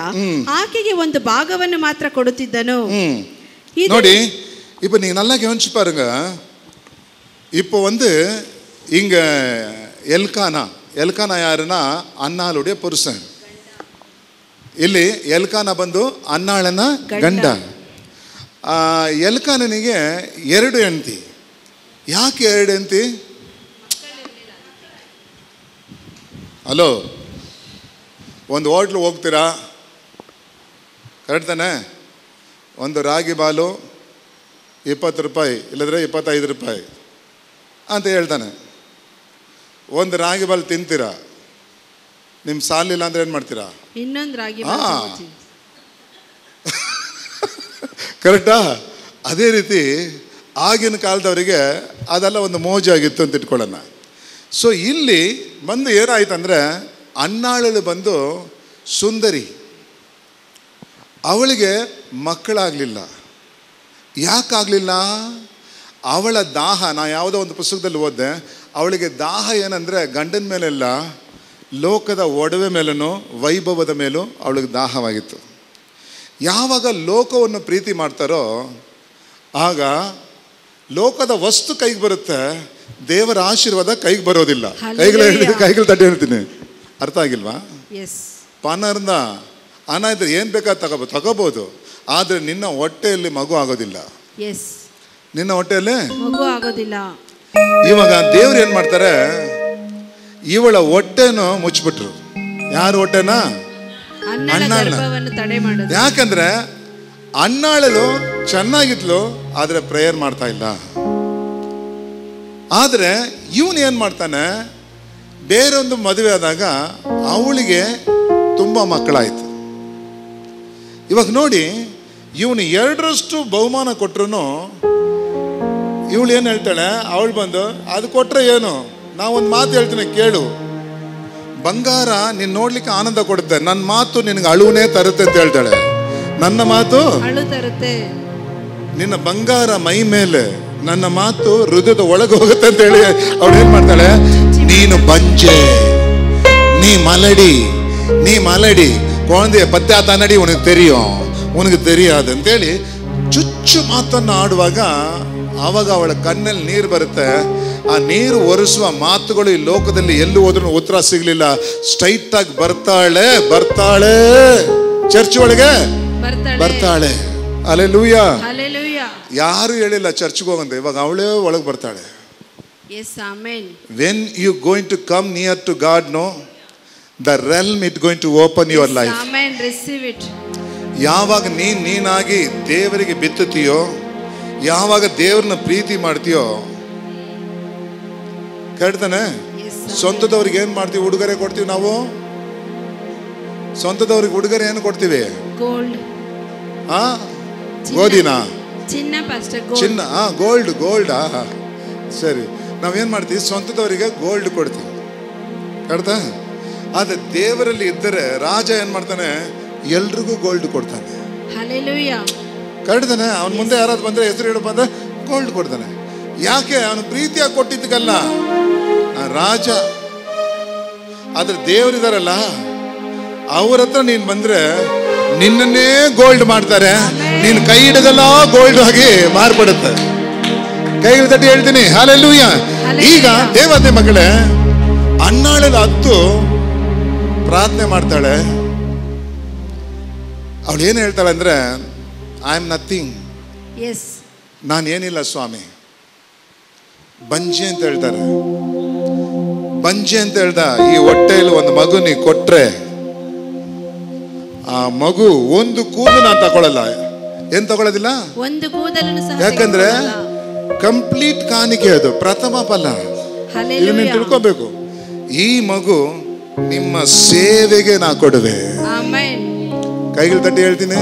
ಆಕೆಗೆ ಒಂದು ಭಾಗವನ್ನು ಮಾತ್ರ ಕೊಡುತ್ತಿದ್ದನು. ನೋಡಿ, இப்போ நீங்க நல்லா கவனிச்சு பாருங்க. இப்போ இங்க ಎಲ್ಕಾನ ಯಾರನ್ನ, ಅನ್ನಾಳುடைய ಪುರುಷನ್. ಇಲ್ಲಿ ಎಲ್ಕಾನ ಬಂದು ಅನ್ನಾಳನ ಗಂಡ. ಎಲ್ಕಾನನಿಗೆ 2 ಹೆಂಡತಿ. ಯಾಕೆ 2 ಹೆಂಡತಿ? ಹಲೋ, ಒಂದು ಹೋಟ್ಲು ಹೋಗ್ತೀರಾ, ಕರೆಕ್ಟ್ ತಾನೆ? ಒಂದು ರಾಗಿ ಬಾಲು 20 ರೂಪಾಯಿ, ಇಲ್ಲದ್ರೆ 25 ರೂಪಾಯಿ ಅಂತ ಹೇಳ್ತಾನೆ. ಒಂದು ರಾಗಿ ಬಾಲ್ ತಿಂತೀರಾ, ನಿಮ್ಮ ಸಾಲಿಲ್ಲ ಅಂದ್ರೆ ಏನು ಮಾಡ್ತೀರಾ? ಇನ್ನೊಂದು ರಾಗಿ ಕರೆಕ್ಟಾ? ಅದೇ ರೀತಿ ಆಗಿನ ಕಾಲದವರಿಗೆ ಅದೆಲ್ಲ ಒಂದು ಮೋಜಾಗಿತ್ತು ಅಂತ ಇಟ್ಕೊಳ್ಳೋಣ. ಸೊ ಇಲ್ಲಿ ಬಂದು ಏನಾಯ್ತಂದ್ರೆ, ಅನ್ನಾಳಲ್ಲಿ ಬಂದು ಸುಂದರಿ, ಅವಳಿಗೆ ಮಕ್ಕಳಾಗಲಿಲ್ಲ. ಯಾಕಾಗಲಿಲ್ಲ? ಅವಳ ದಾಹ, ನಾ ಯಾವುದೋ ಒಂದು ಪುಸ್ತಕದಲ್ಲಿ ಓದಿದೆ, ಅವಳಿಗೆ ದಾಹ ಏನಂದರೆ ಗಂಡನ ಮೇಲೆಲ್ಲ ಲೋಕದ ಒಡವೆ ಮೇಲೂ ವೈಭವದ ಮೇಲೂ ಅವಳಿಗೆ ದಾಹವಾಗಿತ್ತು. ಯಾವಾಗ ಲೋಕವನ್ನು ಪ್ರೀತಿ ಮಾಡ್ತಾರೋ ಆಗ ಲೋಕದ ವಸ್ತು ಕೈಗೆ ಬರುತ್ತೆ, ದೇವರ ಆಶೀರ್ವಾದ ಕೈಗೆ ಬರೋದಿಲ್ಲ. ಕೈಗಳು ತಟ್ಟಿ ಹೇಳ್ತೀನಿ, ಅರ್ಥ ಆಗಿಲ್ವಾ? ಪಾನರ್ನ ಹಣ ಇದ್ರೆ ಏನು ಬೇಕಾದ ತಗೋಬೋದು, ಆದರೆ ನಿನ್ನ ಹೊಟ್ಟೆಯಲ್ಲಿ ಮಗು ಆಗೋದಿಲ್ಲ. ನಿನ್ನ ಹೊಟ್ಟೆಯಲ್ಲಿ ಮಗು ಆಗೋದಿಲ್ಲ. ಇವಾಗ ದೇವ್ರು ಏನು ಮಾಡ್ತಾರೆ, ಇವಳ ಹೊಟ್ಟೆನೂ ಮುಚ್ಚಿಬಿಟ್ರು. ಯಾರು ಹೊಟ್ಟೆನ? ಅಣ್ಣಾಳ. ಯಾಕಂದ್ರೆ ಅಣ್ಣಾಳಲು ಚೆನ್ನಾಗಿದ್ಲು, ಆದರೆ ಪ್ರೇಯರ್ ಮಾಡ್ತಾ ಇಲ್ಲ. ಆದರೆ ಇವನು ಏನು ಮಾಡ್ತಾನೆ, ಬೇರೊಂದು ಮದುವೆ ಆದಾಗ ಅವಳಿಗೆ ತುಂಬ ಮಕ್ಕಳಾಯಿತು. ಇವಾಗ ನೋಡಿ, ಇವನು 2ರಷ್ಟು ಬಹುಮಾನ ಕೊಟ್ರು ಇವಳು ಏನು ಹೇಳ್ತಾಳೆ, ಅವಳು ಬಂದು ಅದು ಕೊಟ್ಟರೆ ಏನು, ನಾವೊಂದು ಮಾತು ಹೇಳ್ತೀನಿ ಕೇಳು, ಬಂಗಾರ ನೀನು ನೋಡ್ಲಿಕ್ಕೆ ಆನಂದ ಕೊಡುತ್ತೆ, ನನ್ನ ಮಾತು ನಿನಗೆ ಅಳುವನೇ ತರುತ್ತೆ ಅಂತ ಹೇಳ್ತಾಳೆ. ನನ್ನ ಮಾತು ಅಳು ತರುತ್ತೆ, ನಿನ್ನ ಬಂಗಾರ ಮೈ ಮೇಲೆ, ನನ್ನ ಮಾತು ಹೃದಯದ ಒಳಗೆ ಹೋಗುತ್ತೆ ಅಂತ ಹೇಳಿ ಅವಳು ಏನ್ ಮಾಡ್ತಾಳೆ, ನೀನು ಬಂಜೆ, ನೀ ಮಲಡಿ குழந்தைய பத்தாத்த நடி உனக்கு தெரியாது ಅಂತೇಳಿ ಚುಚ್ಚು ಮಾತನ್ನು ಆಡುವಾಗ ಆವಾಗ ಅವಳ ಕಣ್ಣಲ್ಲಿ ನೀರು ಬರುತ್ತೆ. ಆ ನೀರು ಒರೆಸುವ ಮಾತುಗಳು ಈ ಲೋಕದಲ್ಲಿ ಎಲ್ಲಿ ಹೋದ್ರೂ ಉತ್ತರ ಸಿಗ್ಲಿಲ್ಲ. ಸ್ಟ್ರೈಟ್ ಆಗಿ ಬರ್ತಾಳೆ ಚರ್ಚ್ ಒಳಗೆ ಬರ್ತಾಳೆ. ಹಲ್ಲೆಲೂಯಾ. ಯಾರು ಹೇಳಿಲ್ಲ ಚರ್ಚ್ಗೆ ಹೋಗಂತ, ಇವಾಗ ಅವಳೇ ಒಳಗೆ ಬರ್ತಾಳೆ. When you going to come near to God, no, the realm is going to open your life. Amen. Receive it. ಯಾವಾಗ ನೀನಾಗಿ ದೇವರಿಗೆ ಬಿತ್ತುತ್ತೀಯೋ, ಯಾವಾಗ ದೇವರನ್ನ ಪ್ರೀತಿ ಮಾಡ್ತೀಯೋ, ಕೇಳ್ತಾನೆ. ಸ್ವಂತದವ್ರಿಗೆ ಏನ್ ಮಾಡ್ತೀವಿ, ಉಡುಗೊರೆ ಕೊಡ್ತೀವಿ ನಾವು. ಸ್ವಂತದವ್ರಿಗೆ ಉಡುಗೊರೆ ಏನು ಕೊಡ್ತೀವಿ? ಗೋಲ್ಡ್. ಗೋಧಿನಾ? ಚಿನ್ನ. ಗೋಲ್ಡ್. ಸರಿ, ನಾವೇನ್ ಮಾಡ್ತೀವಿ, ಸ್ವಂತದವರಿಗೆ ಗೋಲ್ಡ್ ಕೊಡ್ತೀವಿ. ಕಡ್ತಾ? ಆದ್ರೆ ದೇವರಲ್ಲಿ ಇದ್ದರೆ ರಾಜ ಏನ್ ಮಾಡ್ತಾನೆ, ಎಲ್ರಿಗೂ ಗೋಲ್ಡ್ ಕೊಡ್ತಾನೆ. ಕಡ್ತಾನೆ. ಅವನ ಮುಂದೆ ಯಾರಾದ್ರು ಬಂದ್ರೆ, ಹೆಸರು ಹೇಳ ಬಂದ್ರೆ ಗೋಲ್ಡ್ ಕೊಡ್ತಾನೆ. ಯಾಕೆ? ಅವನು ಪ್ರೀತಿಯಾಗಿ ಕೊಟ್ಟಿದ್ದಕ್ಕಲ್ಲ, ರಾಜ. ಆದ್ರೆ ದೇವರಿದಾರಲ್ಲ, ಅವ್ರ ಹತ್ರ ನೀನ್ ಬಂದ್ರೆ ನಿನ್ನನ್ನೇ ಗೋಲ್ಡ್ ಮಾಡ್ತಾರೆ. ನೀನ್ ಕೈ ಹಿಡಿದೆಲ್ಲ ಗೋಲ್ಡ್ ಆಗಿ ಮಾರ್ಪಡುತ್ತೆ. ಕೈಗಳು ತಟ್ಟಿ ಹೇಳ್ತೀನಿ ಹಲ್ಲೆಲೂಯಾ. ಈಗ ದೇವತೆ ಮಗಳೇ ಅಣ್ಣಾಳಲ್ಲಿ ಹತ್ತು ಪ್ರಾರ್ಥನೆ ಮಾಡ್ತಾಳೆ. ಅವಳು ಏನು ಹೇಳ್ತಾಳೆ ಅಂದ್ರೆ, ಐ ಆಮ್ ನಥಿಂಗ್, ನಾನೇನಿಲ್ಲ ಸ್ವಾಮಿ. ಬಂಜೆ ಅಂತ ಹೇಳ್ತಾರೆ. ಬಂಜೆ ಅಂತ ಹೇಳ್ದ, ಈ ಹೊಟ್ಟೆಯಲ್ಲಿ ಒಂದು ಮಗು ನೀ ಕೊಟ್ರೆ ಆ ಮಗು ಒಂದು ಕೂದಲು ನಾನು ತಗೊಳ್ಳಲ್ಲ. ಏನ್ ತಗೊಳ್ಳೋದಿಲ್ಲ? ಒಂದು ಕೂದಲನ್ನು ಸಹ. ಯಾಕಂದ್ರೆ ಕಂಪ್ಲೀಟ್ ಕಾಣಿಕೆ, ಅದು ಪ್ರಥಮ ಫಲ. ಇದನ್ನ ತಿಳ್ಕೋಬೇಕು. ಈ ಮಗು ನಿಮ್ಮ ಸೇವೆಗೆ ನಾ ಕೊಡುವೆ. ಕೈಗಳು ತಟ್ಟಿ ಹೇಳ್ತೀನಿ.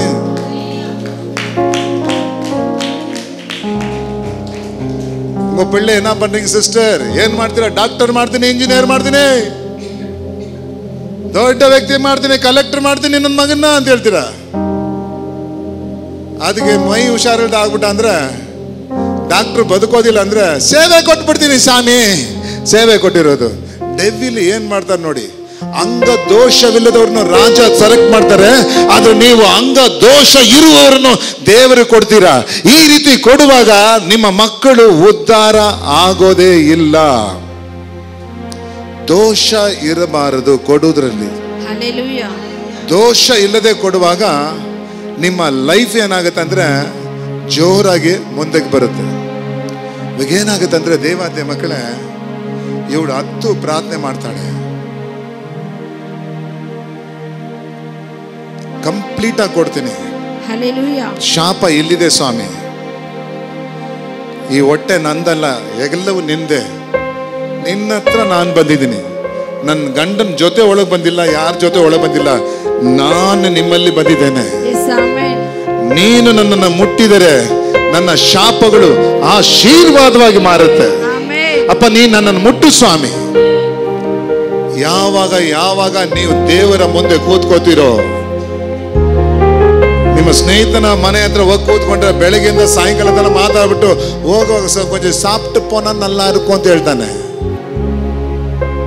ಉங்க பிள்ளை என்ன பண்றீங்க சிஸ்டர்? ಏನ್ ಮಾಡ್ತೀರಾ? ಡಾಕ್ಟರ್ ಮಾಡ್ತೀನಿ, ಇಂಜಿನಿಯರ್ ಮಾಡ್ತೀನಿ, ದೊಡ್ಡ ವ್ಯಕ್ತಿ ಮಾಡ್ತೀನಿ, ಕಲೆಕ್ಟರ್ ಮಾಡ್ತೀನಿ ನನ್ನ ಮಗನ್ನ ಅಂತ ಹೇಳ್ತೀರಾ. ಅದಕ್ಕೆ ಮೈ ಹುಷಾರಿಲ್ದ ಆಗ್ಬಿಟ್ಟ ಅಂದ್ರೆ, ಡಾಕ್ಟರ್ ಬದುಕೋದಿಲ್ಲ ಅಂದ್ರೆ ಸೇವೆ ಕೊಟ್ಬಿಡ್ತೀನಿ ಸ್ವಾಮಿ. ಸೇವೆ ಕೊಟ್ಟಿರೋದು. ಡೆವಿಲ್ ಏನ್ ಮಾಡ್ತಾರೆ ನೋಡಿ, ಅಂಗ ದೋಷವಿಲ್ಲದವ್ರನ್ನ ರಾಜ ಸೆಲೆಕ್ಟ್ ಮಾಡ್ತಾರೆ, ಆದ್ರೆ ನೀವು ಅಂಗ ದೋಷ ಇರುವವರನ್ನು ದೇವರಿಗೆ ಕೊಡ್ತೀರಾ. ಈ ರೀತಿ ಕೊಡುವಾಗ ನಿಮ್ಮ ಮಕ್ಕಳು ಉದ್ಧಾರ ಆಗೋದೇ ಇಲ್ಲ. ದೋಷ ಇರಬಾರದು ಕೊಡುವುದರಲ್ಲಿ. ದೋಷ ಇಲ್ಲದೆ ಕೊಡುವಾಗ ನಿಮ್ಮ ಲೈಫ್ ಏನಾಗುತ್ತೆ ಅಂದ್ರೆ ಜೋರಾಗಿ ಮುಂದಕ್ಕೆ ಬರುತ್ತೆ. ಇವಾಗ ಏನಾಗುತ್ತೆ ಅಂದ್ರೆ, ದೇವಾಲಯ ಮಕ್ಕಳೇ, ಇವಳು 10 ಪ್ರಾರ್ಥನೆ ಮಾಡ್ತಾಳೆ. ಕಂಪ್ಲೀಟ್ ಆಗಿ ಕೊಡ್ತೀನಿ. ಶಾಪ ಇಲ್ಲಿದೆ ಸ್ವಾಮಿ, ಈ ಹೊಟ್ಟೆ ನಂದಲ್ಲ, ಎಲ್ಲವೂ ನಿಂದೆ. ನಿನ್ನ ಹತ್ರ ನಾನು ಬಂದಿದ್ದೀನಿ. ನನ್ನ ಗಂಡನ ಜೊತೆ ಒಳಗೆ ಬಂದಿಲ್ಲ, ಯಾರ ಜೊತೆ ಒಳಗೆ ಬಂದಿಲ್ಲ, ನಾನು ನಿಮ್ಮಲ್ಲಿ ಬಂದಿದ್ದೇನೆ. ನೀನು ನನ್ನನ್ನು ಮುಟ್ಟಿದರೆ ನನ್ನ ಶಾಪಗಳು ಆಶೀರ್ವಾದವಾಗಿ ಮಾರುತ್ತೆ. ಅಪ್ಪ, ನೀನು ನನ್ನನ್ನು ಮುಟ್ಟು ಸ್ವಾಮಿ. ಯಾವಾಗ ನೀವು ದೇವರ ಮುಂದೆ ಕೂತ್ಕೋತೀರೋ, ನಿಮ್ಮ ಸ್ನೇಹಿತನ ಮನೆ ಹತ್ರ ಹೋಗಿ ಕೂತ್ಕೊಂಡ್ರೆ ಬೆಳಗ್ಗೆಯಿಂದ ಸಾಯಂಕಾಲ ತನಕ ಮಾತಾಡ್ಬಿಟ್ಟು ಹೋಗುವಾಗ ಕೊಂಚ ಸಾಫ್ಟ್ ಪೋನ ನಲ್ಲ ಇರ್ಕೊ ಅಂತ ಹೇಳ್ತಾನೆ.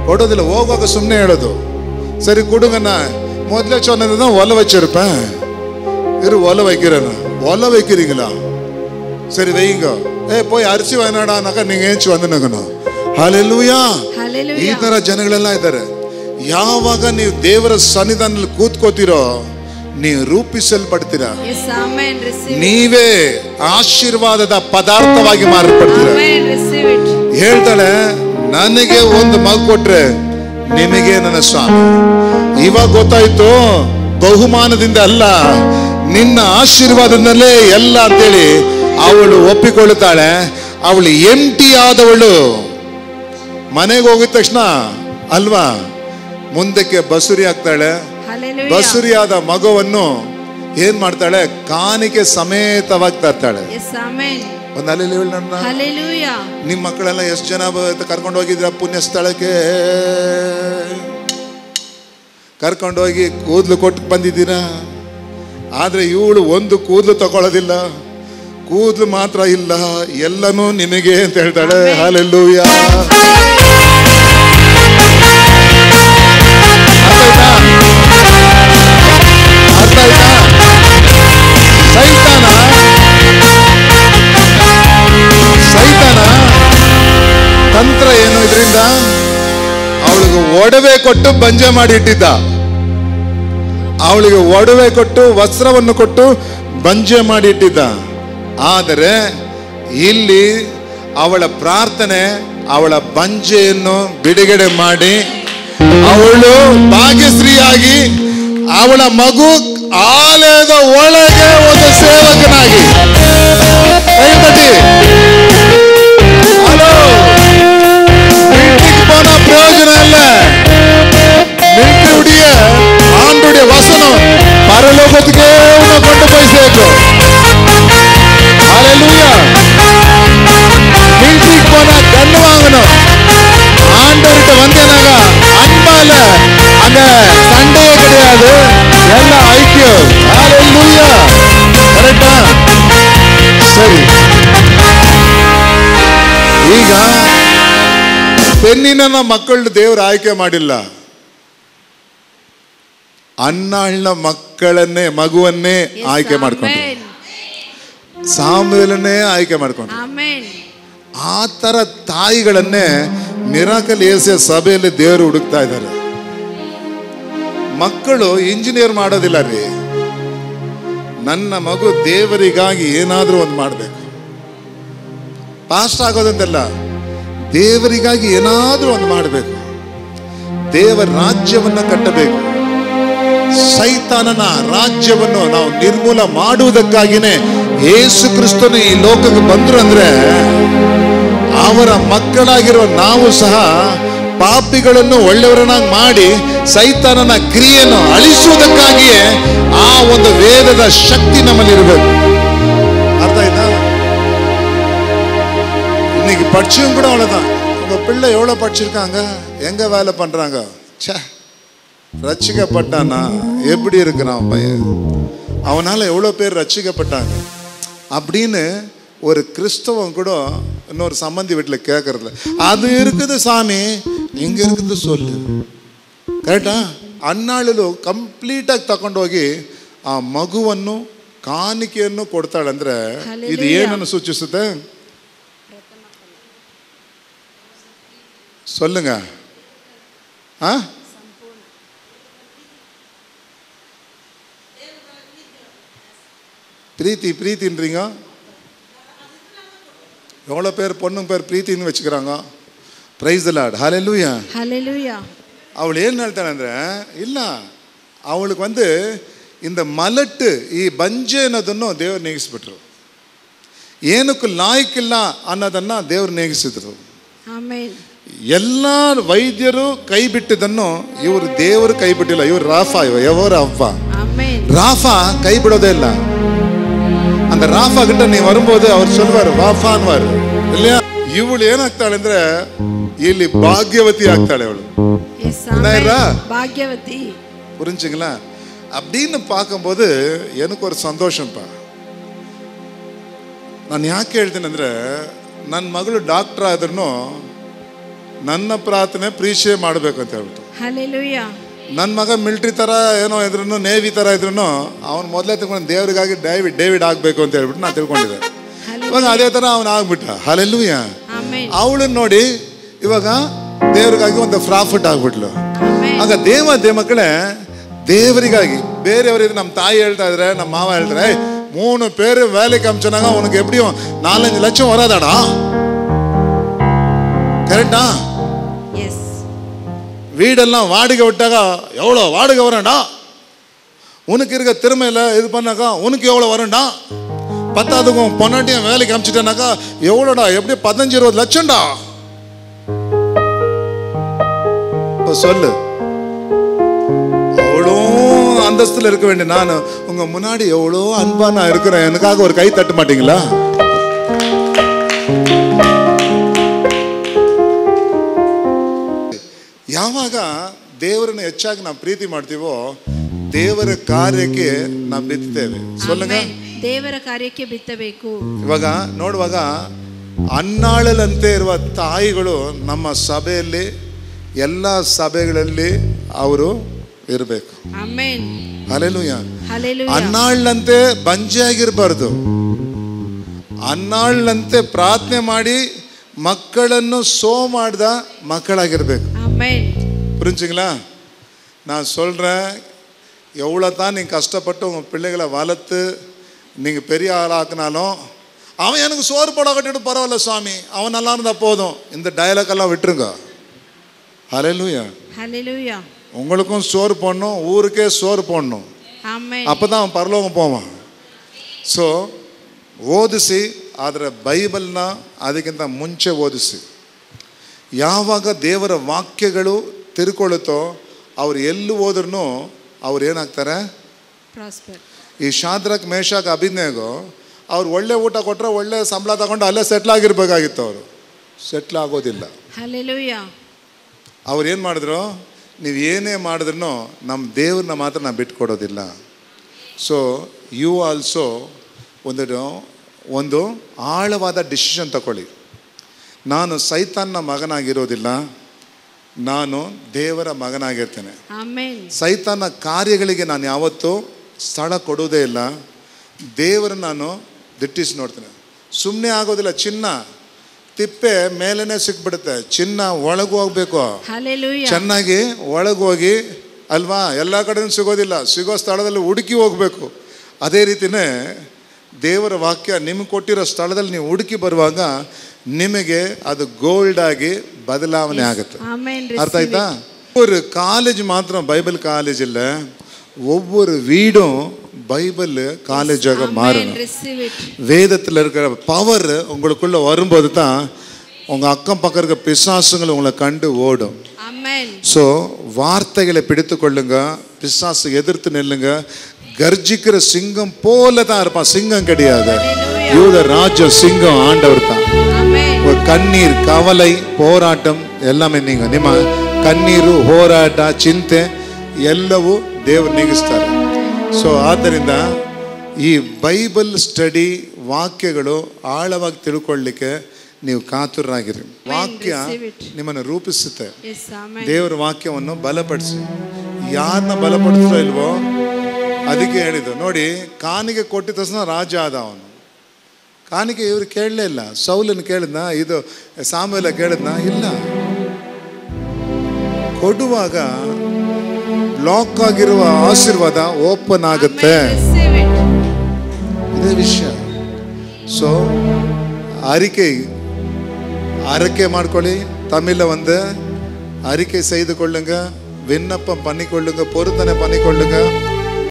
ಕೊಡೋದಿಲ್ಲ. ಹೋಗುವಾಗ ಸುಮ್ಮನೆ ಹೇಳೋದು, சரி கொடுங்கண்ணா, முதல்ல சொன்னதுதான் ஒலை வச்சிருப்பேன். ஒலை வைக்கிறேண்ணா. ஒலை வைக்கிறீங்களா? சரி வைங்க. போய் ಅರಿಸಿ ವಾಯನಾಡಾನಾಗ ನೀங்க ಏಂಚು ಬಂದನಗನ. ಹಲ್ಲೆಲೂಯಾ. ಈ ತರ ಜನಗಳೆಲ್ಲ ಇದ್ದಾರೆ. ಯಾವಾಗ ನೀವು ದೇವರ ಸನ್ನಿಧಾನದಲ್ಲಿ ಕೂತ್ಕೋತಿರೋ ನೀವು ರೂಪಿಸಲ್ಪಡ್ತೀರಾ. ನೀವೇ ಆಶೀರ್ವಾದದ ಪದಾರ್ಥವಾಗಿ ಮಾರ್ಪಡ್ತೀರಾ. ಹೇಳ್ತಾಳೆ, ನನಗೆ ಒಂದು ಮಗು ಕೊಟ್ರೆ ನಿಮಗೆ ನನ್ನ ಸ್ವಾಮಿ. ಇವಾಗ ಗೊತ್ತಾಯ್ತು, ಬಹುಮಾನದಿಂದ ಅಲ್ಲ ನಿನ್ನ ಆಶೀರ್ವಾದದಲ್ಲೇ ಎಲ್ಲ ಅಂತೇಳಿ ಅವಳು ಒಪ್ಪಿಕೊಳ್ಳುತ್ತಾಳೆ. ಅವಳು ಎಂಟಿ ಆದವಳು ಮನೆಗೆ ಹೋಗಿದ ತಕ್ಷಣ ಅಲ್ವಾ ಮುಂದಕ್ಕೆ ಬಸುರಿ ಆಗ್ತಾಳೆ. ಬಸುರಿಯಾದ ಮಗುವನ್ನು ಏನ್ ಮಾಡ್ತಾಳೆ? ಕಾಣಿಕೆ ಸಮೇತವಾಗಿ ತರ್ತಾಳೆ. ಒಂದು ನಿಮ್ಮ ಮಕ್ಕಳೆಲ್ಲ ಎಷ್ಟು ಜನ ಕರ್ಕೊಂಡು ಹೋಗಿದ್ರ ಪುಣ್ಯ ಸ್ಥಳಕ್ಕೆ? ಕರ್ಕೊಂಡೋಗಿ ಕೂದಲು ಕೊಟ್ಟು ಬಂದಿದ್ದೀರಾ. ಆದ್ರೆ ಇವಳು ಒಂದು ಕೂದಲು ತಗೊಳ್ಳೋದಿಲ್ಲ. ಕೂದಲು ಮಾತ್ರ ಇಲ್ಲ, ಎಲ್ಲನೂ ನಿನಗೆ ಅಂತ ಹೇಳ್ತಾಳೆ. ಹಲ್ಲೆಲೂಯಾ. ಸೈತಾನ ತಂತ್ರ ಏನು? ಇದರಿಂದ ಅವಳಿಗೆ ಒಡವೆ ಕೊಟ್ಟು ಬಂಜೆ ಮಾಡಿ ಇಟ್ಟಿದ್ದ. ಅವಳಿಗೆ ಒಡವೆ ಕೊಟ್ಟು ವಸ್ತ್ರವನ್ನು ಕೊಟ್ಟು ಬಂಜೆ ಮಾಡಿ ಇಟ್ಟಿದ್ದ. ಆದರೆ ಇಲ್ಲಿ ಅವಳ ಪ್ರಾರ್ಥನೆ ಅವಳ ಬಂಜೆಯನ್ನು ಬಿಡುಗಡೆ ಮಾಡಿ ಅವಳು ಭಾಗ್ಯಶ್ರೀಯಾಗಿ ಅವಳ ಮಗು ಆಲಯದ ಒಳಗೆ ಒಂದು ಸೇವಕನಾಗಿ ಪ್ರಯೋಜನ ಇಲ್ಲ. ಮಿಲ್ಟ್ರಿ ಹುಡಿಯ ಆಂಡುಡಿಯ ವಸನು ಪರಲೋಕಕ್ಕೆ ಕೊಂಡು ಪೈಸೇಕು. ஹல்லேலூயா. மில்ட்ரிக்கு போனா கண்ணு வாங்கணும். ஆண்டவர்கிட்ட வந்தேனாக அன்பால அங்க சண்டையே கிடையாது, எல்லாம் ஐக்கியம். ஹல்லேலூயா. கரெக்டா? ಸರಿ, ಈಗ ಪೆನ್ನಿನ ಮಕ್ಕಳು ದೇವರು ಆಯ್ಕೆ ಮಾಡಿಲ್ಲ. ಅನ್ನಾಳ್ನ ಮಕ್ಕಳನ್ನೇ ಮಗುವನ್ನೇ ಆಯ್ಕೆ ಮಾಡ್ಕೊಂಡು ಸಾಮುವೇಲನ್ನೇ ಆಯ್ಕೆ ಮಾಡ್ಕೊಂಡು ಆ ತರ ತಾಯಿಗಳನ್ನೇ ಮಿರಾಕಲ್ ಏಸಿಯ ಸಭೆಯಲ್ಲಿ ದೇವರು ಹುಡುಕ್ತಾ ಇದ್ದಾರೆ. ಮಕ್ಕಳು ಇಂಜಿನಿಯರ್ ಮಾಡೋದಿಲ್ಲ ರೀ. ನನ್ನ ಮಗು ದೇವರಿಗಾಗಿ ಏನಾದ್ರೂ ಒಂದು ಮಾಡಬೇಕು. ಪಾಸ್ಟ್ ಆಗೋದಂತೆಲ್ಲ, ದೇವರಿಗಾಗಿ ಏನಾದ್ರೂ ಒಂದು ಮಾಡಬೇಕು. ದೇವರ ರಾಜ್ಯವನ್ನ ಕಟ್ಟಬೇಕು. ಸೈತಾನನ ರಾಜ್ಯವನ್ನು ನಾವು ನಿರ್ಮೂಲ ಮಾಡುವುದಕ್ಕಾಗಿನೇ ಯೇಸು ಕ್ರಿಸ್ತನು ಈ ಲೋಕಕ್ಕೆ ಬಂದ್ರು. ಅಂದ್ರೆ ಅವರ ಮಕ್ಕಳಾಗಿರೋ ನಾವು ಸಹ ಪಾಪಿಗಳನ್ನು ಒಳ್ಳೆಯವರನ್ನಾಗಿ ಮಾಡಿ ಸೈತಾನನ ಕ್ರಿಯೆಯನ್ನು ಅಳಿಸುವುದಕ್ಕಾಗಿಯೇ ಆ ಒಂದು ವೇದದ ಶಕ್ತಿ ನಮ್ಮಲ್ಲಿ ಇರಬೇಕು. ಅರ್ಥ ಆಯ್ತಾ? இன்னைக்கு படிச்சும் கூட அவ்வளவுதான். உங்க பிள்ளை எவ்வளவு படிச்சிருக்காங்க, எங்க வேலை பண்றாங்க, ரட்சிக்கப்பட்டானா, எப்படி இருக்கிறான் பையன், அவனால எவ்வளவு பேர் ரட்சிக்கப்பட்டாங்க அப்படின்னு ஒரு கிறிஸ்தவம் கூட இன்னொரு சம்பந்தி வீட்டில் கேட்கறதுல அது இருக்குது சாமி, இங்க இருக்குது சொல்லு. ಕರೆಕ್ಟಾ? ಅನ್ನಾಳಲು ಕಂಪ್ಲೀಟಾಗಿ ತಗೊಂಡೋಗಿ ಆ ಮಗುವನ್ನು ಕಾಣಿಕೆಯನ್ನು ಕೊಡ್ತಾಳಂದ್ರೆ ಇದು ಏನನ್ನು ಸೂಚಿಸುತ್ತೆ? சொல்லுங்க. பிரீத்தி பிரீத்தின்றீங்க. எவ்வளோ பேர் பொண்ணுங்க பேர் ಪ್ರೀತಿன்னு வச்சுக்கிறாங்க. Price the Lord. Hallelujah. Hallelujah. ಅವಳು ಏನು ಹೇಳ್ತಾಳೆ ಅಂದರೆ, ಇಲ್ಲ ಅವಳಿಗೆ இந்த ಮಲಟ್ಟು ಈ ಬಂಜೆ ಅನ್ನೋದನ್ನು ದೇವರು ನೇಗಿಸ್ಬಿಟ್ರು. ಏನಕ್ಕೂ ಲಾಯಕ್ಕಿಲ್ಲ ಅನ್ನೋದನ್ನು ದೇವರು ನೇಗಿಸಿದ್ರು. ಎಲ್ಲ ವೈದ್ಯರು ಕೈ ಬಿಟ್ಟಿದ್ದನ್ನು ಇವರು ದೇವರು ಕೈ ಬಿಟ್ಟಿಲ್ಲ. ಇವರು ರಾಫಾ, ఎవరు அப்பா ராஃபா கை ಬಿಡೋದೇ ಇಲ್ಲ. அந்த ராஃபா கிட்ட நீ வரும்போது அவர் சொல்வார் வாஃபான்வார் இல்லையா. ಇವಳು ಏನಾಗ್ತಾಳೆ ಅಂದ್ರೆ ಇಲ್ಲಿ ಭಾಗ್ಯವತಿ ಆಗ್ತಾಳೆ. ಅವಳು ಭಾಗ್ಯವತಿ. புரிஞ்சுங்களா? அப்படின்னு பார்க்கும்போது எனக்கு ஒரு சந்தோஷம்ப்பா. ನಾನು ಯಾಕೆ ಹೇಳ್ತೀನಿ ಅಂದ್ರೆ, ನನ್ನ ಮಗಳು ಡಾಕ್ಟರ್ ಆದ್ರೂ ನನ್ನ ಪ್ರಾರ್ಥನೆ ಪ್ರೀಶೆ ಮಾಡಬೇಕು ಅಂತ ಹೇಳ್ಬಿಟ್ಟು. ಹಲ್ಲೆಲೂಯಾ. ನನ್ನ ಮಗ ಮಿಲ್ಟ್ರಿ ಥರ ಏನೋ ಇದ್ರೂ ನೇವಿ ಥರ ಇದ್ರೂ ಅವ್ನು ಮೊದಲೇ ತಿಳ್ಕೊಂಡು ದೇವರಿಗಾಗಿ ಡೇವಿಡ್ ಆಗಬೇಕು ಅಂತ ಹೇಳ್ಬಿಟ್ಟು ನಾನು ತಿಳ್ಕೊಂಡಿದ್ದೆ. ಇವಾಗ ಅದೇ ಥರ ಅವನು ಆಗ್ಬಿಟ್ಟ. ಹಲ್ಲೆಲೂಯಾ. ಅವಳನ್ನ ನೋಡಿ ಇವಾಗ ದೇವರಿಗಾಗಿ ಒಂದು ಪ್ರಾಫಿಟ್ ಆಗ್ಬಿಟ್ಲು. ಆಗ ಮಕ್ಕಳೇ, ದೇವರಿಗಾಗಿ ಬೇರೆಯವರಿಗೆ ನಮ್ಮ ತಾಯಿ ಹೇಳ್ತಾ ಇದ್ರೆ, ನಮ್ಮ ಮಾವ ಹೇಳ್ತಾರೆ, 3 பேர் வேலைக்கு அமிச்சனாங்க உனக்கு எப்படியும் 4-5 லட்சம் வராதாடா. கரெக்டா? வீடெல்லாம் வாடகை விட்டாக்கா எவ்வளோ வாடகை வரண்டா, உனக்கு இருக்க திறமையில இது பண்ணாக்கா உனக்கு எவ்வளோ வரண்டா, 10ஆவதுக்கும் பொன்னாட்டியும் வேலைக்கு அமிச்சிட்டேனாக்கா எவ்வளோடா, எப்படி 15-20 லட்சம்டா. இப்போ சொல்லு, எவ்வளோ அந்தஸ்தில் இருக்க வேண்டிய நான் உங்க முன்னாடி எவ்வளோ அன்பா நான் இருக்கிறேன், எனக்காக ஒரு கை தட்ட மாட்டீங்களா? ಯಾವಾಗ ದೇವರನ್ನ ಹೆಚ್ಚಾಗಿ ನಾವು ಪ್ರೀತಿ ಮಾಡ್ತೀವೋ ದೇವರ ಕಾರ್ಯಕ್ಕೆ ನಾವು ಬಿತ್ತೇವೆ. ಸೊಲ್ಲಂಗ ದೇವರ ಕಾರ್ಯಕ್ಕೆ ಬಿತ್ತಬೇಕು. ಇವಾಗ ನೋಡುವಾಗ ಅನ್ನಾಳಲಂತೆ ಇರುವ ತಾಯಿಗಳು ನಮ್ಮ ಸಭೆಯಲ್ಲಿ ಎಲ್ಲ ಸಭೆಗಳಲ್ಲಿ ಅವರು ಇರಬೇಕು. ಆಮೆನ್. ಹಲ್ಲೆಲೂಯಾ. ಅನ್ನಾಳಂತೆ ಬಂಜೆಯಾಗಿರ್ಬಾರ್ದು. ಅನ್ನಾಳಂತೆ ಪ್ರಾರ್ಥನೆ ಮಾಡಿ மக்களನ್ನು ಮಾಡಿದ மக்களாகிருಬೇಕು. புரிஞ்சுங்களா? நான் சொல்கிறேன், எவ்வளோ தான் நீங்கள் கஷ்டப்பட்டு உங்கள் பிள்ளைகளை வளர்த்து நீங்கள் பெரிய ஆளாக்குனாலும் அவன் எனக்கு சோறு போட கட்டிட்டு பரவாயில்ல சாமி, அவன் நல்லா இருந்தால் போதும், இந்த டயலாக்கெல்லாம் விட்டுருங்க. ஹல்லேலூயா. ஹல்லேலூயா. உங்களுக்கும் சோறு போடணும், ஊருக்கே சோறு போடணும். அப்போ தான் அவன் பரலோகம் போவான். ஸோ ಓದಿಸಿ, ಆದರೆ ಬೈಬಲ್ನ ಅದಕ್ಕಿಂತ ಮುಂಚೆ ಓದಿಸಿ. ಯಾವಾಗ ದೇವರ ವಾಕ್ಯಗಳು ತಿರ್ಕೊಳ್ಳುತ್ತೋ ಅವ್ರು ಎಲ್ಲಿ ಹೋದ್ರೂ ಅವ್ರು ಏನಾಗ್ತಾರೆ? ಈ ಶಾದ್ರಕ್, ಮೇಷಕ್, ಅಭಿಜ್ಞೆಗೋ ಅವ್ರು ಒಳ್ಳೆ ಊಟ ಕೊಟ್ಟರೆ ಒಳ್ಳೆ ಸಂಬಳ ತಗೊಂಡು ಅಲ್ಲೇ ಸೆಟ್ಲ್ ಆಗಿರ್ಬೇಕಾಗಿತ್ತು. ಅವರು ಸೆಟ್ಲ್ ಆಗೋದಿಲ್ಲ. ಅವ್ರು ಏನು ಮಾಡಿದ್ರು? ನೀವು ಏನೇ ಮಾಡಿದ್ರೂ ನಮ್ಮ ದೇವ್ರನ್ನ ಮಾತ್ರ ನಾವು ಬಿಟ್ಕೊಡೋದಿಲ್ಲ. ಸೊ ಯು ಆಲ್ಸೋ ಒಂದು ಆಳವಾದ ಡಿಸಿಷನ್ ತಗೊಳ್ಳಿ. ನಾನು ಸೈತಾನ್ನ ಮಗನಾಗಿರೋದಿಲ್ಲ, ನಾನು ದೇವರ ಮಗನಾಗಿರ್ತೇನೆ. ಸೈತಾನ ಕಾರ್ಯಗಳಿಗೆ ನಾನು ಯಾವತ್ತೂ ಸ್ಥಳ ಕೊಡುವುದೇ ಇಲ್ಲ. ದೇವರನ್ನು ನಾನು ದಿಟ್ಟಿಸಿ ನೋಡ್ತೇನೆ. ಸುಮ್ಮನೆ ಆಗೋದಿಲ್ಲ. ಚಿನ್ನ ತಿಪ್ಪೆ ಮೇಲೇ ಸಿಕ್ಬಿಡುತ್ತೆ, ಚಿನ್ನ ಒಳಗೆ ಹೋಗ್ಬೇಕು. ಚೆನ್ನಾಗಿ ಒಳಗೆ ಹೋಗಿ ಅಲ್ವಾ, ಎಲ್ಲ ಕಡೆನೂ ಸಿಗೋದಿಲ್ಲ, ಸಿಗೋ ಸ್ಥಳದಲ್ಲಿ ಹುಡುಕಿ ಹೋಗ್ಬೇಕು. ಅದೇ ರೀತಿಯೇ ದೇವರ ವಾಕ್ಯ ನಿಮ್ಗೆ ಕೊಟ್ಟಿರೋ ಸ್ಥಳದಲ್ಲಿ ನೀವು ಹುಡುಕಿ ಬರುವಾಗ ನಿಮಗೆ ಅದು ಗೋಲ್ಡ್ ಆಗಿ ಬದಲಾವಣೆ ಆಗುತ್ತೆ. ಅರ್ಥ ಆಯ್ತಾ? ஒரு காலேஜ் மாத்திரம் பைபிள் காலேஜ் இல்லை, ஒவ்வொரு வீடும் பைபிள் காலேஜாக மாறணும். வேதத்தில் இருக்கிற பவர் உங்களுக்குள்ள வரும்போது தான் உங்க அக்கம் பக்கம் இருக்க பிசாசுகள் உங்களை கண்டு ஓடும். ஸோ வார்த்தைகளை பிடித்து கொள்ளுங்க, பிசாசு எதிர்த்து நில்லுங்க. கர்ஜிக்கிற சிங்கம் போல தான் இருப்பான், சிங்கம் கிடையாது. யூத ராஜ சிங்கம் ஆண்டவர் தான். ಕಣ್ಣೀರ್, ಕವಲೈ, ಹೋರಾಟಂ ಎಲ್ಲಾಮೇ ನಿಮ್ಮ ಕಣ್ಣೀರು, ಹೋರಾಟ, ಚಿಂತೆ ಎಲ್ಲವೂ ದೇವರು ನೀಗಿಸ್ತಾರೆ. ಸೊ ಆದ್ದರಿಂದ ಈ ಬೈಬಲ್ ಸ್ಟಡಿ ವಾಕ್ಯಗಳು ಆಳವಾಗಿ ತಿಳ್ಕೊಳ್ಳಿಕ್ಕೆ ನೀವು ಕಾತುರರಾಗಿರಿ. ವಾಕ್ಯ ನಿಮ್ಮನ್ನು ರೂಪಿಸುತ್ತೆ. ದೇವರ ವಾಕ್ಯವನ್ನು ಬಲಪಡಿಸಿ. ಯಾರನ್ನ ಬಲಪಡಿಸ್ತಾ ಇಲ್ವೋ ಅದಕ್ಕೆ ಹೇಳಿದ್ದು ನೋಡಿ, ಕಾಣಿಕೆ ಕೊಟ್ಟಿದ ತಕ್ಷಣ ರಾಜ ಆದ ಅವನು. ಕಾಣಿಕೆ ಇವರು ಕೇಳಲೇ ಇಲ್ಲ. ಸೌಲನ್ನು ಕೇಳಿದ್ನ, ಇದು ಸಾಮುವೇಲ ಕೇಳಿದ್ನ? ಇಲ್ಲ. ಕೊಡುವಾಗ ಬ್ಲಾಕ್ ಆಗಿರುವ ಆಶೀರ್ವಾದ ಓಪನ್ ಆಗುತ್ತೆ. ಇದೇ ವಿಷಯ. ಸೊ ಅರಿಕೆ ಮಾಡ್ಕೊಳ್ಳಿ. ತಮಿಳ அறிக்கை செய்து கொள்ளுங்க, விண்ணப்பம் பண்ணிக்கொள்ளுங்க, பொருத்தனை பண்ணிக்கொள்ளுங்க.